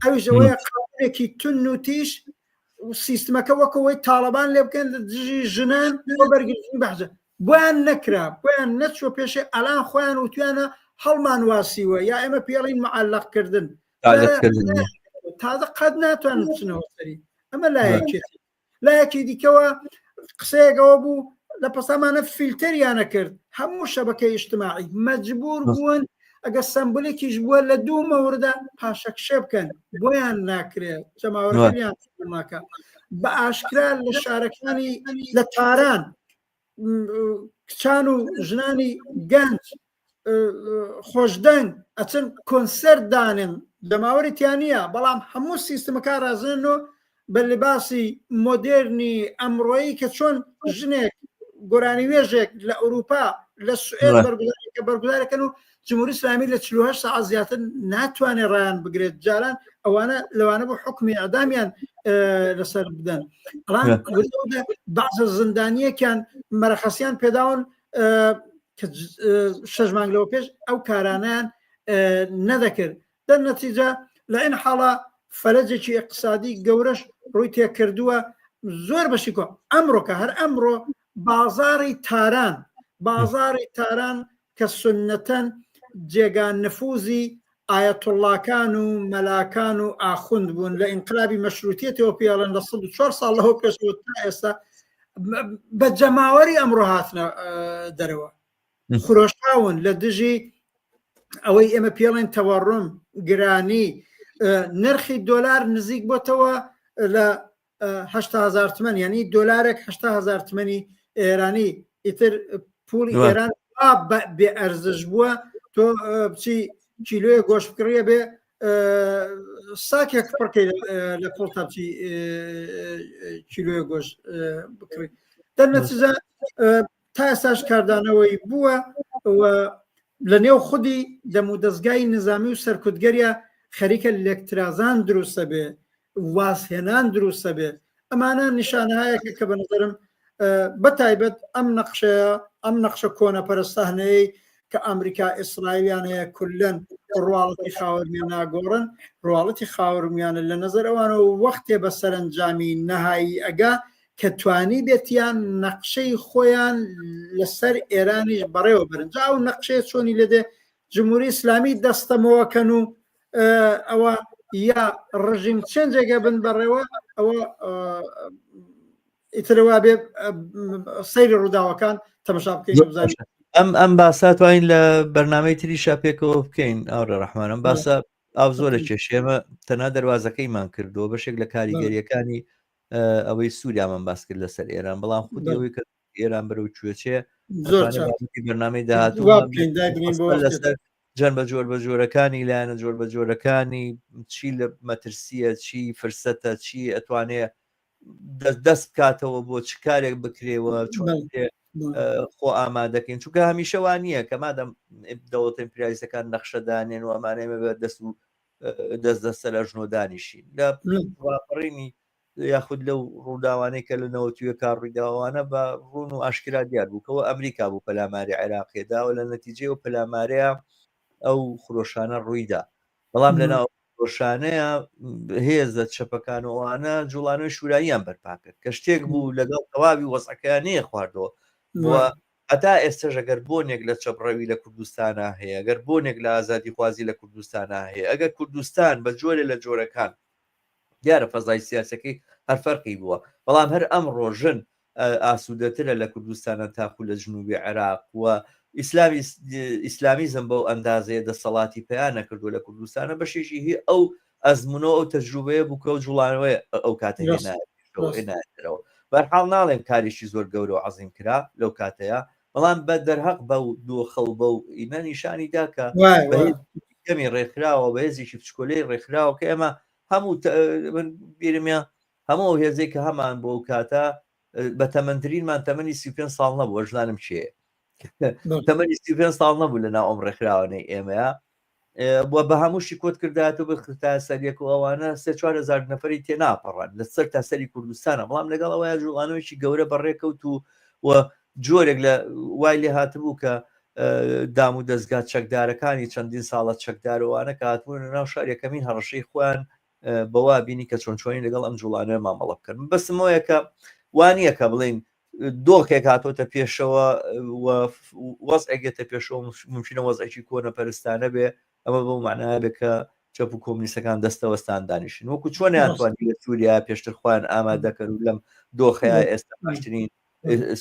ئەویشەوەیە قاونێکی تون و تیش سیستمەکە وەکەوەی تاالبان لێ بکەن لە دژی ژنان بەرگرتنی بەحجە بۆیان نەکرا بۆیان نەچوە پێشێ ئەلان خۆیان وتویانە هەڵمان واسیوە یا ئێمە پێڵین معلقکردن تازە قەت ناتوان بچنەوە سەری ئەمە لایەکی دیکەوە قسەیەکەوە بوو لە پەسامانە فیلتەریانە کرد هەموو شەبەکەی ئیجتماعی مەجبور بوون ئەگە سمبولێکیش بووە لە 2 مەوردە پاشەکشە بکەن بۆیان ناکرێت جەماوەریان ناکە بە ئاشکرا لە شارەکانی لە تاران کچان و ژنانی گەنج خۆشدەنگ ئەچن کۆنسەرت دانن دەماوەریتیانە بەڵام هەموو سیستمەکە رازنەوە بە لباسی مۆدرنی ئەمڕۆیی کە چۆن ژنێک گۆرانی وێژێک لە ئەوروپا لە سوئێد بەرگزارەکەن و جمهوری ئیسلامی لە 48 ساعت زیاتر ناتوانێت ڕایان بگرێت جاران ئەوانە لەوانە بۆ حکمی ئەدامیان لەسەر بدەن بەعزە زندانیەکیان مەرەخەسیان پێداون کە 6 مانگ لەوە پێش ئەو کارانیان نەدەکرد دەن نەتیجە لە ئین حاڵە فەرجێکی اقتصادی گەورەش ڕووی تێکردووە زۆر بەشیکۆ ئەمڕۆکە هەر ئەمڕۆ بازاری تاران کە سنەتەن جێگان نفوزی ئایەتوڵڵاکان و مەلاکان و ئاخوند بوون لە ئینقلابی مەشروتیەتەوە پێڵن لە 4 ساڵ لەهۆ پێشەوە تا ئێستا بە جەماوەری ئەمڕۆ هاتنە دەرەوە خرۆشاون لە دژی ئەوەی ئێمە پێڵێن تەوەڕم گرانی نرخی دۆلار نزیک بۆتەوە لە 8,000 تمەن یعنی دۆلارێک 8,000 تمەنی ئێرانی ئیتر پولی ئێران بێ ئەرزش بووە تۆ بچی کیلۆیە گۆشت بکڕیە بێ ساکێک پڕکەی لە پۆڵتا بچی کیلۆیە گۆشت بکڕی دەرنەتیجە تا ئێستاش کاردانەوەی بووە لە نێو خودی دەمو دەستگای نظامی و سەرکوتگەریە خەریکە لێکترازان دروستە بێ واسهێنان دروستە بێ ئەمانە نیشانەهایەکە کە بە نظرم بەتایبەت ئەم نەخشە کۆنە پەرستانەیە کە ئەمریکا ئیسرائیلیان هەیە کولەن ڕواڵەتی خاوەرمیان ناگۆڕن ڕواڵەتی خاوەرمیانە لە نەزەر ئەوانە وەختێ بە سەرنجامی نەهایی ئەگا کە توانی بێتیان نەقشەی خۆیان لەسەر ئێرانیش بەڕێوە برنجا و نەقشەیە چۆنی لێدێ جمهوری ئیسلامی دەستەمەوەکەن و ئەوە یا ڕژیم چەندێکە بن بەڕێوە ئەوە ئیترەوە بێ سەیری ڕووداوەکان تەماشا بکەین بزانین
ئەم باسا توانین لە بەرنامەی تریشا پێکەوە بکەین ئاورە ڕەحمان ئەم باسە ئاو زۆرە کێشێمە تەنها دەواازەکەیمان کردەوە بەشێک لە کاریگەریەکانی ئەوەی سووریامان باس کرد لەسەر ئێران بەڵام خودی ئەوەی کە ئێران بەرەو کوێچێ
زۆر
ئەتوانێت
چاک
بابەتی بەرنامەی
وا
داهاتوو
بکەین دابنین بۆ
لەسەر جەن بە جۆر بە جۆرەکانی لایەنە جۆر بە جۆرەکانی چی لە مەترسیە چی فرسەتە چی ئەتوانێت دەست بکاتەوە بۆ چ کارێک بکرێەوە چۆن خۆ ئامادەکەین چونکە هەمیشەوان نییە کە مادەم دەوڵەت ئیمپریالیستەکان نەخشەدانێن و ئەمانەیە بە دەست و دەستە لە ژنۆدانیشین لە واپەڕینی یاخود لەو ڕووداوانەی کە لە نەوەتویە کارڕوویداوانە بە ڕوون و ئاشکرا دیار بووکەوە ئەمریکا بوو پەلاماری عێراقیدا و لە نەتیجێ و پەلامارەیە ئەو خرۆشانە ڕوویدا بەڵام لەناو خۆشانەیە هێزە چەپەکان وانە جوڵانەوەی شوراییان بەرپا کرد کە شتێک بوو لەگەڵ تەواوی وەزعەکانەیە خواردەوە بووە هەتا ئێستش ئەگەر بۆنێک لە چەپڕەوی لە کوردستانە هەیە ئەگەر بۆنێک لە ئازادی خوازی لە کوردستانە هەیە ئەگەر کوردستان بە جۆرە لە جۆرەکان دیارە فەزای سیاسەکەی هەر فەرقی بووە بەڵام هەر ئەم ڕۆژن ئاسوودەترە لە کوردستانە تاخو لە جنوبی عێراق وە ئیسلامیزم بەو ئەندازەیە دەسەڵاتی پێیان نەکردو لە کوردستانە بەشێکی هی ئەو ئەزمونەوە ئەو تەجروبەیە بووکە و جوڵانەوەی ئەو کاتە هێنایەوە بەرحاڵ ناڵێن کاریشی زۆر گەورە و عەزیم کرا لەو کاتەیە بەڵام بە دەرهەق بەو دۆخەڵ بە و ئینە نیشانی داکە کەمی ڕێکخراوە بە هێزێکی بچکۆلەی ڕێکخراوە کە ئێمە هەموو بیرمە هەموو هێزێک کە هەمان بۆ کاتە بە تەمەندرینمان تەمەنی 35 ساڵ نەبووە ژنانم چێ تەمەنی 35 ساڵ نەبوو لە ناو ئەم ڕێکخراوانەی ئێمەیە بۆ بە هەمووشی کۆت کرداتەوە بە تا سەریەک و ئەوانە 3-4 نەفری تێناپەڕان لە سەر تا سەری کوردستانە بەڵام لەگەڵ ئەوەیە جوڵانەوەیکی گەورە بەڕێکەوت و جۆرێک لە وای لێ هاتبوو کە دام و دەستگا چەکدارەکانی چەندین ساڵە چەکدارەوانە کە هاتبوون لە ناو شار یەکەمین هەڕەشەی خۆیان بەوا بینی کە چۆنچۆنی لەگەڵ ئەم جوڵانەوە مامەڵە بکەن بەسمەوەیە کە وانە کە بڵین دۆخێک هاتۆتە پێشەوە وەزعێکێتە پێشەوە ممکنە وەزعێکی کۆنە پەرستانە بێ ئەمە بەو معنایە بێ کە چەپ و کۆمونیستەکان دەستەوەستان دانیشن وەکو چۆنیان توانی لە سووریا پێشتر خۆیان ئامادەکەن و لەم دۆخەیە ئێستا باشترین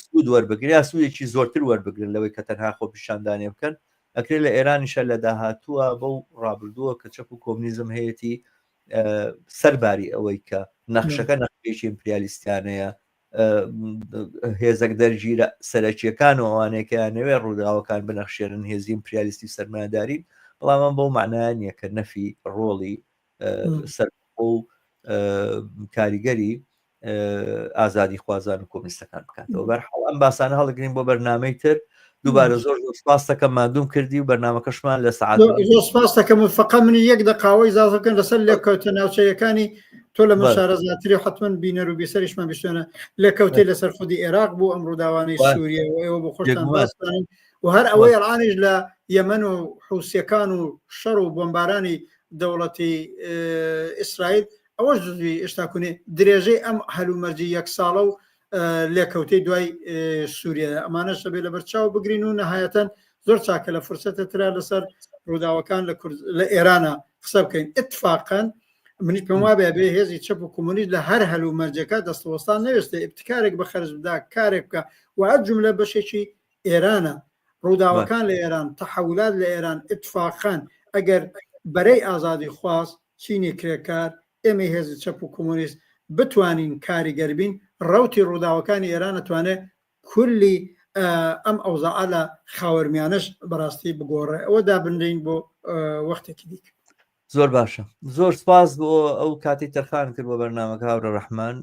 سوود وەربگریا سوودێکی زۆرتر وەربگرن لەوەی کە تەنها خۆ پیشاندانێ بکەن ئەکرێت لە ئێرانیشە لە داهاتووە بەو ڕابردووە کە چەپ و کۆمونیزم هەیەی سەرباری ئەوەی کە نەخشەکە نەخشێکی ئیمپریالیستیانەیە هێزەک دەرگیرە سەرەکیەکان و ئەوانەیەکیانەوێ ڕووداوەکان بنەخشێنن هێزی ئیمپریالیستی سەرمایهداری بەڵام ئەم بەو معنایە نییە کە نەفی ڕۆڵی سەرخۆ و کاریگەری ئازادی خوازان و کۆمونیستەکان بکاتەوە بەرحاڵ ئەم باسانە هەڵگرین بۆ بەرنامەی تر دووبارە زۆر سپاس دەکەم مادوم کردی و بەرنامەکەشمان لە سەعات
سپاس دەکەم و فەقە منی یەک دقاوەی ئیجازە بکەن لەسەر لێکەوتە ناوچەیەکانی تۆ لە مشارەزاتری حتمما بینەر و بیسەریشمان بیستێنە لێکەوتێ لەسەر خودی عێراق بوو ئەم ڕووداوانەی سووریە و ئێوە بۆ خۆشتان باسکەن و هەر ئەوەی ئەڵانیش لە یەمەن و حوسیەکان و شەڕ و بۆمبارانی دەوڵەتی ئیسرائیل ئەوەش جزوی ئێشتاکوونێ درێژەی ئەم هەلومەرجی یەک ساڵە و لێکەوتەی دوای سووریا ئەمانەش دەبێت لە بەرچاو بگرین و نەهایەتەن زۆر چاکە لە فرسەتە ترا لەسەر ڕووداوەکان لە ئێرانە قسە بکەین اتفاقاً منی پێم وابێ بێ هێزی چەپ و کۆمونیست لە هەر هەلومەرجەکە دەستەوەستان نەوێستێ ابتکارێک بەخەرج بدا کارێک بکە و هەر جملە بەشێکی ئێرانە ڕووداوەکان لە ئێران تەحولات لە ئێران اتفاقاً ئەگەر بەرەی ئازادی خواست چینی کرێکار ئێمە هێزی چەپ و کۆمونیست بتوانین کاریگەربین ڕوتی ڕووداوەکانی ئێران ئەتوانێت کولی ئەم ئەوزاعە لە خاوەرمیانش بەڕاستی بگۆڕێ ئەوە دابندین بۆ وەختێکی دیکە
زۆر باشە زۆر سپاس بۆ ئەو کاتی تەرخان کرد بۆ بەرنامەکە هاورە ڕەحمان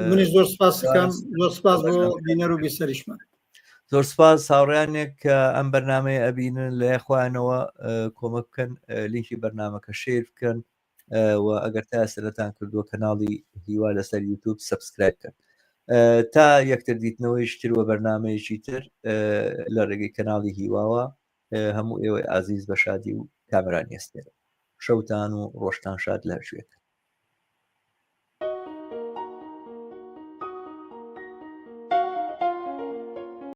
منیش زۆر سپاس دەکەم زۆر سپاس بۆ بینەر و بیسەریشمان
زۆر سپاس هاوڕیانێک کە ئەم بەرنامەیە ئەبینن لە یەخوانەوە کۆمەک بکەن لینکی بەرنامەکە شێر بکەن و ئەگەر تا سەرەتان کردووە کەناڵی هیوا لەسەر یوتیوب سەبسکرایب بکەن تا یەکتر دیتنەوەی شتر وە بەرنامەیەکی تر لە ڕێگەی کەناڵی هیواوە هەموو ئێوەی ئازیز بە شادی و کامرانی ئێستێرە شەوتان و ڕۆژتان شاد لە هەر شوێک